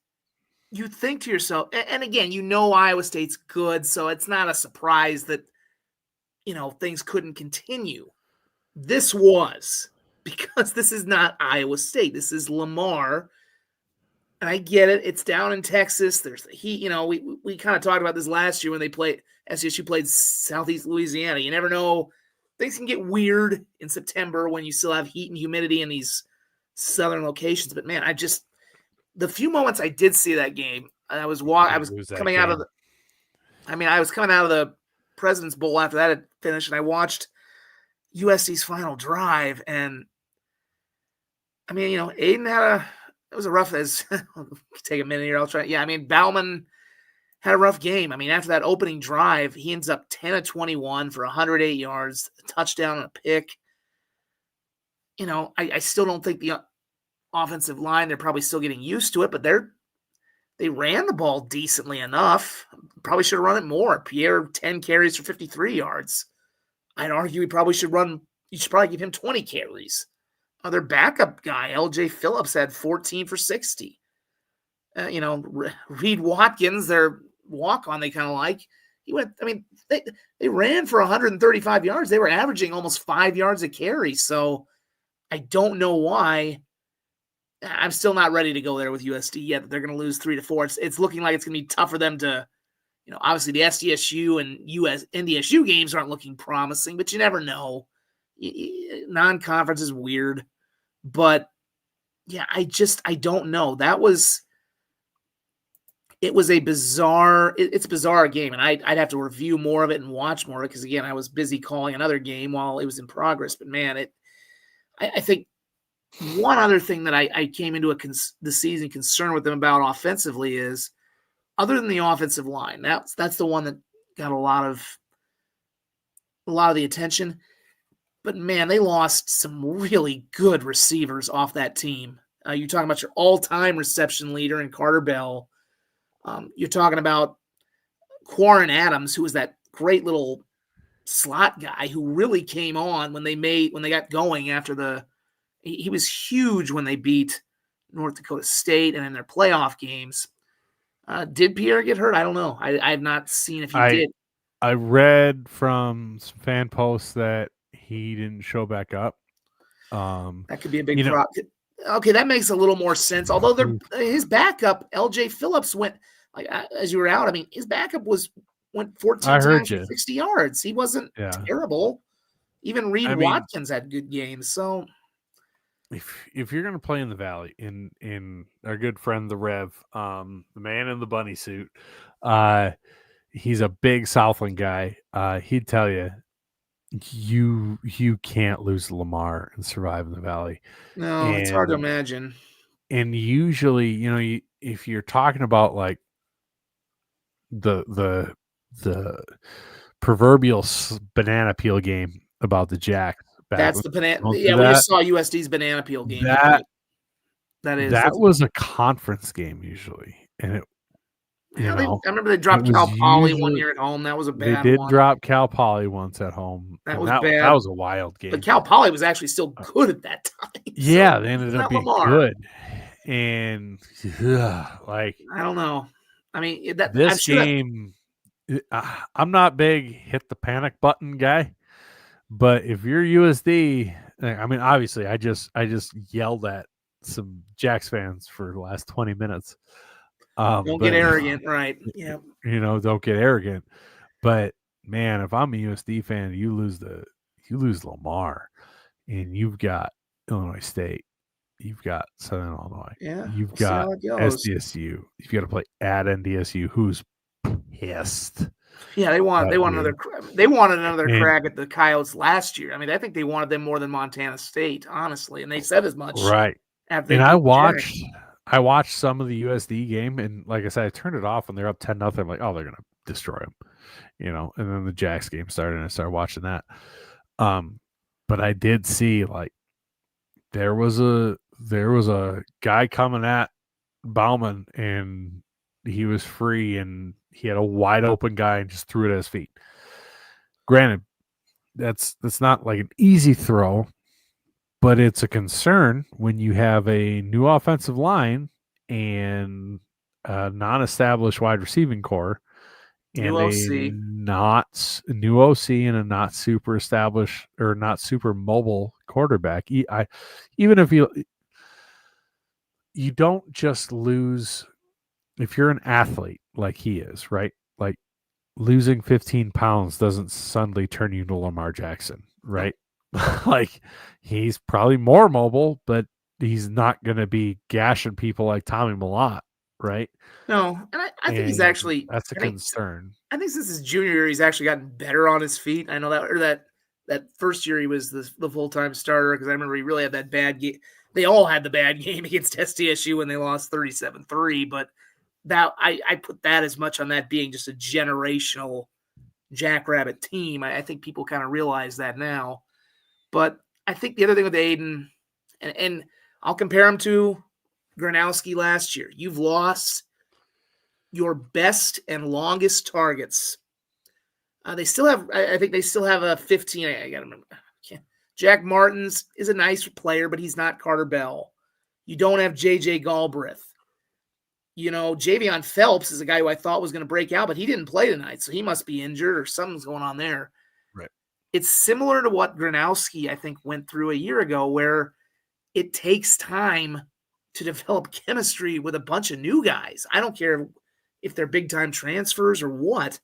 you think to yourself, and again, Iowa State's good, so it's not a surprise that things couldn't continue. This was because this is not Iowa State. This is Lamar. And I get it. It's down in Texas. There's the heat. We kind of talked about this last year when SDSU played Southeast Louisiana. You never know. Things can get weird in September when you still have heat and humidity in these southern locations. But man, the few moments I did see that game, I was coming out of the President's Bowl after that had finished, and I watched USC's final drive. And I mean, Aiden it was a rough take a minute here. I'll try. Yeah, I mean, Bauman had a rough game. I mean, after that opening drive, he ends up 10 of 21 for 108 yards, a touchdown and a pick. I still don't think the offensive line, they're probably still getting used to it, but they ran the ball decently enough. Probably should have run it more. Pierre, 10 carries for 53 yards. I'd argue you should probably give him 20 carries. Their backup guy, LJ Phillips, had 14 for 60. Reed Watkins, their walk-on, they kind of like. They ran for 135 yards. They were averaging almost 5 yards a carry. So I don't know why. I'm still not ready to go there with USD yet. They're going to lose 3-4. It's looking like it's going to be tough for them to, obviously the SDSU and NDSU games aren't looking promising, but you never know. Non-conference is weird. But yeah, I don't know. It was a bizarre, it's a bizarre game, and I'd have to review more of it and watch more of it because, again, I was busy calling another game while it was in progress. But man, I think one other thing that I came into the season concerned with them about offensively is, other than the offensive line, that's the one that got a lot of the attention. But man, they lost some really good receivers off that team. You're talking about your all-time reception leader in Carter Bell. You're talking about Quarren Adams, who was that great little slot guy who really came on when they got going after he was huge when they beat North Dakota State and in their playoff games. Did Pierre get hurt? I don't know. I have not seen if he did. I read from some fan posts that he didn't show back up. That could be a big problem. Okay, that makes a little more sense. Although his backup, LJ Phillips, went as you were out. I mean, his backup went 14 times for 60 yards. He wasn't terrible. Even Reed Watkins had good games. So if you're going to play in the Valley, in our good friend the Rev, the man in the bunny suit, he's a big Southland guy. He'd tell you can't lose Lamar and survive in the Valley. No, it's hard to imagine. And usually, if you're talking about like the proverbial banana peel game about the Jacks. That's the banana. Yeah, we just saw USD's banana peel game. That was a conference game usually, and I remember they dropped Cal Poly 1 year at home. That was a bad one. They did drop Cal Poly once at home. That was bad. That was a wild game. But Cal Poly was actually still good at that time. Yeah, they ended up being good. And I don't know. I mean, this game, I'm not big hit the panic button guy, but if you're USD, I mean, obviously, I just yelled at some Jacks fans for the last 20 minutes. Don't get arrogant, right? Yeah. Don't get arrogant. But man, if I'm a USD fan, you lose Lamar, and you've got Illinois State. You've got Southern Illinois. Yeah, You've we'll see got how it goes. SDSU. You've got to play at NDSU, who's pissed. Yeah, they wanted another And crack at the Coyotes last year. I mean, I think they wanted them more than Montana State, honestly, and they said as much right. after they And beat the Jacks. I watched some of the USD game, and like I said, I turned it off when they're up 10-0. I'm like, oh, they're gonna destroy them, And then the Jacks game started, and I started watching that. But I did see like there was a guy coming at Bauman, and he was free, and he had a wide open guy and just threw it at his feet. Granted, that's not like an easy throw, but it's a concern when you have a new offensive line and a non-established wide receiving core and New a OC. new OC and a not super established or not super mobile quarterback. Even if you don't just lose if you're an athlete like he is, right? Like losing 15 pounds doesn't suddenly turn you into Lamar Jackson, right? Like he's probably more mobile, but he's not going to be gashing people like Tommy Millott, right? No, and I think he's And actually that's a concern. I think since his junior year, he's actually gotten better on his feet. I know that first year he was the full-time starter because I remember he really had that bad game. They all had the bad game against SDSU when they lost 37-3, but that I put that as much on that being just a generational Jackrabbit team. I think people kind of realize that now. But I think the other thing with Aiden, and I'll compare him to Gronowski last year. You've lost your best and longest targets. They still have, I think they still have a 15. I got to remember. Jack Martins is a nice player, but he's not Carter Bell. You don't have JJ Galbraith. Javion Phelps is a guy who I thought was going to break out, but he didn't play tonight, so he must be injured or something's going on there. Right. It's similar to what Gronowski, I think, went through a year ago, where it takes time to develop chemistry with a bunch of new guys. I don't care if they're big-time transfers or what.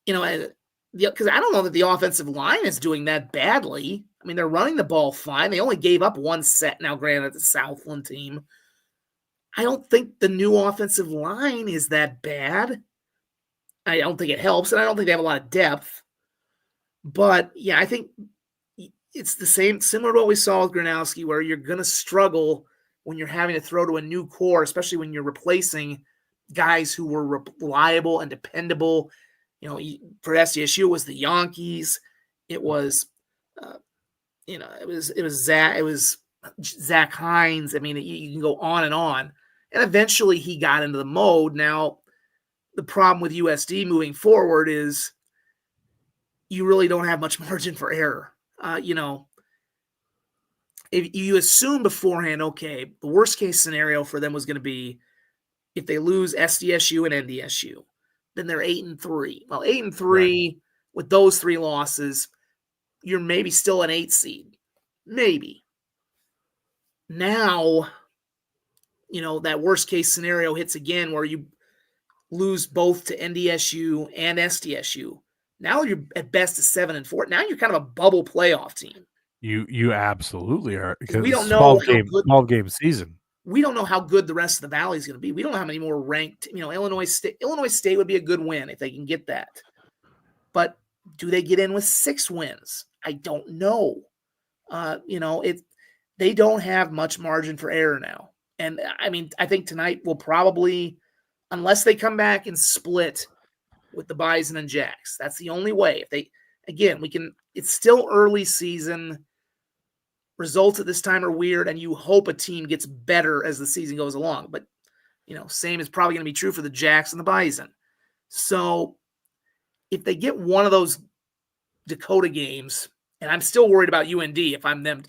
Because I don't know that the offensive line is doing that badly. I mean, they're running the ball fine. They only gave up one set. Now, granted, the Southland team. I don't think the new offensive line is that bad. I don't think it helps, and I don't think they have a lot of depth. But, yeah, I think it's similar to what we saw with Gronowski, where you're going to struggle when you're having to throw to a new core, especially when you're replacing guys who were reliable and dependable. For SDSU, it was the Yankees. It was, it was Zach Hines. I mean, you can go on and on. And eventually he got into the mode. Now, the problem with USD moving forward is you really don't have much margin for error. If you assume beforehand, okay, the worst case scenario for them was going to be if they lose SDSU and NDSU, then they're 8-3. Well, 8-3 with those three losses, you're maybe still an 8 seed. Maybe. Now, that worst case scenario hits again where you lose both to NDSU and SDSU. Now you're at best a 7-4. Now you're kind of a bubble playoff team. You absolutely are, because we don't know 12 game season. We don't know how good the rest of the Valley is going to be. We don't know how many more ranked. Illinois State would be a good win if they can get that. But do they get in with 6 wins? I don't know. They don't have much margin for error now. And I mean, I think tonight will probably, unless they come back and split with the Bison and Jacks, that's the only way. It's still early season. Results at this time are weird, and you hope a team gets better as the season goes along. But, same is probably going to be true for the Jacks and the Bison. So if they get one of those Dakota games, and I'm still worried about UND if I'm them.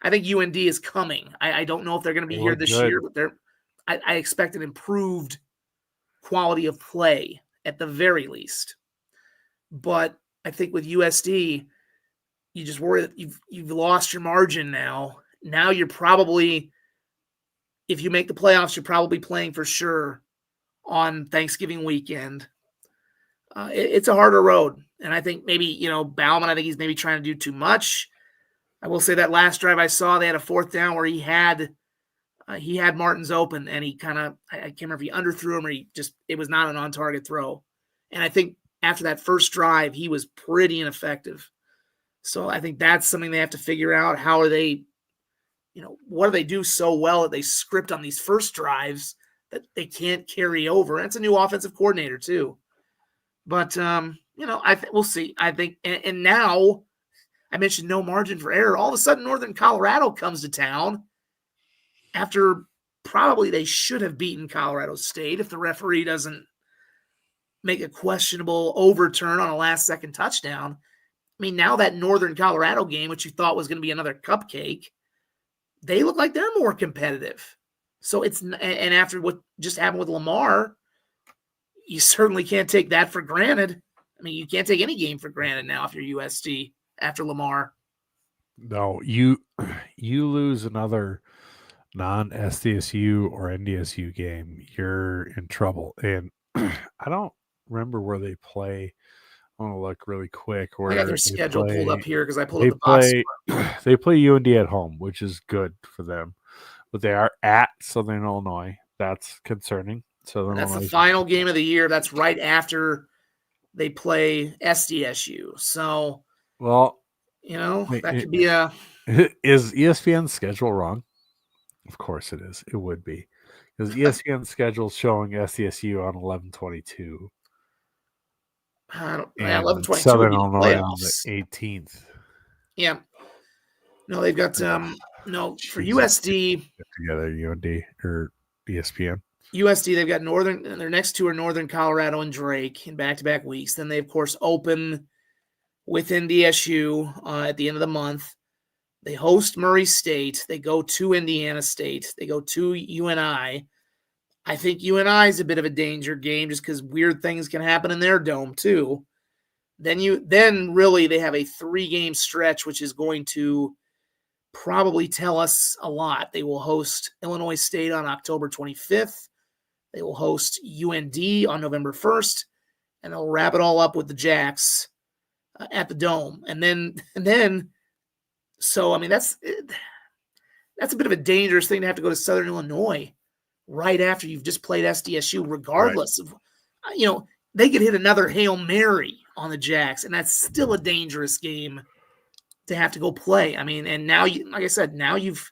I think UND is coming. I don't know if they're going to be here this year, but I expect an improved quality of play at the very least. But I think with USD, you just worry that you've lost your margin now. Now you're probably, if you make the playoffs, you're probably playing for sure on Thanksgiving weekend. It's a harder road. And I think maybe, Bauman, I think he's maybe trying to do too much. I will say that last drive I saw, they had a fourth down where he had Martins open, and he kind of, I can't remember if he underthrew him or it was not an on-target throw. And I think after that first drive, he was pretty ineffective. So I think that's something they have to figure out. How are they, what do they do so well that they script on these first drives that they can't carry over? And it's a new offensive coordinator too. But, we'll see. I think, and now I mentioned no margin for error. All of a sudden, Northern Colorado comes to town after probably they should have beaten Colorado State if the referee doesn't make a questionable overturn on a last-second touchdown. I mean, now that Northern Colorado game, which you thought was going to be another cupcake, they look like they're more competitive. So and after what just happened with Lamar, you certainly can't take that for granted. I mean, you can't take any game for granted now if you're USD after Lamar. No, you lose another non-SDSU or NDSU game, you're in trouble. And I don't remember where they play. I want to look really quick. Where I got their schedule pulled up here because I pulled they up the box. They play UND at home, which is good for them. But they are at Southern Illinois. That's concerning. That's the final game of the year. That's right after they play SDSU. So, well, that could be Is ESPN's schedule wrong? Of course it is. It would be. Because ESPN's schedule is showing SDSU on 11/22. 11/22 Southern Illinois on the 18th. Yeah. No, they've got for USD. Get together, UND or ESPN. USD, they've got their next two are Northern Colorado and Drake in back-to-back weeks. Then they, of course, open with NDSU at the end of the month. They host Murray State. They go to Indiana State. They go to UNI. I think UNI is a bit of a danger game just because weird things can happen in their dome too. Then really they have a 3-game stretch, which is going to probably tell us a lot. They will host Illinois State on October 25th. They will host UND on November 1st, and they'll wrap it all up with the Jacks at the Dome. And then, so I mean that's a bit of a dangerous thing to have to go to Southern Illinois right after you've just played SDSU, regardless of, they could hit another Hail Mary on the Jacks, and that's still a dangerous game to have to go play. I mean, and now like I said, now you've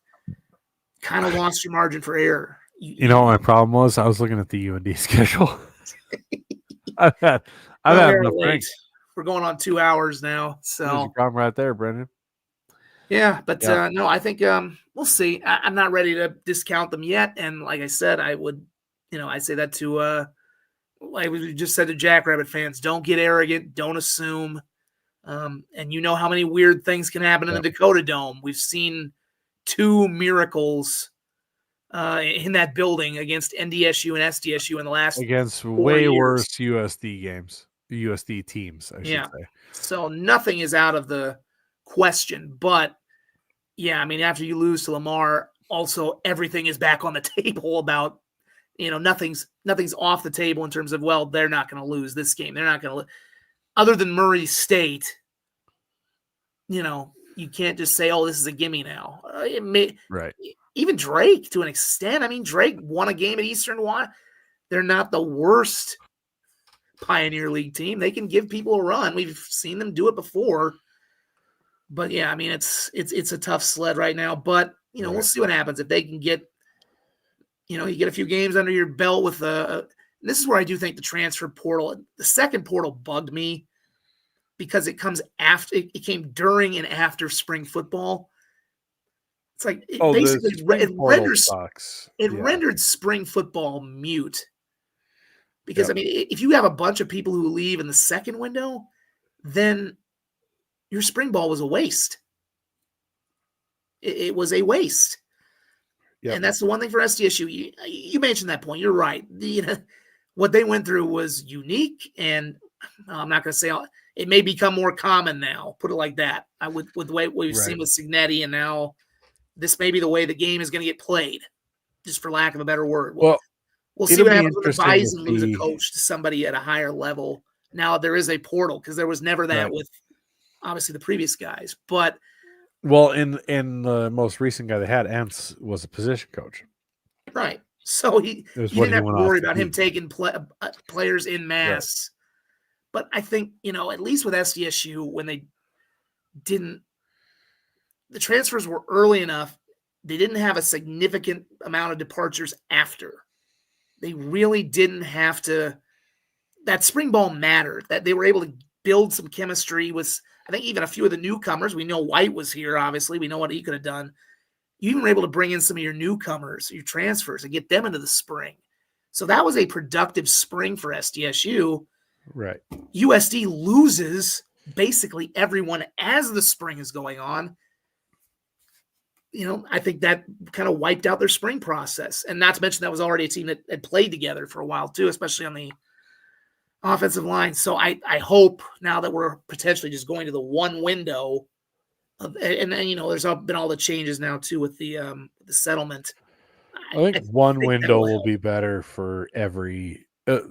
kind of lost your margin for error. My problem was I was looking at the UND schedule. I've had enough drinks. We're going on 2 hours now, so there's a problem right there, Brendan. Yeah, but no, I think we'll see. I'm not ready to discount them yet, and like I said, I would, I say that to like we just said to Jackrabbit fans, don't get arrogant, don't assume, and how many weird things can happen in the Dakota Dome. We've seen 2 miracles in that building against NDSU and SDSU in the last against 4 way years. worse USD teams, I should say. So nothing is out of the question, but yeah, I mean, after you lose to Lamar, also everything is back on the table about, nothing's off the table in terms of, well, they're not going to lose this game. They're not going to, other than Murray State, you can't just say, oh, this is a gimme now. Right. Even Drake to an extent. I mean, Drake won a game at Eastern Y. They're not the worst Pioneer League team. They can give people a run. We've seen them do it before. But yeah, I mean, it's a tough sled right now. But we'll see what happens if they can get, you get a few games under your belt with this is where I do think the transfer portal, the second portal bugged me because it comes after, it came during and after spring football. It's like it rendered spring football mute. Because I mean, if you have a bunch of people who leave in the second window, then your spring ball was a waste. It was a waste. Yep. And that's the one thing for SDSU. You mentioned that point. You're right. What they went through was unique, and I'm not going to say it may become more common now. Put it like that. With the way we've seen with Signetti, and now this may be the way the game is going to get played, just for lack of a better word. Well, we'll see what happens when the Bison lose a coach to somebody at a higher level. Now there is a portal because there was never that with obviously the previous guys. But Well, in the most recent guy they had, Entz was a position coach. Right. So It was you what didn't he have to went off worry to about him do. taking players in mass. But I think, at least with SDSU, when they didn't, the transfers were early enough, they didn't have a significant amount of departures after. They really didn't have to. That spring ball mattered, that they were able to build some chemistry with, I think, even a few of the newcomers. We know White was here, obviously. We know what he could have done. You even were able to bring in some of your newcomers, your transfers, and get them into the spring. So that was a productive spring for SDSU. Right. USD loses basically everyone as the spring is going on. I think that kind of wiped out their spring process. And not to mention that was already a team that had played together for a while too, especially on the offensive line. So I hope now that we're potentially just going to the one window and there's been all the changes now too with the settlement. I think one think that window will will help. be better for every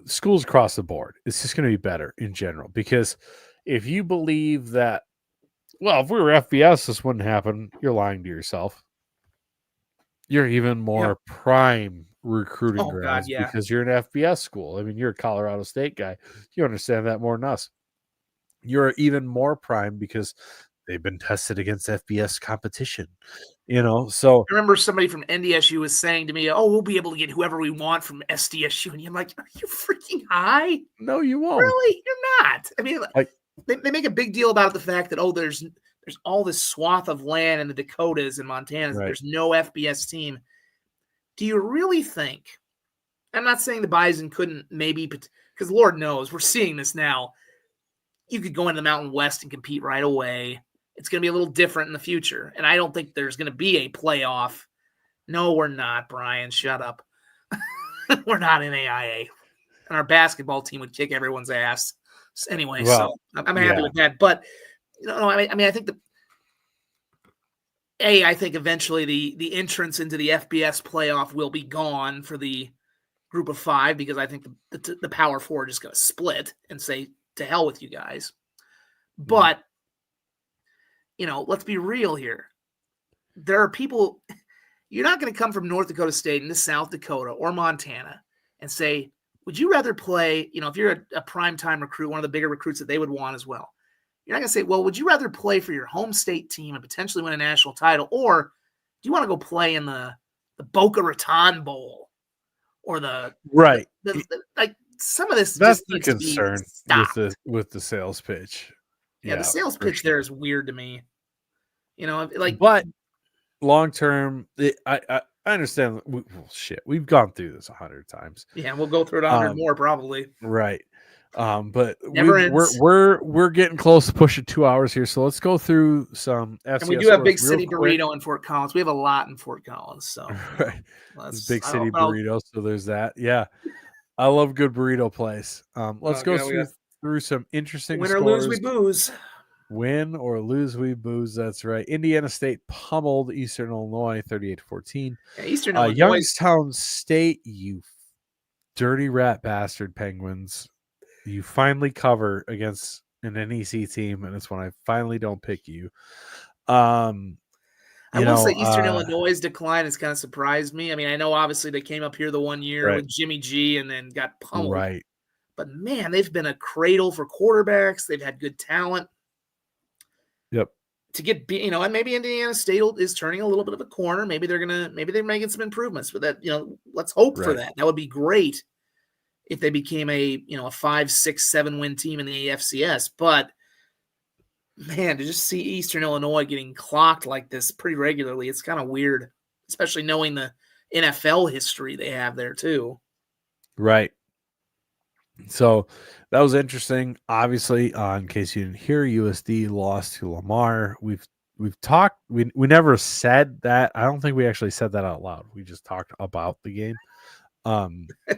schools across the board. It's just going to be better in general because if you believe that, well, if we were FBS, this wouldn't happen, you're lying to yourself. You're even more prime recruiting Oh, God, grounds yeah. because you're an FBS school. I mean, you're a Colorado State guy. You understand that more than us. You're even more prime because they've been tested against FBS competition. So I remember somebody from NDSU was saying to me, "Oh, we'll be able to get whoever we want from SDSU," and I'm like, "Are you freaking high? no, you won't. Really? You're not." I mean, Like, they make a big deal about the fact that there's all this swath of land in the Dakotas and Montana that right. there's no FBS team. Do you really think? I'm not saying the Bison couldn't maybe, because Lord knows we're seeing this now. You could go into the Mountain West and compete right away. It's going to be a little different in the future, and I don't think there's going to be a playoff. No, we're not, Brian. Shut up. We're not in AIA, and our basketball team would kick everyone's ass anyway. Well, so I'm happy with that. But I mean, I think I think eventually the entrance into the FBS playoff will be gone for the group of five because I think the Power Four is just going to split and say to hell with you guys. But let's be real here. There are people. You're not going to come from North Dakota State into South Dakota or Montana and say, would you rather play, if you're a primetime recruit, one of the bigger recruits that they would want as well. You're not going to say, well, would you rather play for your home state team and potentially win a national title? Or do you want to go play in the Boca Raton Bowl or right. Like some of this That's just the needs to be concern stopped. with the sales pitch. Yeah, the sales pitch there is weird to me. But long term, I understand. We've gone through this 100 times. Yeah, we'll go through it 100 more probably. Right. But we're getting close to pushing 2 hours here, so let's go through some FCS. And we do have Big City Burrito in Fort Collins. We have a lot in Fort Collins, so right. Big City Burrito. So there's that. Yeah, I love good burrito place. Let's go through some interesting win scores. Or lose, we booze. Win or lose, we booze. That's right. Indiana State pummeled Eastern Illinois 38-14. Yeah, Eastern Illinois. Youngstown State, you dirty rat bastard Penguins. You finally cover against an NEC team, and it's when I finally don't pick you. I will say Eastern Illinois' decline has kind of surprised me. I mean, I know obviously they came up here the one year with Jimmy G and then got pummeled. Right. But man, they've been a cradle for quarterbacks. They've had good talent. Yep. To get, and maybe Indiana State is turning a little bit of a corner. Maybe they're making some improvements. But that, let's hope for that. That would be great if they became a 5, 6, 7 win team in the AFCS. But man, to just see Eastern Illinois getting clocked like this pretty regularly, it's kind of weird, especially knowing the NFL history they have there too. Right. So that was interesting. Obviously, in case you didn't hear, USD lost to Lamar. We've talked. We never said that. I don't think we actually said that out loud. We just talked about the game.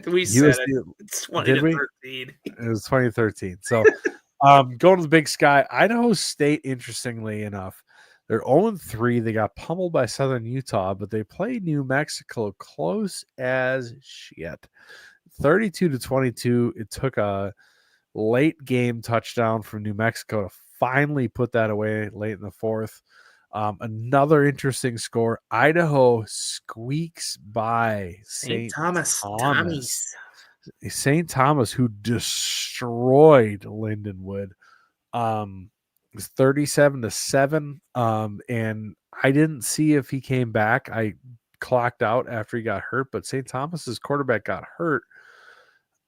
We said it. It's 2013. It was 2013. So going to the Big Sky, Idaho State, interestingly enough, they're 0-3. They got pummeled by Southern Utah, but they played New Mexico close as shit. 32-22. It took a late game touchdown from New Mexico to finally put that away late in the fourth. Another interesting score: Idaho squeaks by St. St. Thomas. Thomas. St. Thomas, who destroyed Lindenwood, 37-7. And I didn't see if he came back. I clocked out after he got hurt, but St. Thomas's quarterback got hurt,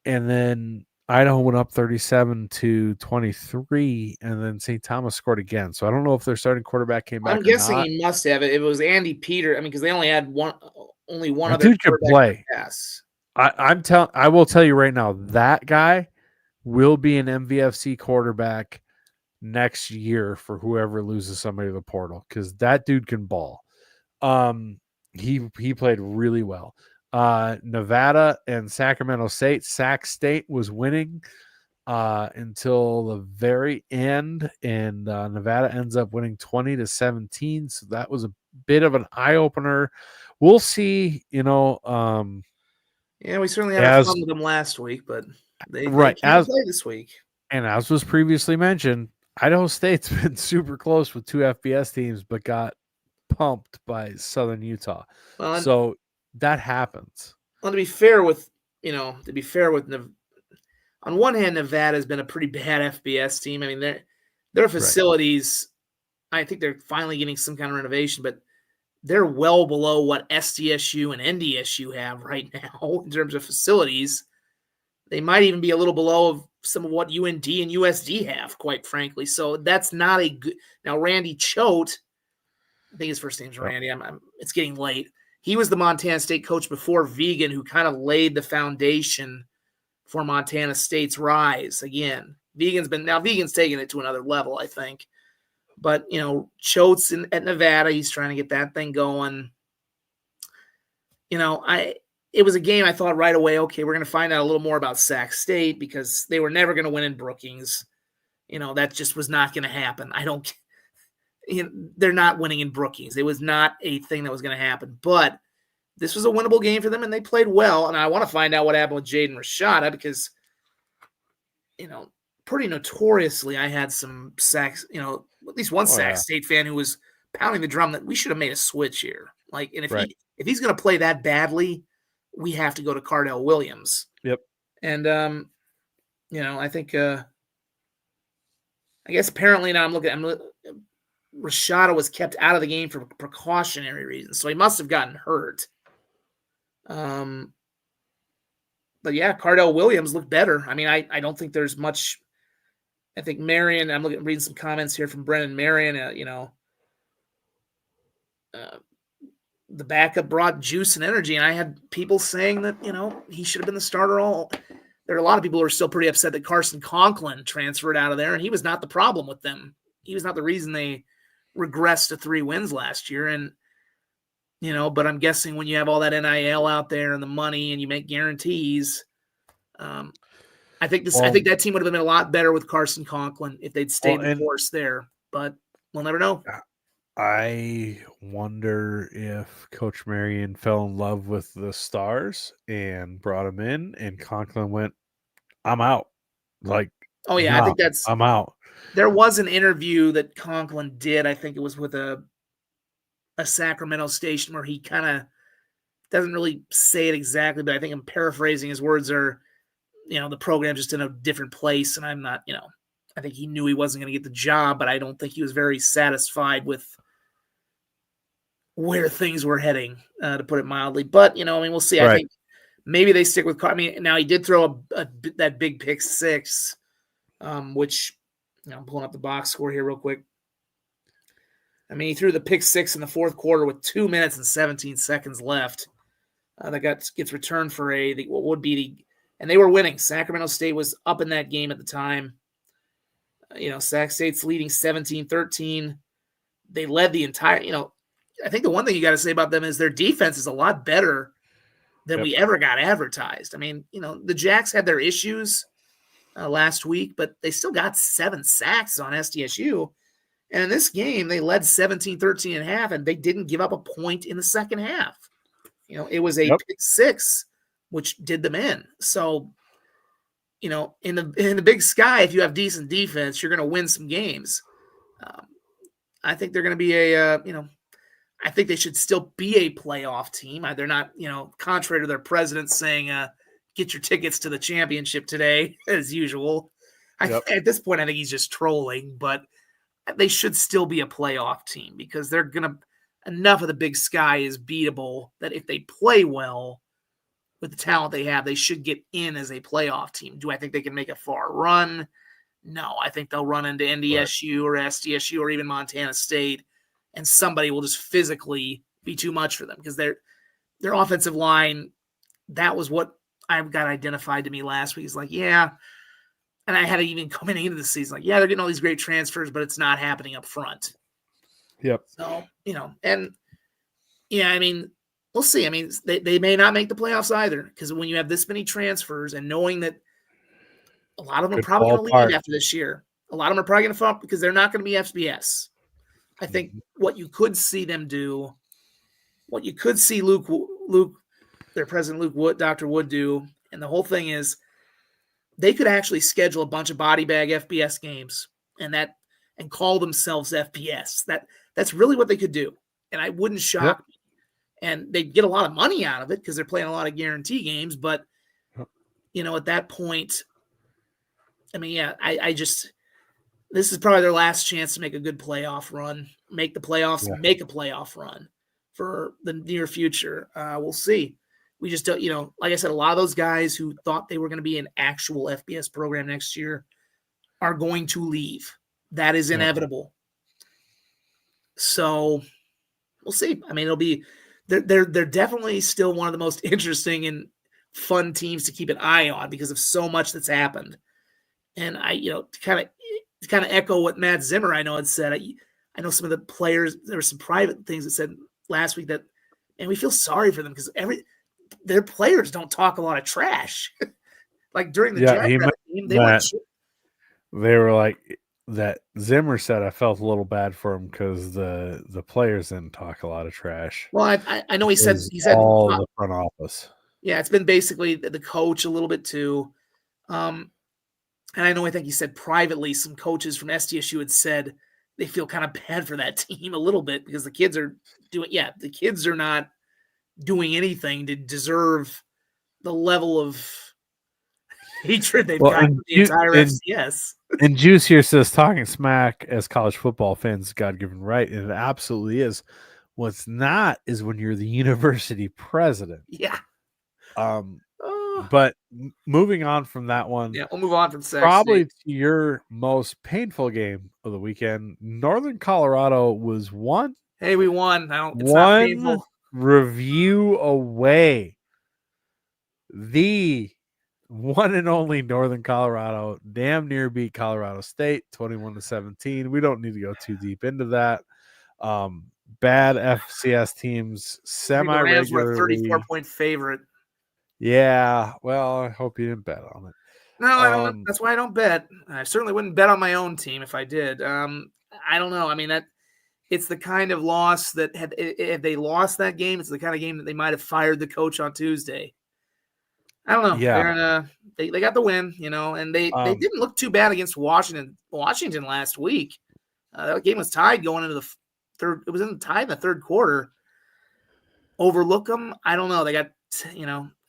and then Idaho went up 37-23, and then St. Thomas scored again. So I don't know if their starting quarterback came back. I'm guessing or not. he must have it. It was Andy Peter. I mean, because they only had only one That other dude could play. Pass. I will tell you right now, that guy will be an MVFC quarterback next year for whoever loses somebody to the portal, because that dude can ball. He played really well. Nevada and Sacramento State. Sac State was winning until the very end, and Nevada ends up winning 20-17. So that was a bit of an eye opener. We'll see. Yeah, we certainly had fun with them last week, but they can't play this week. And as was previously mentioned, Idaho State's been super close with two FBS teams, but got pumped by Southern Utah. Well, so that happens. Well, to be fair with on one hand, Nevada has been a pretty bad FBS team. I mean, their facilities, right. I think they're finally getting some kind of renovation, but they're well below what SDSU and NDSU have right now in terms of facilities. They might even be a little below of some of what UND and USD have, quite frankly. So that's not a good. Now, Randy Choate, I think his first name's Randy. It's getting late. He was the Montana State coach before Vegan, who kind of laid the foundation for Montana State's rise. Again, Vegan's taking it to another level, I think. But, Choate's at Nevada. He's trying to get that thing going. It was a game I thought right away, okay, we're going to find out a little more about Sac State, because they were never going to win in Brookings. That just was not going to happen. They're not winning in Brookings. It was not a thing that was going to happen. But this was a winnable game for them, and they played well. And I want to find out what happened with Jaden Rashada, because, pretty notoriously, I had some Sacs, at least one Sac State fan who was pounding the drum that we should have made a switch here. And if he's going to play that badly, we have to go to Cardell Williams. Yep. And, I think, I guess apparently now Rashada was kept out of the game for precautionary reasons, so he must have gotten hurt. But yeah, Cardell Williams looked better. I mean, I don't think there's much. I think Marion. I'm reading some comments here from Brennan Marion. The backup brought juice and energy, and I had people saying that he should have been the starter. There are a lot of people who are still pretty upset that Carson Conklin transferred out of there, and he was not the problem with them. He was not the reason they regressed to 3 wins last year. And, but I'm guessing when you have all that NIL out there and the money and you make guarantees, I think that team would have been a lot better with Carson Conklin if they'd stayed the course there, but we'll never know. I wonder if Coach Marion fell in love with the Stars and brought him in, and Conklin went, I'm out. I think I'm out. There was an interview that Conklin did. I think it was with a Sacramento station where he kind of doesn't really say it exactly, but I think I'm paraphrasing. His words are, the program's just in a different place, and I'm not, I think he knew he wasn't going to get the job, but I don't think he was very satisfied with where things were heading, to put it mildly. But, we'll see. Right. I think maybe they stick with – now he did throw that big pick six, which – I'm pulling up the box score here real quick. He threw the pick six in the fourth quarter with 2 minutes and 17 seconds left. That gets returned for what would be and they were winning. Sacramento State was up in that game at the time. Sac State's leading 17-13. They led the entire, I think the one thing you got to say about them is their defense is a lot better than we ever got advertised. The Jacks had their issues last week, but they still got 7 sacks on SDSU. And in this game, they led 17-13 and a half, and they didn't give up a point in the second half. It was a pick six, which did them in. So, in the big sky, if you have decent defense, you're going to win some games. I think they're going to be I think they should still be a playoff team. They're not, contrary to their president saying, get your tickets to the championship today, as usual. Yep. At this point, I think he's just trolling, but they should still be a playoff team because they're going to, enough of the Big Sky is beatable that if they play well with the talent they have, they should get in as a playoff team. Do I think they can make a far run? No, I think they'll run into NDSU or SDSU or even Montana State, and somebody will just physically be too much for them because their offensive line, that was what I've got identified to me last week. It's like, yeah, and I had it even coming into the season, like, yeah, they're getting all these great transfers, but it's not happening up front. Yep. So, and yeah, I mean, we'll see. I mean, they may not make the playoffs either because when you have this many transfers and knowing that a lot of them are probably going to leave after this year, a lot of them are probably going to fall because they're not going to be FBS. I think what you could see them do, what you could see Luke, their president Luke Wood, Dr. Wood do, and the whole thing is they could actually schedule a bunch of body bag FBS games and call themselves FBS. That's really what they could do, and I wouldn't shock me. And they'd get a lot of money out of it because they're playing a lot of guarantee games. But at that point, I mean, yeah, I just. This is probably their last chance to make a good playoff run, make the playoffs, make a playoff run for the near future. We'll see. We just don't, like I said, a lot of those guys who thought they were going to be an actual FBS program next year are going to leave. That is inevitable. So we'll see. I mean, they're definitely still one of the most interesting and fun teams to keep an eye on because of so much that's happened. And to kind of echo what Matt Zimmer, I know, had said. I know some of the players, there were some private things that said last week and we feel sorry for them because their players don't talk a lot of trash. Like during the Jackrabbit game, they were like that. Zimmer said, I felt a little bad for him because the players didn't talk a lot of trash. Well, I know he said all the front office. Yeah, it's been basically the coach a little bit too. And I think he said privately some coaches from SDSU had said they feel kind of bad for that team a little bit because the kids are not doing anything to deserve the level of hatred they've got for the entire FCS. And Juice here says, talking smack as college football fans, God-given right, and it absolutely is. What's not is when you're the university president. Yeah. But moving on from that one, we'll move on from probably to your most painful game of the weekend. Northern Colorado was one. Hey, we won. It's one not painful. Review away. The one and only Northern Colorado damn near beat Colorado State 21-17. We don't need to go too deep into that. Bad FCS teams semi-regularly. The Rams were a 34-point favorite. Yeah, well, I hope you didn't bet on it. No, I don't. That's why I don't bet. I certainly wouldn't bet on my own team if I did. I don't know. I mean, it's the kind of loss that if they lost that game, it's the kind of game that they might have fired the coach on Tuesday. I don't know. Yeah, they got the win, and they didn't look too bad against Washington last week. That game was tied going into the third. It was tied in the third quarter. Overlook them? I don't know. They got.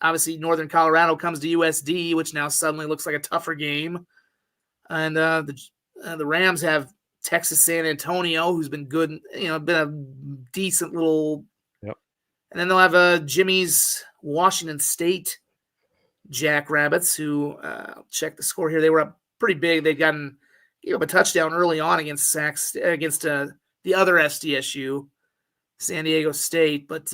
Obviously Northern Colorado comes to USD, which now suddenly looks like a tougher game. And the Rams have Texas San Antonio, who's been good, been a decent little. Yep. And then they'll have Jimmy's Washington State Jackrabbits, who check the score here. They were up pretty big. They've gave up a touchdown early on against the other SDSU, San Diego State, but.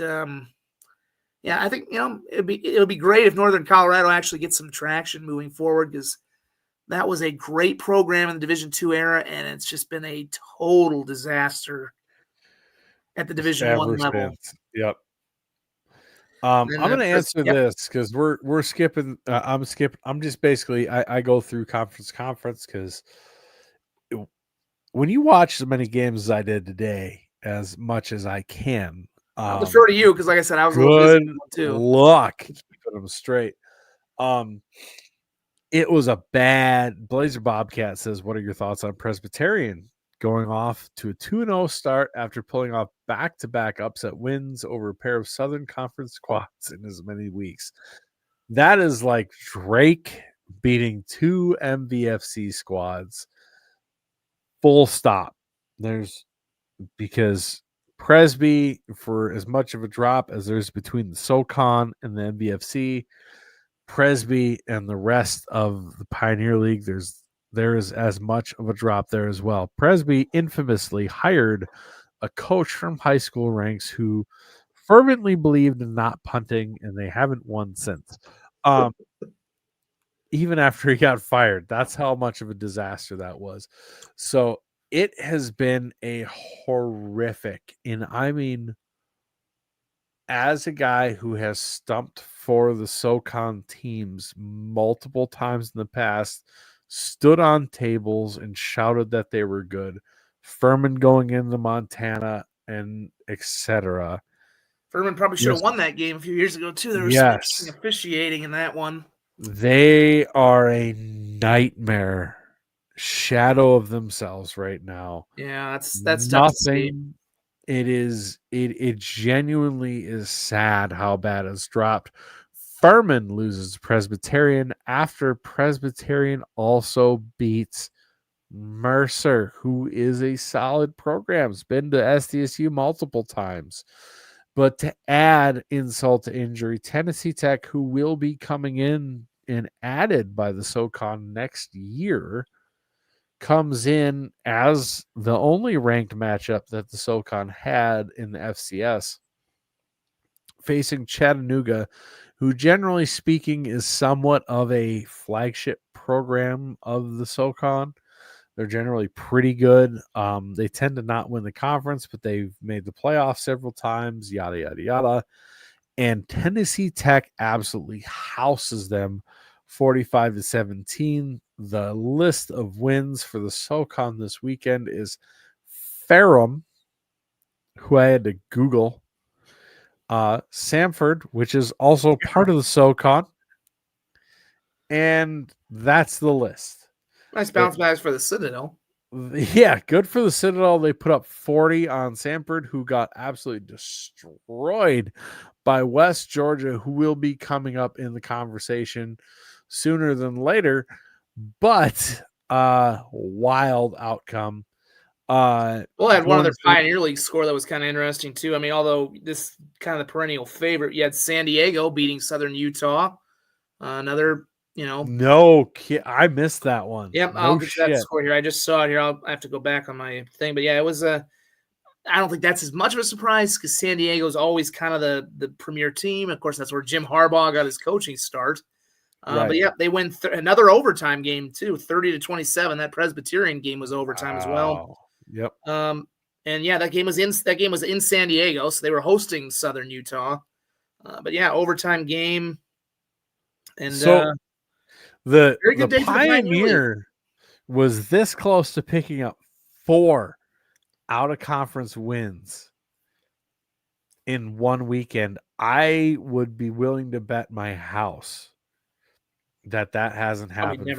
Yeah, I think it'll be great if Northern Colorado actually gets some traction moving forward because that was a great program in the Division II era, and it's just been a total disaster at the Division I level. Yep. I'm going to answer this because we're skipping. I'm skipping. I'm just basically I go through conference because when you watch as many games as I did today, as much as I can. I'll defer to you because, like I said, I was a little busy too. Luck keeping them straight. It was a bad. Blazer Bobcat says, "What are your thoughts on Presbyterian going off to a 2-0 start after pulling off back-to-back upset wins over a pair of Southern Conference squads in as many weeks. That is like Drake beating 2 MVFC squads. Full stop. Because Presby, for as much of a drop as there's between the SoCon and the MVFC, Presby and the rest of the Pioneer League, there is as much of a drop there as well. Presby infamously hired a coach from high school ranks who fervently believed in not punting, and they haven't won since. Even after he got fired, that's how much of a disaster that was. So it has been a horrific, and I mean, as a guy who has stumped for the SoCon teams multiple times in the past, stood on tables and shouted that they were good, Furman going into Montana and etc. Furman probably should have won that game a few years ago too. There was some interesting officiating in that one. They are a nightmare shadow of themselves right now. Yeah, that's tough to see. It genuinely is sad how bad it's dropped. Furman loses to Presbyterian after Presbyterian also beats Mercer, who is a solid program. It's been to SDSU multiple times. But to add insult to injury, Tennessee Tech, who will be coming in and added by the SoCon next year, comes in as the only ranked matchup that the SoCon had in the FCS, facing Chattanooga, who generally speaking is somewhat of a flagship program of the SoCon. They're generally pretty good. They tend to not win the conference, but they've made the playoffs several times, yada, yada, yada. And Tennessee Tech absolutely houses them 45-17. The list of wins for the SoCon this weekend is Ferrum, who I had to Google, Samford, which is also part of the SoCon, and that's the list. Nice bounce back for the Citadel. Yeah, good for the Citadel. They put up 40 on Samford, who got absolutely destroyed by West Georgia, who will be coming up in the conversation sooner than later. But wild outcome. Well, I had one other Pioneer League score that was kind of interesting too. I mean, although this kind of the perennial favorite, you had San Diego beating Southern Utah. Another, no, I missed that one. Yep, I'll get that score here. I just saw it here. I have to go back on my thing, but yeah, it was I don't think that's as much of a surprise because San Diego is always kind of the premier team. Of course, that's where Jim Harbaugh got his coaching start. Right. But yeah, they win another overtime game too, 30-27. That Presbyterian game was overtime as well. Yep. And yeah, that game was in San Diego, so they were hosting Southern Utah. But yeah, overtime game. And so the Pioneer was this close to picking up 4 out-of-conference wins in one weekend. I would be willing to bet my house that hasn't happened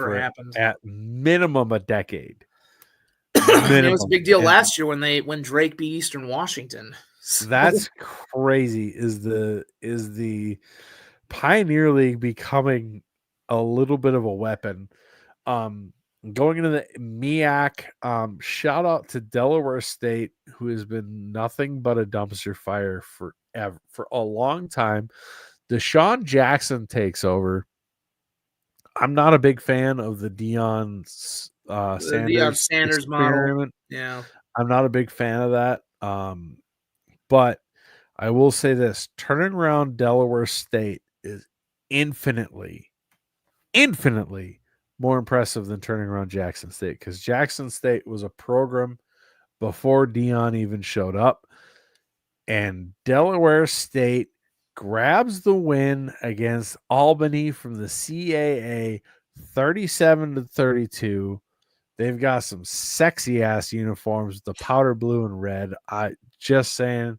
at minimum a decade. It was a big deal last year when Drake beat Eastern Washington. So. That's crazy. Is the Pioneer League becoming a little bit of a weapon? Going into the MEAC, shout out to Delaware State, who has been nothing but a dumpster fire for a long time. Deshaun Jackson takes over. I'm not a big fan of the Deion Sanders model. Yeah, I'm not a big fan of that. But I will say this: turning around Delaware State is infinitely more impressive than turning around Jackson State, because Jackson State was a program before Deion even showed up, and Delaware State grabs the win against Albany from the CAA 37-32. They've got some sexy ass uniforms, the powder blue and red. I just saying.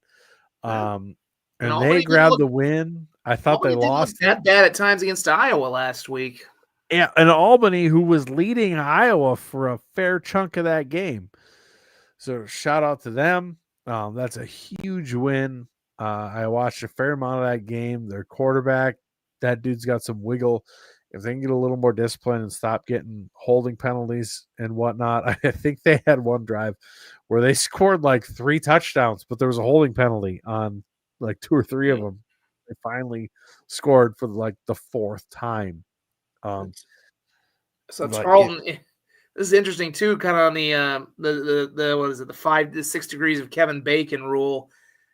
And they grabbed the win. I thought they lost that bad at times against Iowa last week. Yeah, and Albany, who was leading Iowa for a fair chunk of that game. So shout out to them. That's a huge win. I watched a fair amount of that game. Their quarterback, that dude's got some wiggle. If they can get a little more discipline and stop getting holding penalties and whatnot, I think they had one drive where they scored like 3 touchdowns, but there was a holding penalty on like 2 or 3 of them. They finally scored for like the 4th time. So but Tarleton, this is interesting too, kind of on the what is it, the 5 to 6 degrees of Kevin Bacon rule.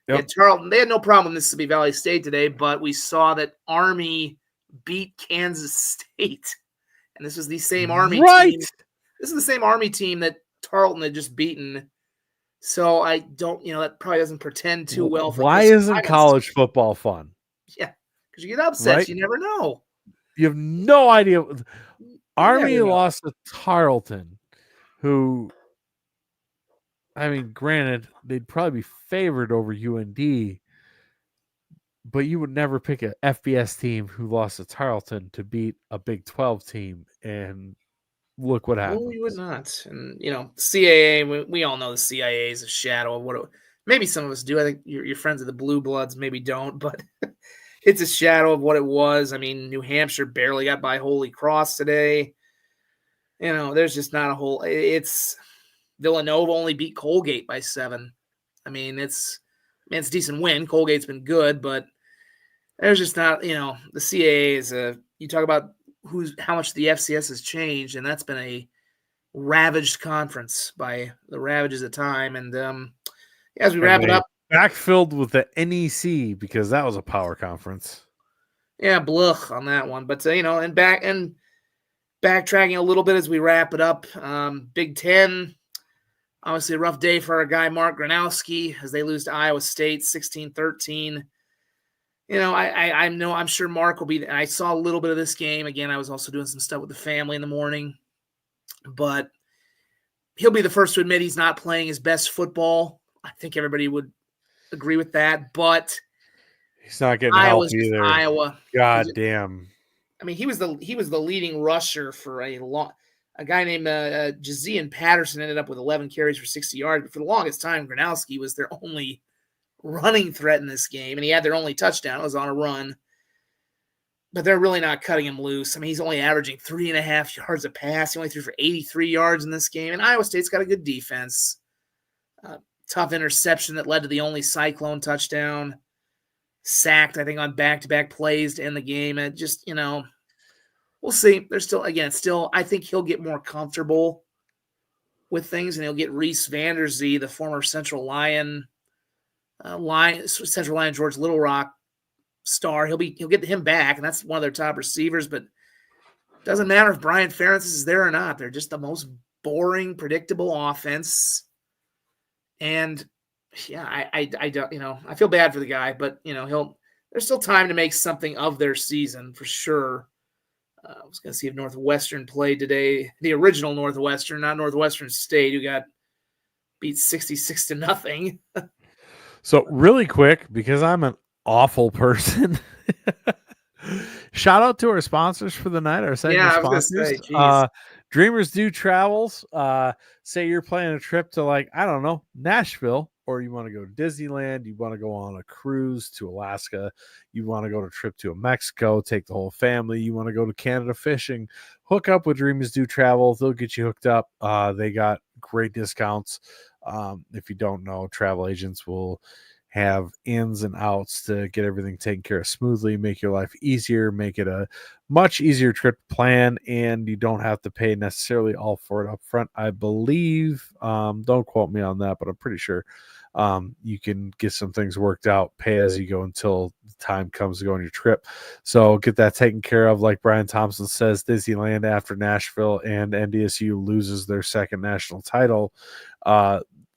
Yep. Yeah, Tarleton, they had no problem with Mississippi Valley State today, but we saw that Army beat Kansas State, and this was the same Army team. This is the same Army team that Tarleton had just beaten. So I don't, that probably doesn't pretend too well. Why isn't college football fun? Yeah, because you get upsets. Right? You never know. You have no idea. Army lost to Tarleton, who, I mean, granted, they'd probably be favored over UND, but you would never pick a FBS team who lost to Tarleton to beat a Big 12 team, and look what happened. No, you would not. And, CAA, we all know the CIA is a shadow of what maybe some of us do. I think your friends of the Blue Bloods maybe don't, but it's a shadow of what it was. I mean, New Hampshire barely got by Holy Cross today. There's just not a whole – it's Villanova only beat Colgate by 7. I mean, it's a decent win. Colgate's been good, but there's just not – the CAA is you talk about how much the FCS has changed, and that's been a ravaged conference by the ravages of time. And as we wrap it up, backfilled with the NEC because that was a power conference. Yeah, bluch on that one. But and backtracking a little bit as we wrap it up, Big Ten, obviously a rough day for our guy Mark Gronowski as they lose to Iowa State 16-13. I'm sure Mark will be. I saw a little bit of this game. Again, I was also doing some stuff with the family in the morning, but he'll be the first to admit he's not playing his best football. I think everybody would agree with that, but he's not getting help either. Iowa. God damn. I mean, he was the leading rusher for a guy named Jazian Patterson ended up with 11 carries for 60 yards, but for the longest time, Gronowski was their only running threat in this game, and he had their only touchdown. It was on a run, but they're really not cutting him loose. I mean, he's only averaging 3.5 yards a pass. He only threw for 83 yards in this game, and Iowa State's got a good defense. Tough interception that led to the only Cyclone touchdown. Sacked, I think, on back-to-back plays to end the game. And just, we'll see. There's still, I think he'll get more comfortable with things, and he'll get Reese Vanderzee, the former Central Lion George Little Rock star. He'll get him back, and that's one of their top receivers. But it doesn't matter if Brian Ferentz is there or not. They're just the most boring, predictable offense. And yeah, I don't, I feel bad for the guy, but there's still time to make something of their season for sure. I was going to see if Northwestern played today, the original Northwestern, not Northwestern State, who got beat 66-0. So really quick, because I'm an awful person, shout out to our sponsors for the night. Our segment sponsors. Dreamers Do Travels. Say you're planning a trip to, like, I don't know, Nashville, or you want to go to Disneyland, you want to go on a cruise to Alaska, you want to go to a trip to Mexico, take the whole family, you want to go to Canada fishing, hook up with Dreamers Do Travel. They'll get you hooked up. They got great discounts. If you don't know, travel agents will have ins and outs to get everything taken care of smoothly, make your life easier, make it a much easier trip to plan, and you don't have to pay necessarily all for it up front. I believe, don't quote me on that, but I'm pretty sure you can get some things worked out, pay as you go until the time comes to go on your trip. So get that taken care of. Like Brian Thompson says, Disneyland after Nashville and NDSU loses their second national title.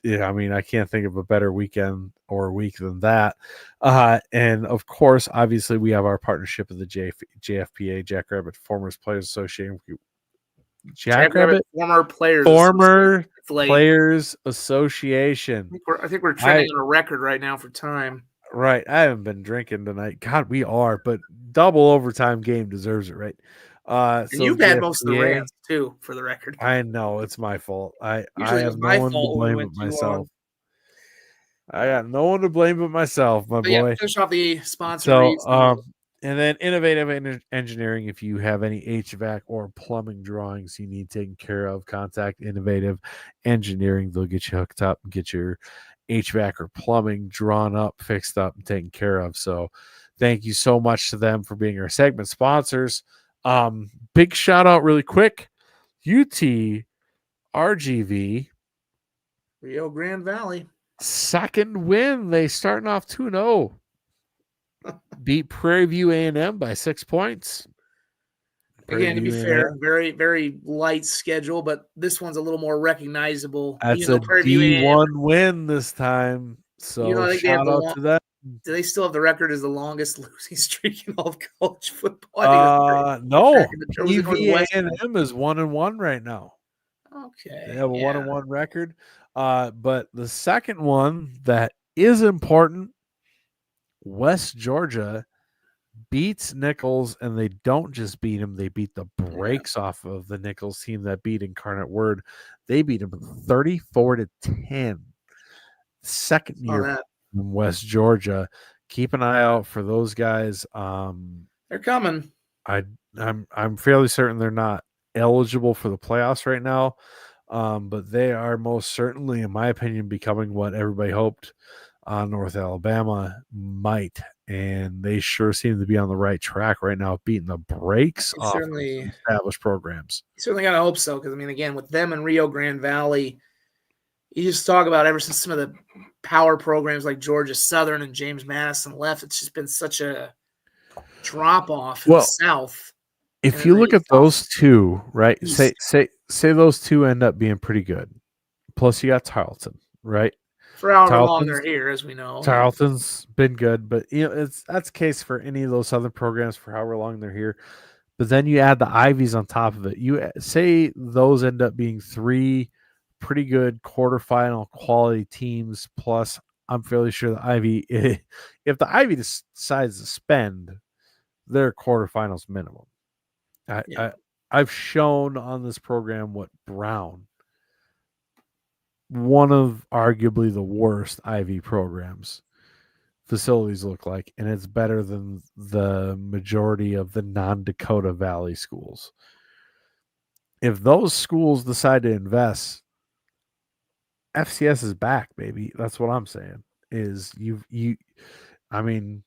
Yeah, I mean, I can't think of a better weekend or week than that. And of course, obviously, we have our partnership with the JFPA, Jackrabbit Formers Players Association. Jackrabbit Former Players Association. I think we're trending on a record right now for time. Right. I haven't been drinking tonight. God, we are, but double overtime game deserves it, right? And So you've had most of the GFPA, rants too, for the record. I know it's my fault. I Usually it was have no my one to fault when we blame went but too myself. long. I got no one to blame but myself, my But yeah, boy. finish off the sponsor So, reads. and then innovative engineering. If you have any HVAC or plumbing drawings you need taken care of, contact Innovative Engineering. They'll get you hooked up and get your HVAC or plumbing drawn up, fixed up, and taken care of. So, thank you so much to them for being our segment sponsors. Big shout out, really quick, UT RGV. Rio Grande Valley. Second win. They starting off 2-0. Beat Prairie View A&M by 6 points. Again, to be fair, very, very light schedule, but this one's a little more recognizable. That's a D1 win this time. So I think they have shout out to them. Do they still have the record as the longest losing streak in all of college football? No. PV&M is 1-1 right now. Okay. They have a 1-1 record. But the second one that is important, West Georgia beats Nichols, and they don't just beat him, they beat the brakes off of the Nichols team that beat Incarnate Word. They beat him 34-10. Second year from West Georgia. Keep an eye out for those guys. They're coming. I'm fairly certain they're not eligible for the playoffs right now. But they are most certainly, in my opinion, becoming what everybody hoped North Alabama might, and they sure seem to be on the right track right now, beating the brakes off of established programs. You certainly got to hope so, because, I mean, again, with them and Rio Grande Valley, you just talk about ever since some of the power programs like Georgia Southern and James Madison left, it's just been such a drop-off in the South. If you look at those two, right, say those two end up being pretty good. Plus, you got Tarleton, right? For however long they're here, as we know. Tarleton's been good, but that's the case for any of those Southern programs for however long they're here. But then you add the Ivies on top of it. You say those end up being three pretty good quarterfinal quality teams. Plus, I'm fairly sure the Ivy, if the Ivy decides to spend, they're quarterfinals minimum. I've shown on this program what Brown, one of arguably the worst Ivy programs, facilities look like, and it's better than the majority of the non-Dakota Valley schools. If those schools decide to invest, FCS is back, baby. That's what I'm saying. I mean,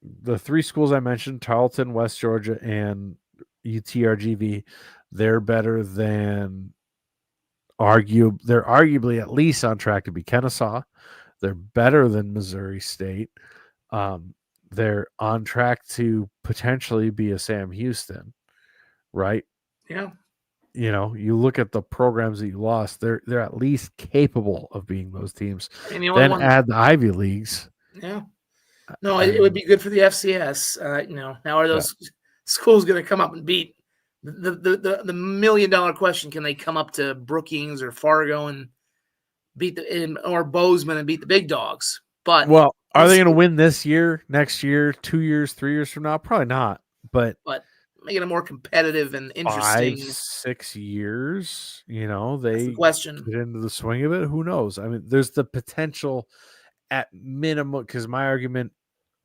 the three schools I mentioned, Tarleton, West Georgia, and UTRGV, they're better than they're arguably at least on track to be Kennesaw. They're better than Missouri State. They're on track to potentially be a Sam Houston, right? Yeah. You look at the programs that you lost, they're at least capable of being those teams. And then add the Ivy Leagues. Yeah. No, it would be good for the FCS. Now are those schools going to come up and beat the $1 million question? Can they come up to Brookings or Fargo and beat or Bozeman and beat the big dogs? But are they going to win this year, next year, 2 years, 3 years from now? Probably not. But making it more competitive and interesting. 5-6 years, they get into the swing of it. Who knows? I mean, there's the potential at minimum, because my argument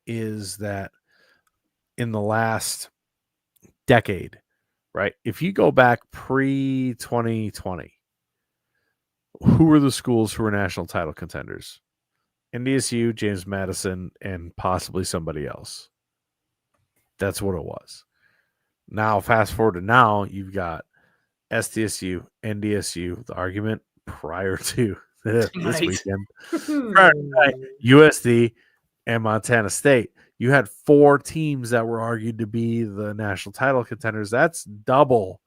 is that in the last decade, right? If you go back pre-2020, who were the schools who were national title contenders? SDSU, James Madison, and possibly somebody else. That's what it was. Now, fast forward to now, you've got SDSU, NDSU, the argument prior to this weekend, USD, and Montana State. You had 4 teams that were argued to be the national title contenders. That's double.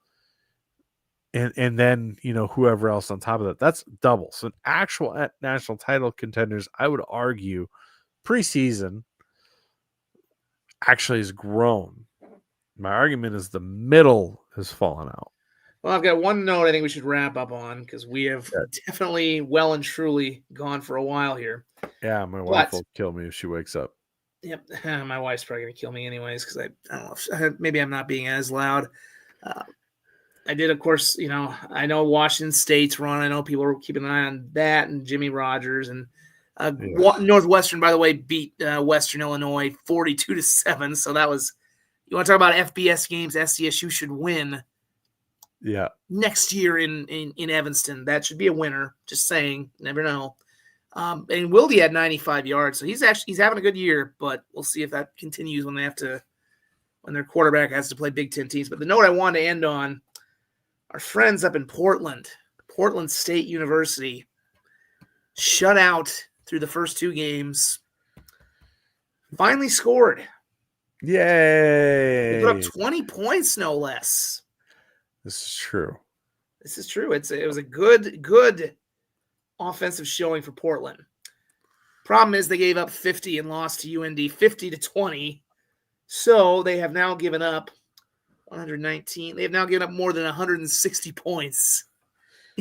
And then, whoever else on top of that, that's double. So actual national title contenders, I would argue, preseason actually has grown. My argument is the middle has fallen out. Well, I've got one note I think we should wrap up on, because we have definitely well and truly gone for a while here. Yeah, my wife will kill me if she wakes up. Yep. My wife's probably going to kill me anyways because I don't know. Maybe I'm not being as loud. I did, of course, I know Washington State's run. I know people are keeping an eye on that and Jimmy Rogers. And Northwestern, by the way, beat Western Illinois 42-7. So that was, you want to talk about FBS games SDSU should win next year in Evanston. That should be a winner. Just saying. Never know. And Wilde had 95 yards. So he's having a good year, but we'll see if that continues when their quarterback has to play Big Ten teams. But the note I wanted to end on, our friends up in Portland State University, shut out through the first 2 games, finally scored. Yay! They put up 20 points, no less. This is true. It was a good offensive showing for Portland. Problem is they gave up 50 and lost to UND 50-20. So they have now given up 119. They have now given up more than 160 points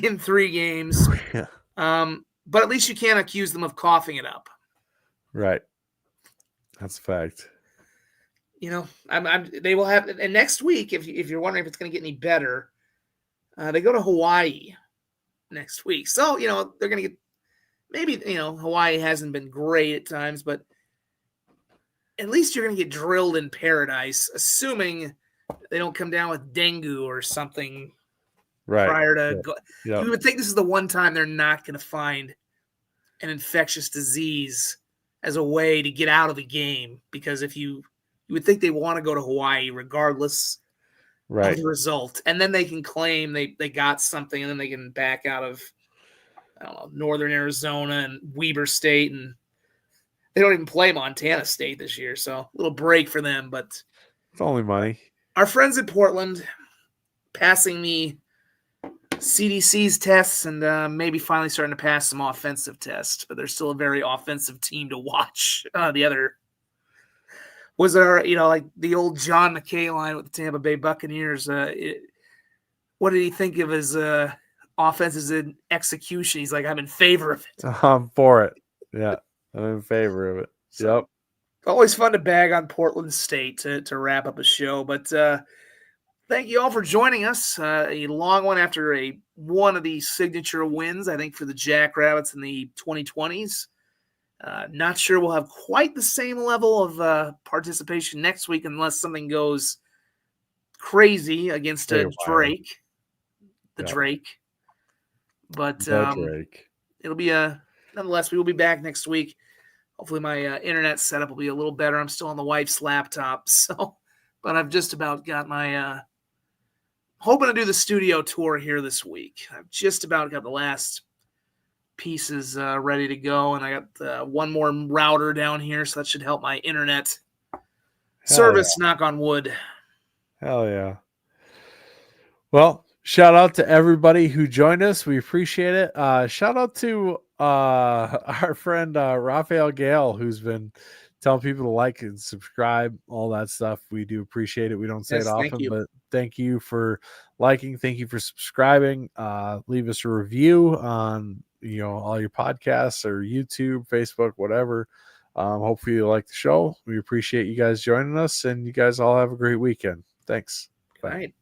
in 3 games. Yeah. But at least you can't accuse them of coughing it up. Right. That's a fact. They will have, and next week, if you're wondering if it's going to get any better, they go to Hawaii next week. So, they're going to get, maybe, Hawaii hasn't been great at times, but at least you're going to get drilled in paradise, assuming they don't come down with dengue or something prior to go. You would think this is the one time they're not going to find an infectious disease as a way to get out of the game, because if you would think they want to go to Hawaii regardless of the result, and then they can claim they got something, and then they can back out of, I don't know, Northern Arizona and Weber State, and they don't even play Montana State this year, so a little break for them. But it's only money. Our friends at Portland passing the CDC's tests and maybe finally starting to pass some offensive tests, but they're still a very offensive team to watch. The other was like the old John McKay line with the Tampa Bay Buccaneers. What did he think of his offenses in execution? He's like, I'm in favor of it. I'm for it. Yeah, I'm in favor of it. So, always fun to bag on Portland State to wrap up a show. But thank you all for joining us. A long one after one of the signature wins, I think, for the Jackrabbits in the 2020s. Not sure we'll have quite the same level of participation next week unless something goes crazy against Drake. Drake. But Drake. It'll be nonetheless, we will be back next week. Hopefully my internet setup will be a little better. I'm still on the wife's laptop, but I've just about got my hoping to do the studio tour here this week. I've just about got the last pieces ready to go, and I got one more router down here, so that should help my internet service. Knock on wood. Hell yeah. Well, shout out to everybody who joined us. We appreciate it. Shout out to our friend Raphael Gale, who's been telling people to like and subscribe, all that stuff. We do appreciate it. We don't say it often, but thank you for liking. Thank you for subscribing. Leave us a review on all your podcasts or YouTube, Facebook, whatever. Hopefully you like the show. We appreciate you guys joining us, and you guys all have a great weekend. Thanks. Bye.